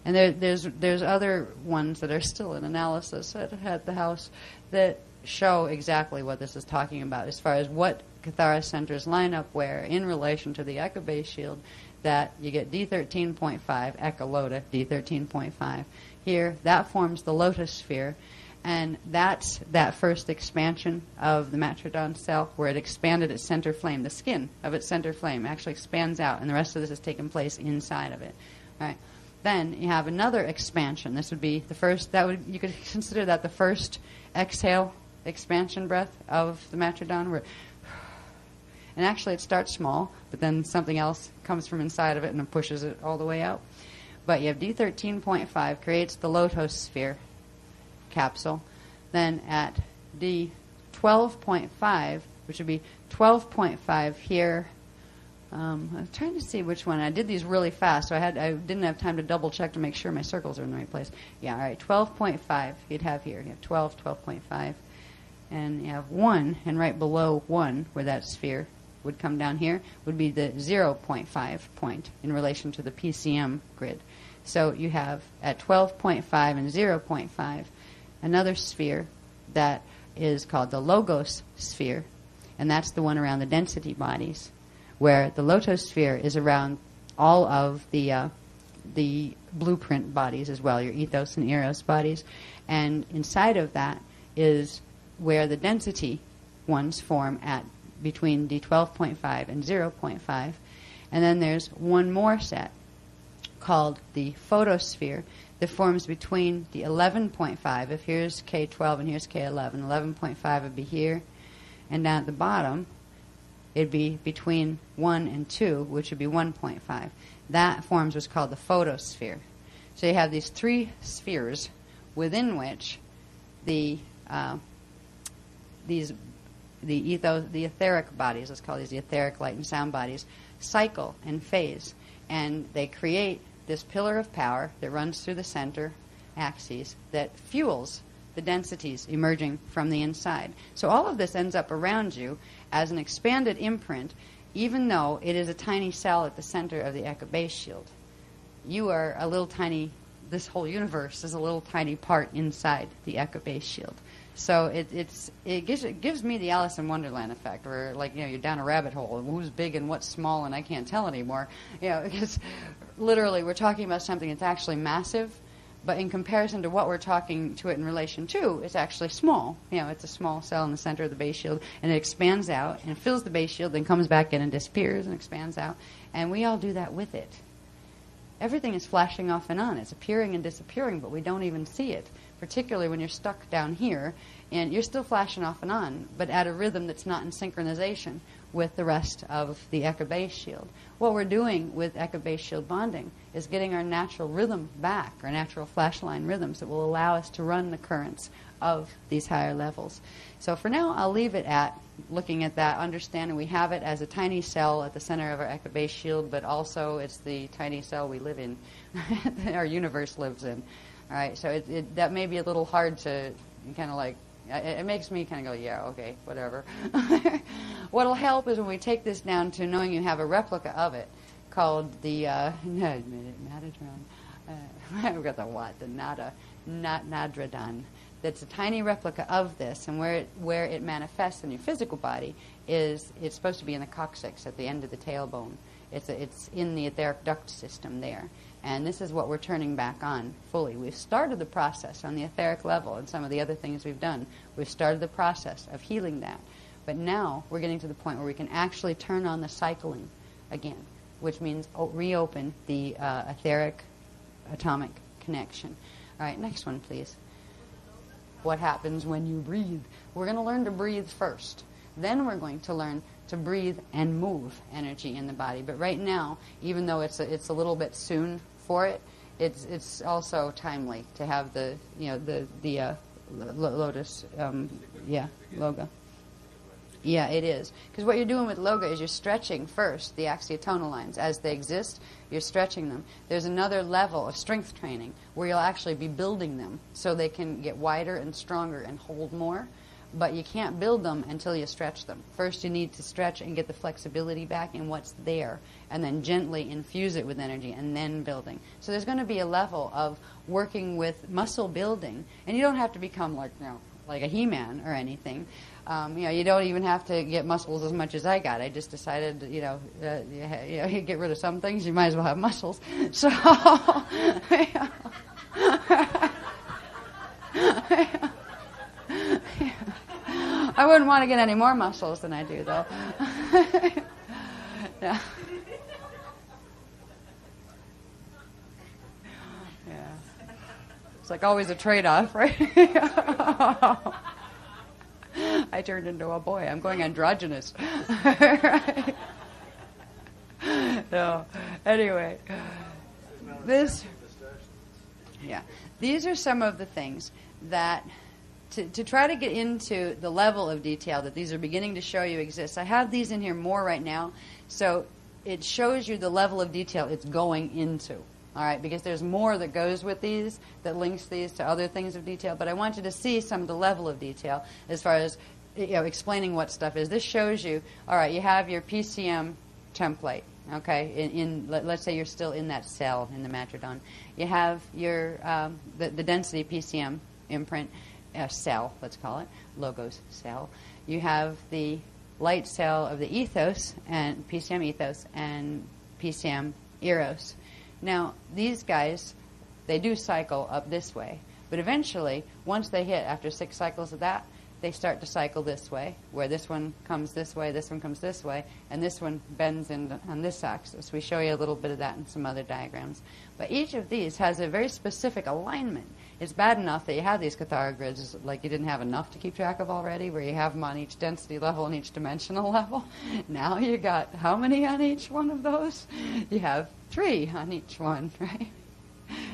And there's other ones that are still in analysis at the house that show exactly what this is talking about as far as what Cathara centers line up where in relation to the Echo base shield, that you get D13.5, echolota, D13.5. Here, that forms the lotus sphere, and that's that first expansion of the Matrodon cell where it expanded its center flame. The skin of its center flame actually expands out, and the rest of this has taken place inside of it. All right. Then you have another expansion. This would be the first, you could consider that the first exhale expansion breath of the Matrodon. And actually it starts small, but then something else comes from inside of it and pushes it all the way out. But you have D13.5 creates the lotosphere capsule. Then at D12.5, which would be 12.5 here, I'm trying to see which one. I did these really fast, so I didn't have time to double check to make sure my circles are in the right place. Yeah, all right, 12.5 you'd have here. You have 12, 12.5, and you have 1, and right below 1, where that sphere would come down here, would be the 0.5 point in relation to the PCM grid. So you have at 12.5 and 0.5 another sphere that is called the logos sphere, and that's the one around the density bodies, where the lotosphere is around all of the blueprint bodies as well, your ethos and eros bodies. And inside of that is where the density ones form at between D12.5 and 0.5. And then there's one more set called the photosphere that forms between the 11.5, if here's K12 and here's K11, 11.5 would be here, and down at the bottom it'd be between 1 and 2, which would be 1.5. That forms what's called the photosphere. So you have these 3 spheres within which the etheric bodies, let's call these the etheric light and sound bodies, cycle and phase. And they create this pillar of power that runs through the center axes that fuels the densities emerging from the inside. So all of this ends up around you as an expanded imprint, even though it is a tiny cell at the center of the Echo base shield. You are a little tiny, this whole universe is a little tiny part inside the Echo base shield. So it gives me the Alice in Wonderland effect, where you're down a rabbit hole and who's big and what's small and I can't tell anymore. Because literally we're talking about something that's actually massive, But in comparison to what we're talking to it in relation to, it's actually small. It's a small cell in the center of the base shield, and it expands out and fills the base shield, then comes back in and disappears and expands out. And we all do that with it. Everything is flashing off and on. It's appearing and disappearing, but we don't even see it, particularly when you're stuck down here, and you're still flashing off and on, but at a rhythm that's not in synchronization with the rest of the Eka base shield. What we're doing with Eka base shield bonding is getting our natural rhythm back, our natural flash line rhythms that will allow us to run the currents of these higher levels. So for now, I'll leave it at looking at that, understanding we have it as a tiny cell at the center of our Eka base shield, but also it's the tiny cell we live in, our universe lives in. All right, so that may be a little hard to kind of like, it makes me kind of go, yeah, okay, whatever. What'll help is when we take this down to knowing you have a replica of it called the Nadatron. I've got the what? The Nadradon. That's a tiny replica of this, and where it manifests in your physical body is it's supposed to be in the coccyx at the end of the tailbone. It's in the etheric duct system there. And this is what we're turning back on fully. We've started the process on the etheric level and some of the other things we've done. We've started the process of healing that. But now we're getting to the point where we can actually turn on the cycling again, which means reopen the etheric atomic connection. All right, next one, please. What happens when you breathe? We're going to learn to breathe first. Then we're going to learn to breathe and move energy in the body. But right now, even though it's a little bit soon for it, it's also timely to have the lotus loga. Yeah, it is. Because what you're doing with loga is you're stretching first the axiotonal lines. As they exist, you're stretching them. There's another level of strength training where you'll actually be building them so they can get wider and stronger and hold more. But you can't build them until you stretch them. First you need to stretch and get the flexibility back in what's there, and then gently infuse it with energy, and then building. So there's going to be a level of working with muscle building, and you don't have to become like a He-Man or anything. You don't even have to get muscles as much as I got. I just decided, get rid of some things. You might as well have muscles. So, I wouldn't want to get any more muscles than I do, though. Yeah. Yeah. It's like always a trade-off, right? I turned into a boy. I'm going androgynous. Right? No. Anyway, these are some of the things that to try to get into the level of detail that these are beginning to show you exists. I have these in here more right now, so it shows you the level of detail it's going into. All right, because there's more that goes with these, that links these to other things of detail. But I want you to see some of the level of detail as far as explaining what stuff is. This shows you, all right, you have your PCM template. Okay, let's say you're still in that cell in the Matradon. You have your the density PCM imprint. Cell, let's call it, logos cell. You have the light cell of the ethos and PCM ethos and PCM eros. Now, these guys, they do cycle up this way, but eventually, once they hit, after 6 cycles of that, they start to cycle this way, where this one comes this way, this one comes this way, and this one bends in on this axis. We show you a little bit of that in some other diagrams. But each of these has a very specific alignment. It's bad enough that you have these Cathara grids, like you didn't have enough to keep track of already, where you have them on each density level and each dimensional level. Now you got how many on each one of those? You have 3 on each one, right?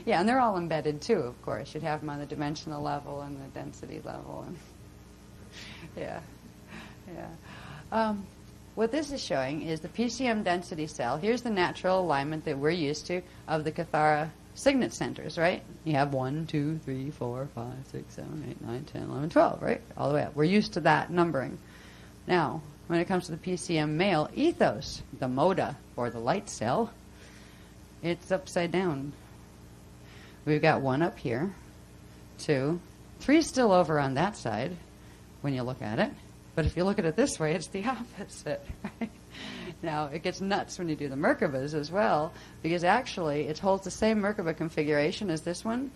Yeah, and they're all embedded too, of course. You'd have them on the dimensional level and the density level. And yeah. What this is showing is the PCM density cell. Here's the natural alignment that we're used to of the Cathara signet centers, right? You have 1, 2, 3, 4, 5, 6, 7, 8, 9, 10, 11, 12, right? All the way up. We're used to that numbering. Now, when it comes to the PCM male ethos, the moda, or the light cell, it's upside down. We've got 1 up here, 2, 3 still over on that side when you look at it. But if you look at it this way, it's the opposite, right? Now, it gets nuts when you do the Merkabas as well, because actually it holds the same Merkaba configuration as this one,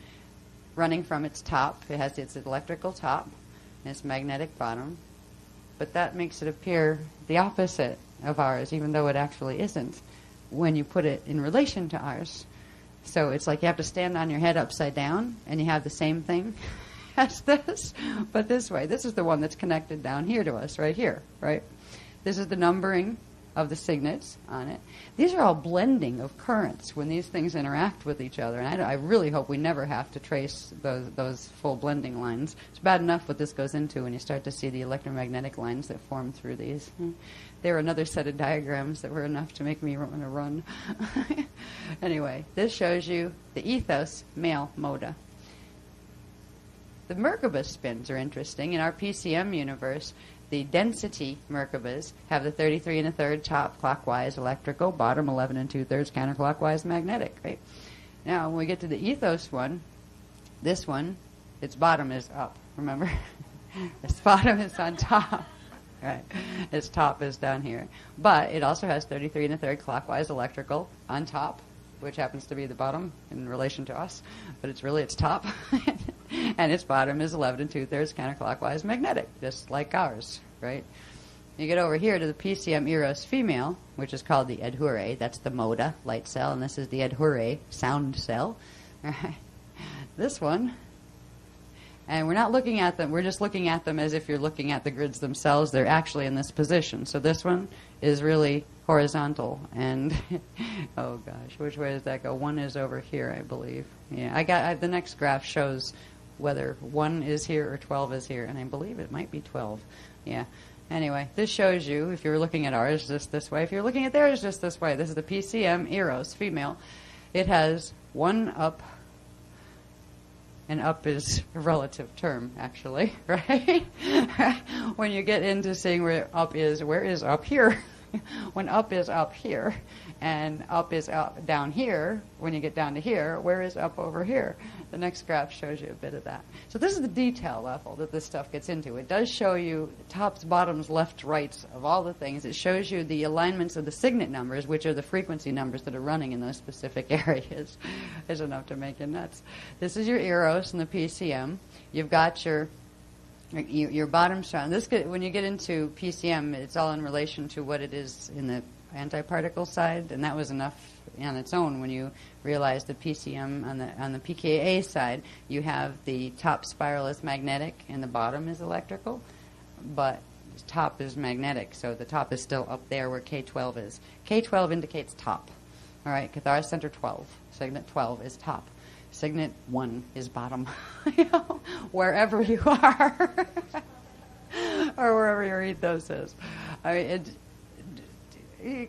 running from its top. It has its electrical top and its magnetic bottom. But that makes it appear the opposite of ours, even though it actually isn't, when you put it in relation to ours. So it's like you have to stand on your head upside down, and you have the same thing as this, but this way. This is the one that's connected down here to us, right here, right? This is the numbering of the signets on it. These are all blending of currents when these things interact with each other, and I really hope we never have to trace those full blending lines. It's bad enough what this goes into when you start to see the electromagnetic lines that form through these. They were another set of diagrams that were enough to make me want to run. Anyway, this shows you the ethos male moda. The Merkaba spins are interesting. In our PCM universe, the density Merkabas have the 33 1/3 top clockwise electrical, bottom 11 2/3 counterclockwise magnetic. Right? Now, when we get to the ethos one, this one, its bottom is up. Remember, its bottom is on top. Right, its top is down here, but it also has 33 1/3 clockwise electrical on top, which happens to be the bottom in relation to us, but it's really its top. And its bottom is 11 2/3 counterclockwise magnetic, just like ours, right? You get over here to the PCM Eros female, which is called the Edhure. That's the Moda light cell, and this is the Edhure sound cell. Right? This one, and we're not looking at them, we're just looking at them as if you're looking at the grids themselves. They're actually in this position. So this one is really horizontal, and oh gosh, which way does that go? One is over here, I believe. Yeah, the next graph shows whether 1 is here or 12 is here, and I believe it might be 12. Yeah. Anyway, this shows you, if you're looking at ours just this way, if you're looking at theirs just this way, this is the PCM Eros female. It has 1 up, and up is a relative term, actually, right? When you get into seeing where is up here? When up is up here, and up is up down here, when you get down to here, where is up over here? The next graph shows you a bit of that. So this is the detail level that this stuff gets into. It does show you tops, bottoms, left, rights of all the things. It shows you the alignments of the signet numbers, which are the frequency numbers that are running in those specific areas. It's enough to make you nuts. This is your Eros and the PCM. You've got your bottom strand. When you get into PCM, it's all in relation to what it is in the antiparticle side, and that was enough on its own when you realize the PCM on the pKa side, you have the top spiral is magnetic and the bottom is electrical, but the top is magnetic, so the top is still up there where K12 is. K12 indicates top. All right, Cathara center 12, signet 12 is top. Signet 1 is bottom, wherever you are, or wherever your ethos is. I mean,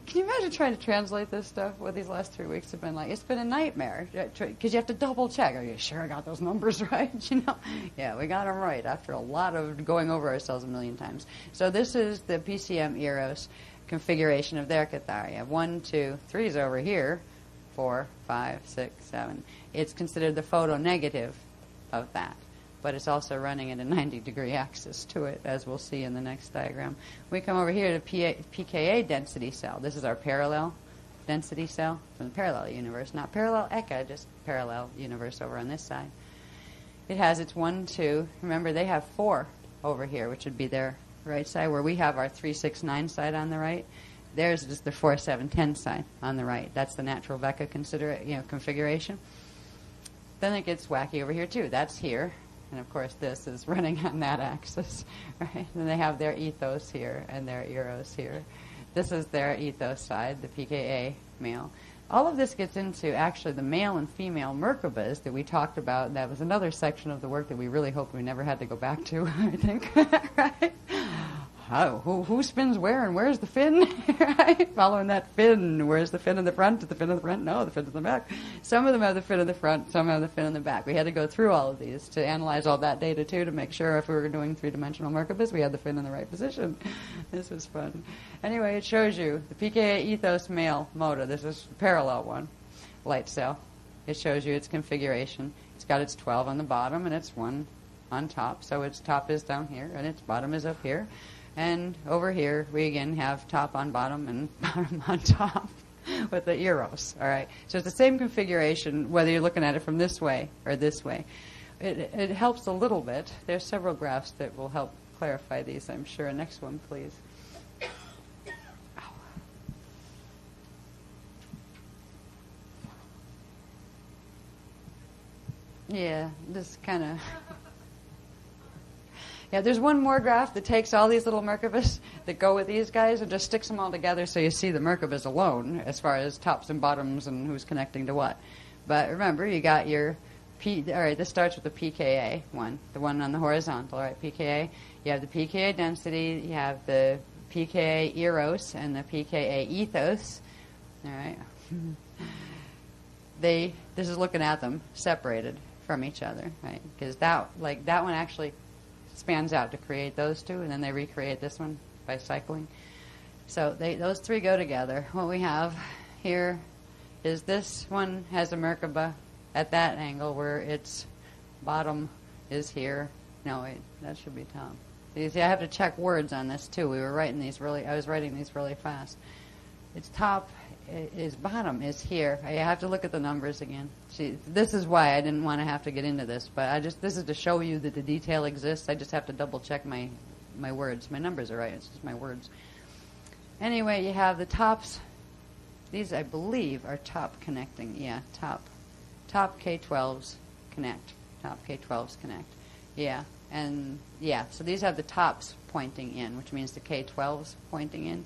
can you imagine trying to translate this stuff? What these last 3 weeks have been like? It's been a nightmare, because you have to double check. Are you sure I got those numbers right? Yeah, we got them right after a lot of going over ourselves a million times. So this is the PCM Eros configuration of their Cathara. You have 1, 2, 3 is over here, 4, 5, 6, 7. It's considered the photonegative of that, but it's also running at a 90-degree axis to it, as we'll see in the next diagram. We come over here to pKa density cell. This is our parallel density cell from the parallel universe, not parallel Eka, just parallel universe over on this side. It has its 1, 2. Remember, they have 4 over here, which would be their right side, where we have our 3, 6, 9 side on the right. Theirs is the 4, 7, 10 side on the right. That's the natural Vecca configuration. Then it gets wacky over here too. That's here, and of course this is running on that axis, right? And they have their ethos here and their Eros here. This is their ethos side, the pKa male. All of this gets into actually the male and female Merkabas that we talked about. And that was another section of the work that we really hope we never had to go back to, I think, right? Who spins where, and where's the fin? Right? Following that fin, where's the fin in the front? Is the fin in the front? No, the fin's in the back. Some of them have the fin in the front, some have the fin in the back. We had to go through all of these to analyze all that data too, to make sure if we were doing three-dimensional Merkabas, we had the fin in the right position. This was fun. Anyway, it shows you the pKa ethos male motor. This is the parallel one, light cell. It shows you its configuration. It's got its 12 on the bottom and its 1 on top. So its top is down here and its bottom is up here. And over here, we again have top on bottom and bottom on top with the Eros. All right. So it's the same configuration, whether you're looking at it from this way or this way. it helps a little bit. There's several graphs that will help clarify these, I'm sure. Next one, please. Yeah, this kind of... Yeah, there's one more graph that takes all these little Merkabas that go with these guys and just sticks them all together so you see the Merkabas alone as far as tops and bottoms and who's connecting to what. But remember, you got your all right, this starts with the pKa one, the one on the horizontal, all right, pKa. You have the pKa density, you have the pKa eros and the pKa ethos, all right. This is looking at them separated from each other, right? Because that one actually spans out to create those two, and then they recreate this one by cycling. So those three go together. What we have here is this one has a Merkaba at that angle where its bottom is here. No, wait, that should be top. You see, I have to check words on this too. I was writing these really fast. Its top is bottom is here. I have to look at the numbers again. See, this is why I didn't want to have to get into this, but this is to show you that the detail exists. I just have to double check my words. My numbers are right. It's just my words. Anyway, you have the tops. These, I believe, are top connecting. Yeah, top K12s connect. Top K12s connect. Yeah, and yeah. So these have the tops pointing in, which means the K12s pointing in.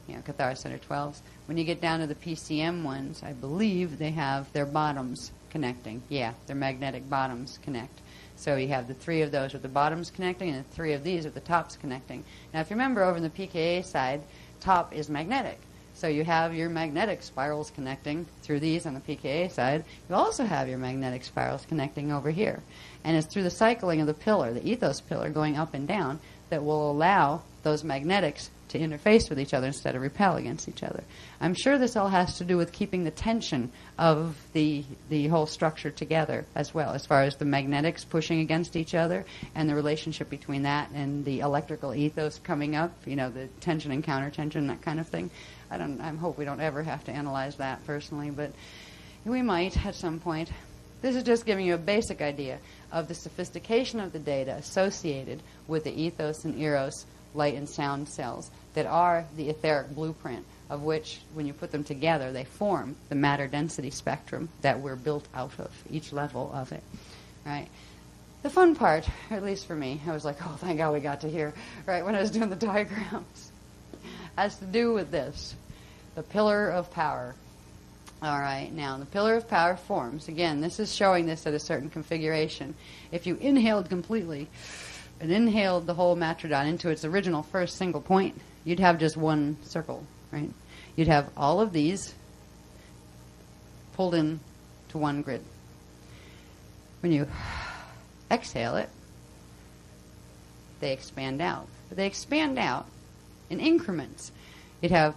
Cathara Center 12s. When you get down to the PCM ones, I believe they have their bottoms connecting. Yeah, their magnetic bottoms connect. So you have the three of those with the bottoms connecting and the three of these with the tops connecting. Now, if you remember over in the pKa side, top is magnetic. So you have your magnetic spirals connecting through these on the pKa side. You also have your magnetic spirals connecting over here. And it's through the cycling of the pillar, the ethos pillar, going up and down, that will allow those magnetics to interface with each other instead of repel against each other. I'm sure this all has to do with keeping the tension of the whole structure together as well, as far as the magnetics pushing against each other and the relationship between that and the electrical ethos coming up, the tension and counter-tension, that kind of thing. I hope we don't ever have to analyze that personally, but we might at some point. This is just giving you a basic idea of the sophistication of the data associated with the ethos and eros light and sound cells that are the etheric blueprint of which, when you put them together, they form the matter density spectrum that we're built out of, each level of it. Right? The fun part, at least for me, I was like, oh, thank God we got to here, right, when I was doing the diagrams, has to do with this, the pillar of power. All right, now the pillar of power forms. Again, this is showing this at a certain configuration. If you inhaled completely and inhaled the whole matrodon into its original first single point, you'd have just one circle, right? You'd have all of these pulled in to one grid. When you exhale it, they expand out. But they expand out in increments. You'd have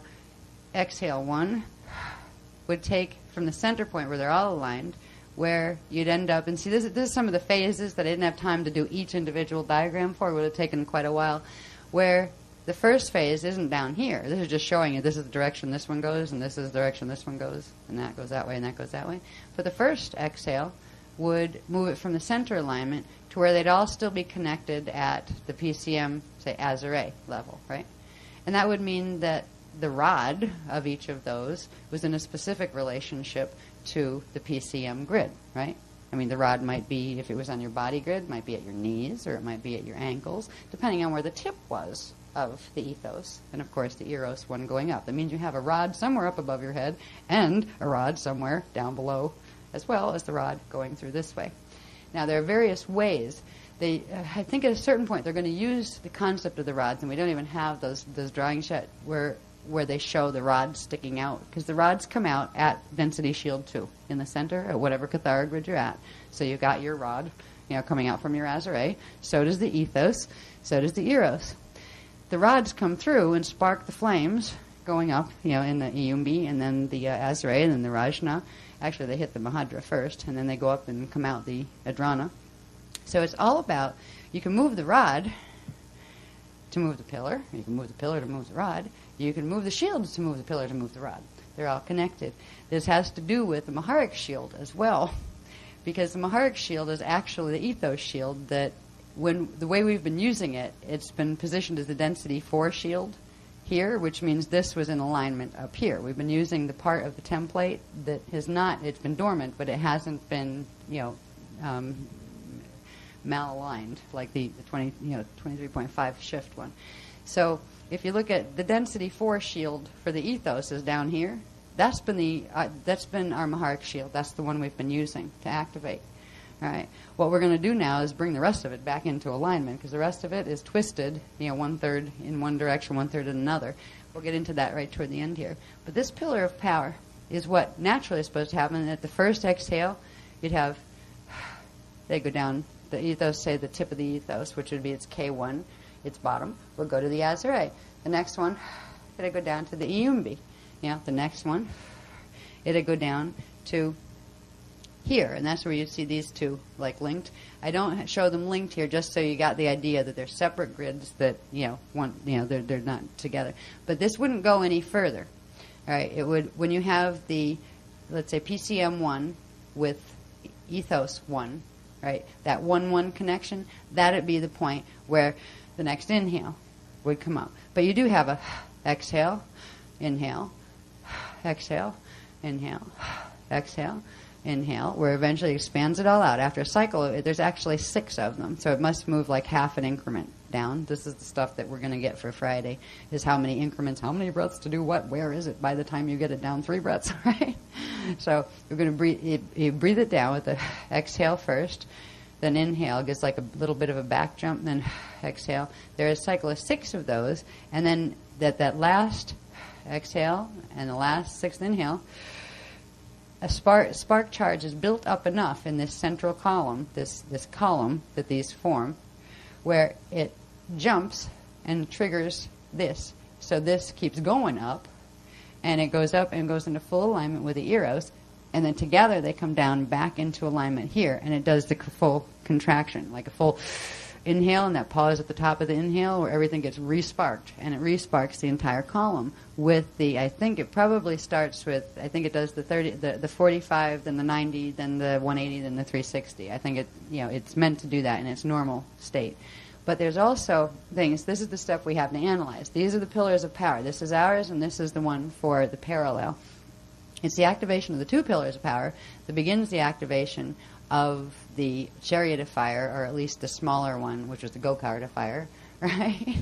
exhale 1 would take from the center point where they're all aligned, where you'd end up, and see, this is some of the phases that I didn't have time to do each individual diagram for. It would have taken quite a while, where the first phase isn't down here. This is just showing you this is the direction this one goes, and this is the direction this one goes, and that goes that way, and that goes that way. But the first exhale would move it from the center alignment to where they'd all still be connected at the PCM, say, Azure level, right? And that would mean that the rod of each of those was in a specific relationship to the PCM grid, right? I mean, the rod might be, if it was on your body grid, might be at your knees, or it might be at your ankles, depending on where the tip was of the ethos, and of course the eros one going up. That means you have a rod somewhere up above your head, and a rod somewhere down below, as well as the rod going through this way. Now, there are various ways. I think at a certain point they're going to use the concept of the rods, and we don't even have those drawings yet, where they show the rods sticking out, because the rods come out at density shield 2 in the center at whatever Cathara grid you're at. So you've got your rod, coming out from your Azure. So does the ethos. So does the eros. The rods come through and spark the flames going up, in the Iyumbi, and then the Azure, and then the Rajna. Actually, they hit the Mahadra first, and then they go up and come out the Adrana. So it's all about, you can move the rod to move the pillar, you can move the pillar to move the rod, you can move the shields to move the pillar to move the rod. They're all connected. This has to do with the Maharic shield as well, because the Maharic shield is actually the ethos shield that, when the way we've been using it, it's been positioned as the density 4 shield here, which means this was in alignment up here. We've been using the part of the template that has not, it's been dormant, but it hasn't been, malaligned like the 23.5 shift one. So if you look at the density 4 shield for the ethos is down here. That's been our Maharic shield. That's the one we've been using to activate. All right. What we're going to do now is bring the rest of it back into alignment, because the rest of it is twisted, 1/3 in one direction, 1/3 in another. We'll get into that right toward the end here. But this pillar of power is what naturally is supposed to happen. At the first exhale, you'd have, they go down, the ethos, say the tip of the ethos, which would be its K1, its bottom, will go to the Azure. The next one, it'll go down to the Iumbi. The next one, it'll go down to here, and that's where you see these two linked. I don't show them linked here just so you got the idea that they're separate grids that they're not together. But this wouldn't go any further. All right, it would, when you have the, let's say, PCM1 with ethos 1, right? That 1-1 connection, that'd be the point where the next inhale would come up. But you do have a exhale, inhale, exhale, inhale, exhale, inhale, where eventually expands it all out. After a cycle, there's actually 6 of them, so it must move like half an increment down. This is the stuff that we're going to get for Friday, is how many increments, how many breaths to do what, where is it by the time you get it down 3 breaths, right? So we're going to breathe, you breathe it down with the exhale first, then inhale, gets like a little bit of a back jump, then exhale. There's a cycle of 6 of those, and then that last exhale and the last 6th inhale, a spark charge is built up enough in this central column, this column that these form, where it jumps and triggers this. So this keeps going up, and it goes up and goes into full alignment with the eros, and then together they come down back into alignment here, and it does the full contraction, like a full inhale, and that pause at the top of the inhale where everything gets re-sparked, and it re-sparks the entire column with the, I think it probably starts with, I think it does the 30, the 45, then the 90, then the 180, then the 360. I think it, it's meant to do that in its normal state. But there's also things, this is the stuff we have to analyze. These are the pillars of power. This is ours, and this is the one for the parallel. It's the activation of the 2 pillars of power that begins the activation of the chariot of fire, or at least the smaller one, which was the go-kart of fire, right?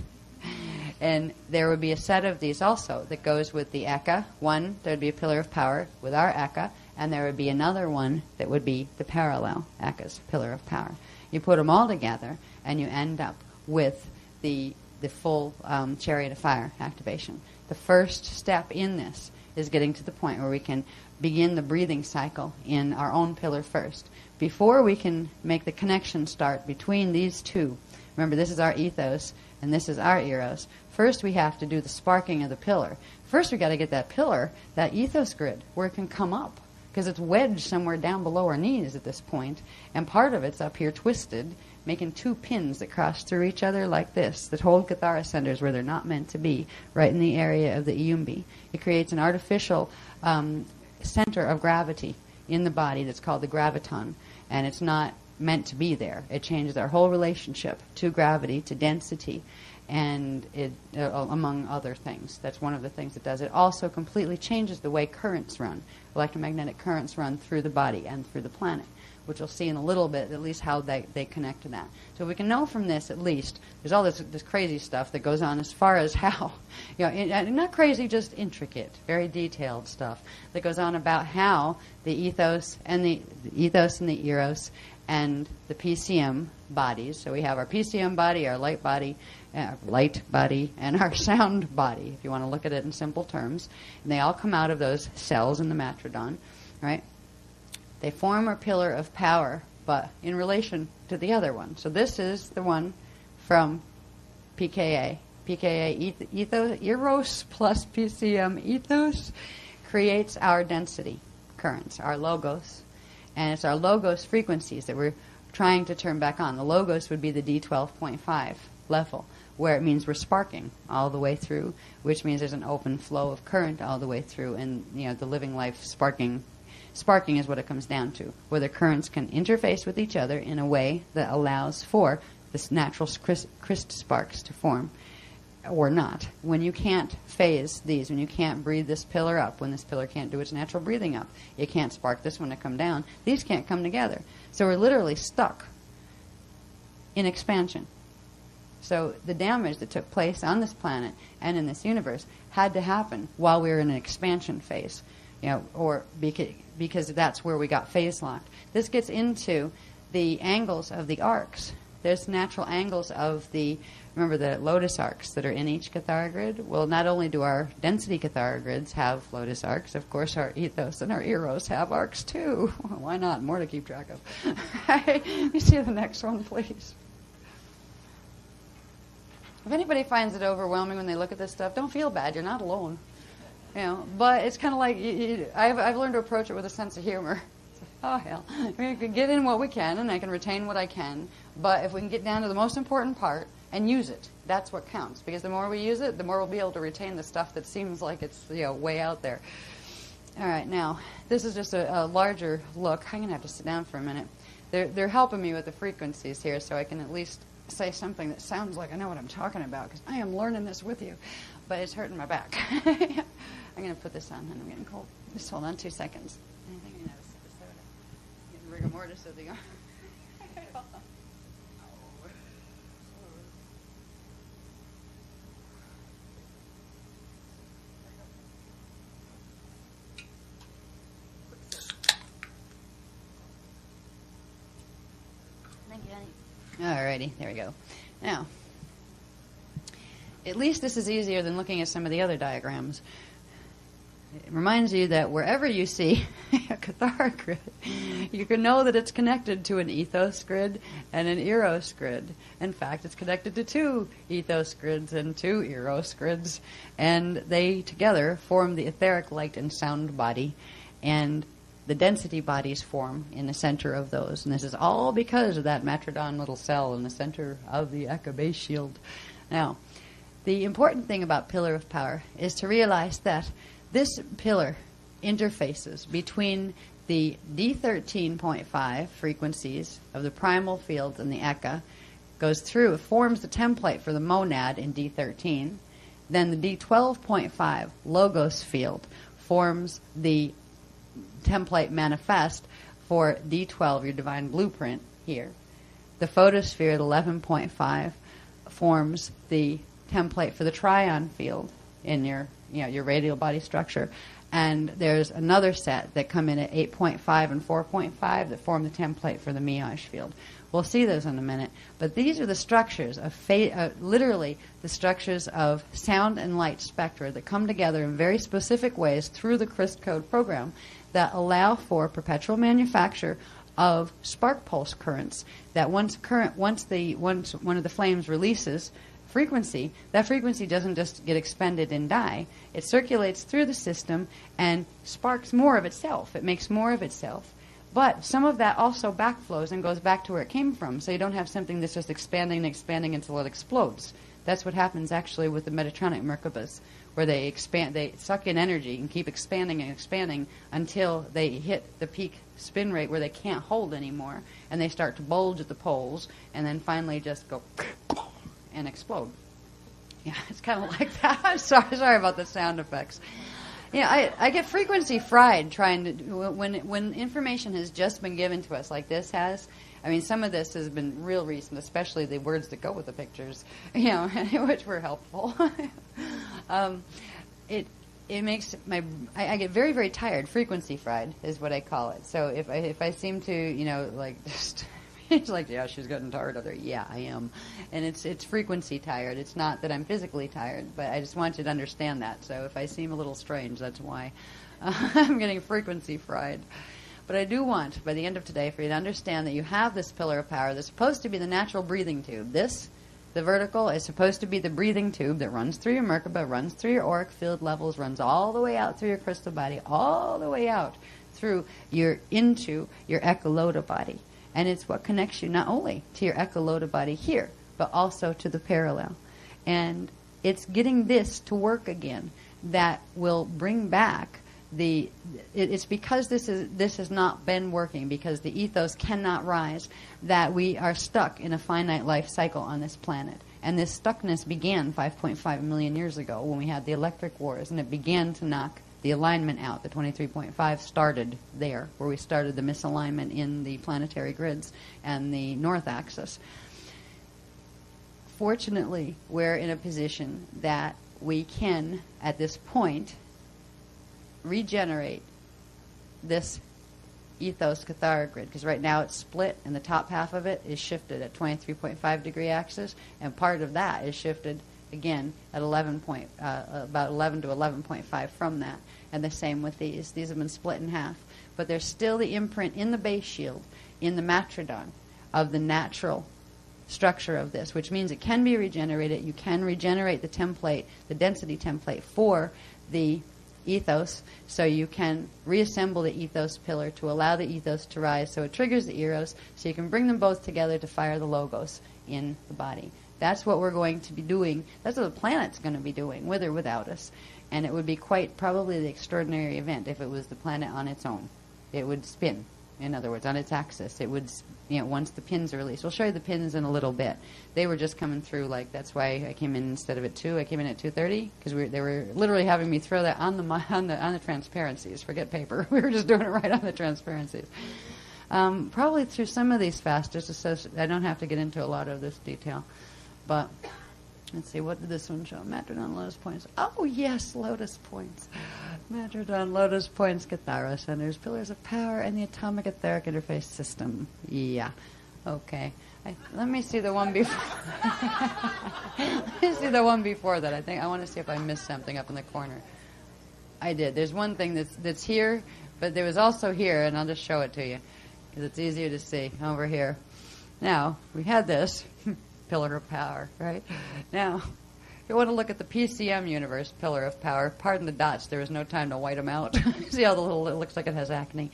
And there would be a set of these also that goes with the Eka. One, there would be a pillar of power with our Eka, and there would be another one that would be the parallel Eka's pillar of power. You put them all together, and you end up with the full chariot of fire activation. The first step in this is getting to the point where we can begin the breathing cycle in our own pillar first. Before we can make the connection start between these two, remember this is our ethos and this is our eros, first we have to do the sparking of the pillar. First we got to get that pillar, that ethos grid, where it can come up, because it's wedged somewhere down below our knees at this point, and part of it's up here twisted, making 2 pins that cross through each other like this, that hold Kathara centers where they're not meant to be, right in the area of the Iumbi. It creates an artificial center of gravity in the body that's called the graviton, and it's not meant to be there. It changes our whole relationship to gravity, to density, and it, among other things. That's one of the things it does. It also completely changes the way currents run. Electromagnetic currents run through the body and through the planet, which we'll see in a little bit, at least how they connect to that. So we can know from this, at least, there's all this crazy stuff that goes on as far as how, not crazy, just intricate, very detailed stuff that goes on about how the ethos and the eros and the PCM bodies. So we have our PCM body, our light body, and our sound body, if you want to look at it in simple terms. And they all come out of those cells in the matrodon, right? They form a pillar of power, but in relation to the other one. So this is the one from PKA. PKA ethos, eros plus PCM ethos creates our density currents, our logos. And it's our logos frequencies that we're trying to turn back on. The logos would be the D12.5 level, where it means we're sparking all the way through, which means there's an open flow of current all the way through, and the living life sparking Sparking is what it comes down to, where the currents can interface with each other in a way that allows for this natural crystal sparks to form, or not. When you can't phase these, when you can't breathe this pillar up, when this pillar can't do its natural breathing up, you can't spark this one to come down, these can't come together. So we're literally stuck in expansion. So the damage that took place on this planet and in this universe had to happen while we were in an expansion phase, or because that's where we got phase locked. This gets into the angles of the arcs. There's natural angles of remember the lotus arcs that are in each Cathara grid? Well, not only do our density Cathara grids have lotus arcs, of course our ethos and our eros have arcs too. Why not? More to keep track of. You see the next one, please. If anybody finds it overwhelming when they look at this stuff, don't feel bad. You're not alone. But it's kind of like I've learned to approach it with a sense of humor. Oh, hell. We can get in what we can, and I can retain what I can. But if we can get down to the most important part and use it, that's what counts. Because the more we use it, the more we'll be able to retain the stuff that seems like it's way out there. All right, now, this is just a larger look. I'm going to have to sit down for a minute. They're helping me with the frequencies here, so I can at least say something that sounds like I know what I'm talking about, because I am learning this with you. But it's hurting my back. I'm going to put this on, and I'm getting cold. Just hold on 2 seconds. I think I'm going to have a sip of soda. Getting rigor mortis of the arm. Thank you, honey. Alrighty, there we go. Now, at least this is easier than looking at some of the other diagrams. It reminds you that wherever you see a Cathara grid, you can know that it's connected to an ethos grid and an eros grid. In fact, it's connected to 2 ethos grids and 2 eros grids, and they together form the etheric light and sound body, and the density bodies form in the center of those. And this is all because of that Matrodon little cell in the center of the Eka base shield. Now, the important thing about Pillar of Power is to realize that this pillar interfaces between the D13.5 frequencies of the primal field and the Eka, goes through, it forms the template for the monad in D13, then the D12.5 logos field forms the template manifest for D12, your divine blueprint here. The photosphere at 11.5 forms the template for the trion field in your radial body structure. And there's another set that come in at 8.5 and 4.5 that form the template for the Miage field. We'll see those in a minute. But these are the structures of literally the structures of sound and light spectra that come together in very specific ways through the Christ Code program that allow for perpetual manufacture of spark pulse currents. That once one of the flames releases frequency, that frequency doesn't just get expended and die. It circulates through the system and sparks more of itself. It makes more of itself. But some of that also backflows and goes back to where it came from, so you don't have something that's just expanding and expanding until it explodes. That's what happens actually with the Metatronic Merkabas, where they suck in energy and keep expanding and expanding until they hit the peak spin rate where they can't hold anymore, and they start to bulge at the poles, and then finally just go and explode. Yeah, it's kind of like that. I'm sorry about the sound effects. Yeah, I get frequency fried trying to when information has just been given to us like this has. I mean, some of this has been real recent, especially the words that go with the pictures, which were helpful. It makes I get very, very tired. Frequency fried is what I call it. So if I seem to like just. He's like, yeah, she's getting tired of her. Yeah, I am. And it's frequency tired. It's not that I'm physically tired, but I just want you to understand that. So if I seem a little strange, that's why I'm getting frequency fried. But I do want, by the end of today, for you to understand that you have this pillar of power that's supposed to be the natural breathing tube. The vertical, is supposed to be the breathing tube that runs through your Merkaba, runs through your auric field levels, runs all the way out through your crystal body, all the way out into your Echolota body. And it's what connects you not only to your Echolota body here, but also to the parallel. And it's getting this to work again that will bring back it's because this has not been working, because the ethos cannot rise, that we are stuck in a finite life cycle on this planet. And this stuckness began 5.5 million years ago when we had the electric wars, and it began to knock the alignment out. The 23.5 started there, where we started the misalignment in the planetary grids and the north axis. Fortunately, we're in a position that we can, at this point, regenerate this ethos cathara grid, because right now it's split and the top half of it is shifted at 23.5 degree axis, and part of that is shifted again at about 11 to 11.5 from that. And the same with these. These have been split in half, but there's still the imprint in the base shield, in the matrodon, of the natural structure of this, which means it can be regenerated. You can regenerate the template, the density template for the ethos, so you can reassemble the ethos pillar to allow the ethos to rise, so it triggers the eros, so you can bring them both together to fire the logos in the body. That's what we're going to be doing. That's what the planet's going to be doing, with or without us. And it would be quite probably the extraordinary event if it was the planet on its own. It would spin, in other words, on its axis. It would, once the pins are released. We'll show you the pins in a little bit. They were just coming through, that's why I came in instead of at 2. I came in at 2:30, because they were literally having me throw that on the transparencies. Forget paper. We were just doing it right on the transparencies. Probably through some of these fast, just so I don't have to get into a lot of this detail. But let's see, what did this one show? Matrodon lotus points. Oh, yes, lotus points. Matrodon lotus points, Cathara centers, pillars of power, and the atomic etheric interface system. Yeah. Okay. Let me see the one before. Let me see the one before that. I want to see if I missed something up in the corner. I did. There's one thing that's here, but there was also here, and I'll just show it to you, because it's easier to see over here. Now, we had this. Pillar of power, right? Now, if you want to look at the PCM universe, pillar of power, pardon the dots, there is no time to white them out. See how it looks like it has acne?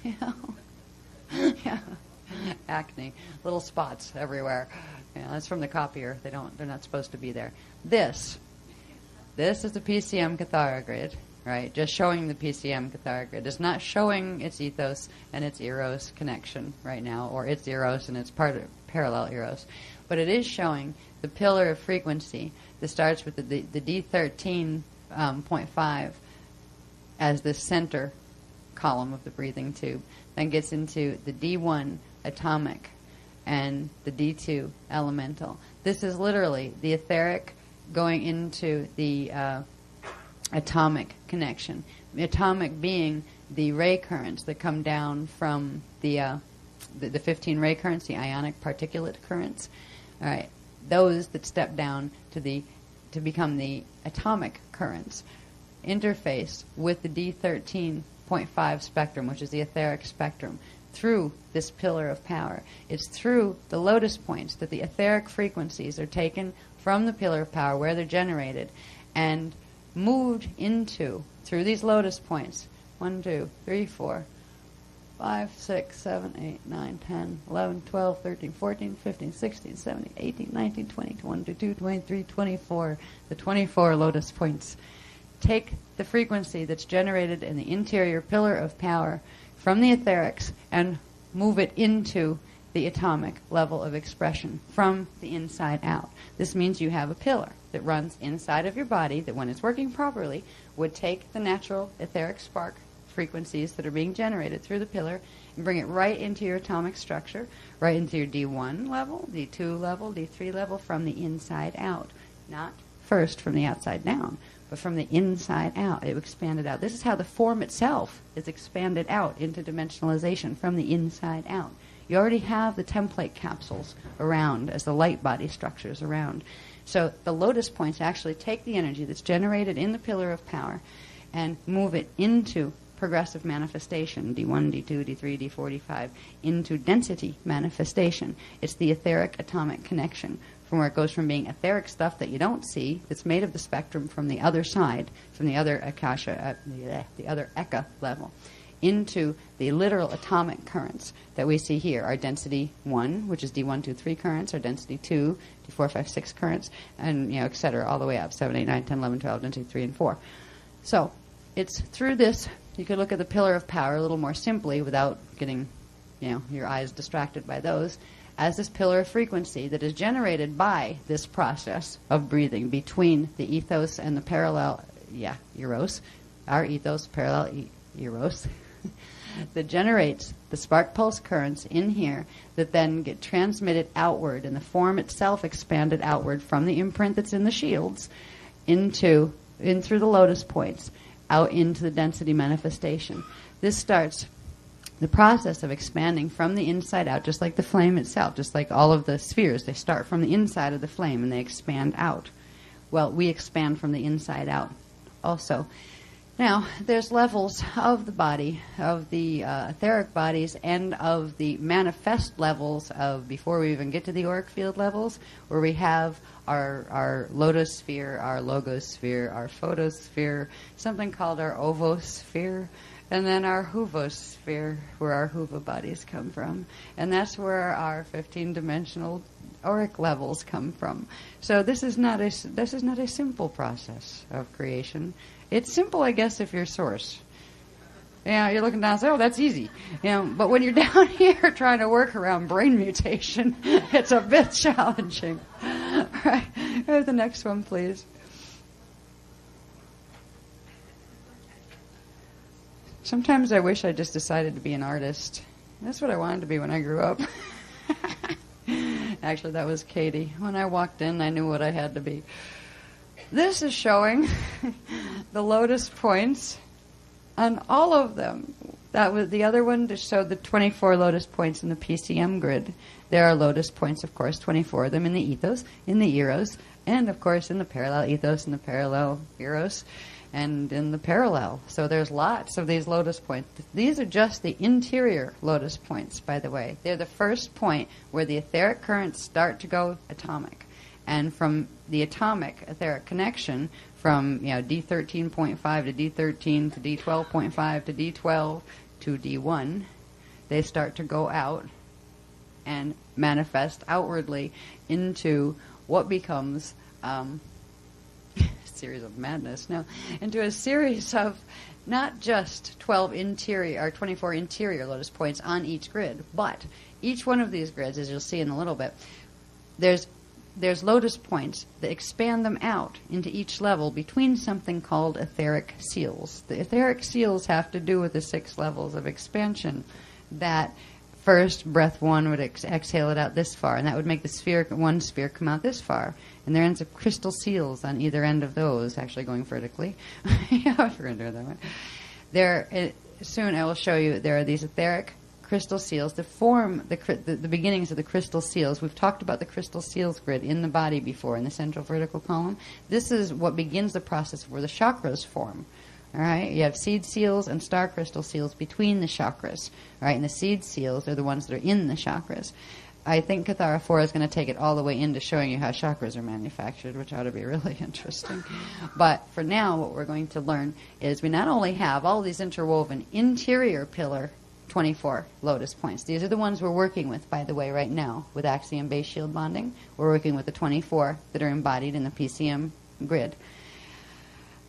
Yeah. Acne. Little spots everywhere. Yeah, that's from the copier. They're not supposed to be there. This is the PCM Cathara grid, right? Just showing the PCM Cathara grid. It's not showing its ethos and its eros connection right now, or its eros and its parallel eros. But it is showing the pillar of frequency that starts with the D13.5 as the center column of the breathing tube, then gets into the D1 atomic and the D2 elemental. This is literally the etheric going into the atomic connection. The atomic being the ray currents that come down from the 15 ray currents, the ionic particulate currents. All right, those that step down to become the atomic currents interface with the D13.5 spectrum, which is the etheric spectrum, through this pillar of power. It's through the lotus points that the etheric frequencies are taken from the pillar of power, where they're generated, and moved into, through these lotus points, 1, 2, 3, 4, 5, 6, 7, 8, 9, 10, 11, 12, 13, 14, 15, 16, 17, 18, 19, 20, 22, 23, 24. The 24 lotus points take the frequency that's generated in the interior pillar of power from the etherics and move it into the atomic level of expression from the inside out. This means you have a pillar that runs inside of your body that, when it's working properly, would take the natural etheric spark frequencies that are being generated through the pillar and bring it right into your atomic structure, right into your D1 level, D2 level, D3 level, from the inside out. Not first from the outside down, but from the inside out. It expanded out. This is how the form itself is expanded out into dimensionalization, from the inside out. You already have the template capsules around as the light body structures around. So the lotus points actually take the energy that's generated in the pillar of power and move it into progressive manifestation, D1, D2, D3, D4, D5, into density manifestation. It's the etheric atomic connection, from where it goes from being etheric stuff that you don't see, that's made of the spectrum from the other side, from the other akasha, the other eka level, into the literal atomic currents that we see here. Our density 1, which is D1, 2, 3 currents, our density 2, D4, 5, 6 currents, and et cetera, all the way up, 7, 8, 9, 10, 11, 12, density 3 and 4. So it's through this, you could look at the pillar of power a little more simply without getting, your eyes distracted by those, as this pillar of frequency that is generated by this process of breathing between the ethos and the parallel, eros, our ethos, parallel eros, that generates the spark pulse currents in here that then get transmitted outward, and the form itself expanded outward from the imprint that's in the shields in through the lotus points out into the density manifestation. This starts the process of expanding from the inside out, just like the flame itself, just like all of the spheres. They start from the inside of the flame and they expand out. Well, we expand from the inside out also. Now, there's levels of the body, of the etheric bodies, and of the manifest levels of, before we even get to the auric field levels, where we have our lotus sphere, our logosphere, our photosphere, something called our ovosphere, and then our huvosphere, where our huva bodies come from. And that's where our 15-dimensional auric levels come from. So this is not a simple process of creation. It's simple, I guess, if you're source. You're looking down and say, oh, that's easy. But when you're down here trying to work around brain mutation, it's a bit challenging. All right. Here's the next one, please. Sometimes I wish I just decided to be an artist. That's what I wanted to be when I grew up. Actually, that was Katie. When I walked in, I knew what I had to be. This is showing the lotus points on all of them. That was the other one to show the 24 lotus points in the PCM grid. There are lotus points, of course, 24 of them in the ethos, in the eros, and of course in the parallel ethos, in the parallel eros, and in the parallel. So there's lots of these lotus points. These are just the interior lotus points, by the way. They're the first point where the etheric currents start to go atomic. And from the atomic etheric connection, from D13.5 to D13 to D12.5 to D12 to D1, they start to go out and manifest outwardly into what becomes a series of madness. No, into a series of not just 12 interior or 24 interior lotus points on each grid, but each one of these grids, as you'll see in a little bit, there's lotus points that expand them out into each level between something called etheric seals. The etheric seals have to do with the 6 levels of expansion. That first, breath 1 would exhale it out this far, and that would make the one sphere come out this far. And there ends up crystal seals on either end of those, actually going vertically. If we're going to do it that way. Soon I will show you there are these etheric crystal seals that form the beginnings of the crystal seals. We've talked about the crystal seals grid in the body before, in the central vertical column. This is what begins the process where the chakras form. All right, you have seed seals and star crystal seals between the chakras. All right, and the seed seals are the ones that are in the chakras. I think Kathara 4 is going to take it all the way into showing you how chakras are manufactured, which ought to be really interesting. But for now, what we're going to learn is we not only have all these interwoven interior pillar 24 lotus points. These are the ones we're working with, by the way, right now with axiom base shield bonding. We're working with the 24 that are embodied in the PCM grid.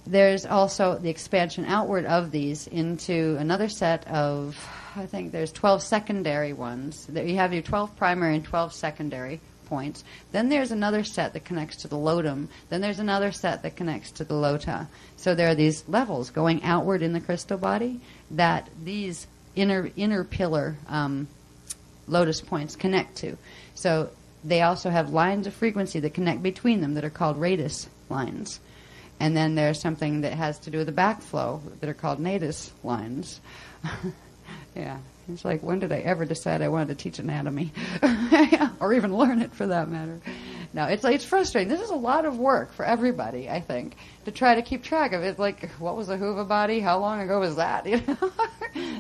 There's also the expansion outward of these into another set of, I think there's 12 secondary ones. You have your 12 primary and 12 secondary points. Then there's another set that connects to the lodum. Then there's another set that connects to the lota. So there are these levels going outward in the crystal body that these inner pillar lotus points connect to. So they also have lines of frequency that connect between them that are called radius lines. And then there's something that has to do with the backflow that are called natus lines. Yeah, it's like, when did I ever decide I wanted to teach anatomy? Or even learn it, for that matter. No, it's frustrating. This is a lot of work for everybody, I think, to try to keep track of it. Like, what was a Huva body? How long ago was that?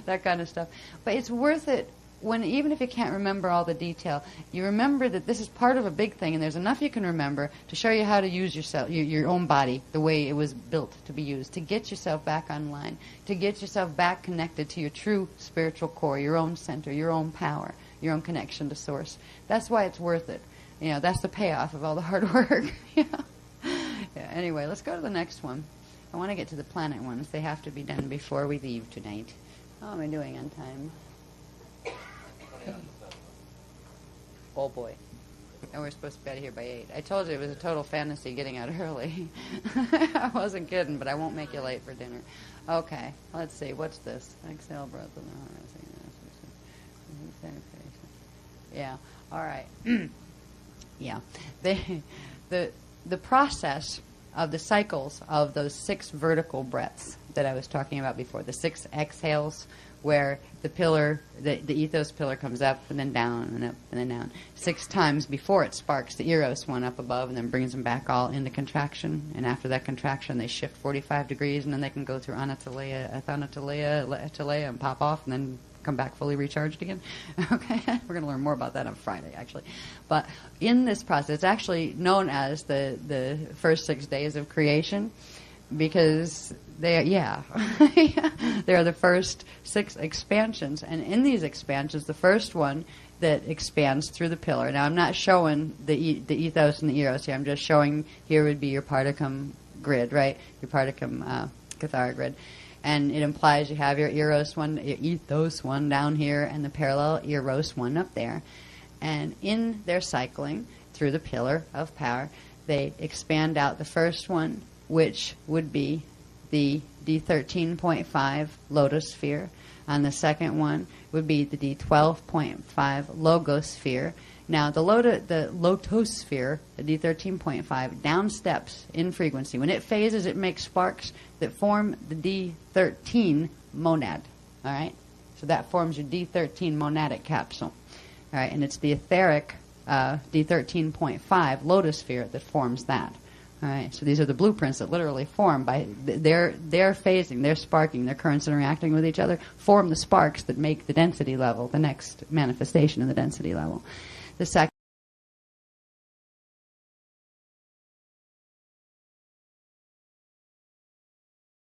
That kind of stuff. But it's worth it when, even if you can't remember all the detail, you remember that this is part of a big thing, and there's enough you can remember to show you how to use yourself, your own body, the way it was built to be used, to get yourself back online, to get yourself back connected to your true spiritual core, your own center, your own power, your own connection to source. That's why it's worth it. That's the payoff of all the hard work. Yeah. Anyway, let's go to the next one. I want to get to the planet ones. They have to be done before we leave tonight. How am I doing on time? Oh boy. And we're supposed to be out of here by 8. I told you it was a total fantasy getting out early. I wasn't kidding, but I won't make you late for dinner. Okay, let's see. What's this? Exhale, breath of the heart. Yeah, all right. Yeah. The process of the cycles of those 6 vertical breaths that I was talking about before, the 6 exhales where the pillar, the ethos pillar comes up and then down and up and then down 6 times before it sparks the eros one up above and then brings them back all into contraction. And after that contraction, they shift 45 degrees and then they can go through anataleia, athanataleia, and pop off and then come back fully recharged again. Okay, we're going to learn more about that on Friday, actually. But in this process, it's actually known as the first 6 days of creation because they are the first 6 expansions. And in these expansions, the first one that expands through the pillar. Now, I'm not showing the ethos and the eros here. I'm just showing here would be your particum grid, right? Your particum cathara grid. And it implies you have your eros one, your ethos one down here, and the parallel eros one up there. And in their cycling through the pillar of power, they expand out the first one, which would be the D13.5 lotosphere. And the second one would be the D12.5 logosphere. Now, the lotosphere, the D13.5, down steps in frequency. When it phases, it makes sparks that form the D13 monad. All right? So that forms your D13 monadic capsule. All right? And it's the etheric D13.5 lotosphere that forms that. All right? So these are the blueprints that literally form by their phasing, their sparking, their currents interacting with each other, form the sparks that make the density level, the next manifestation of the density level. The second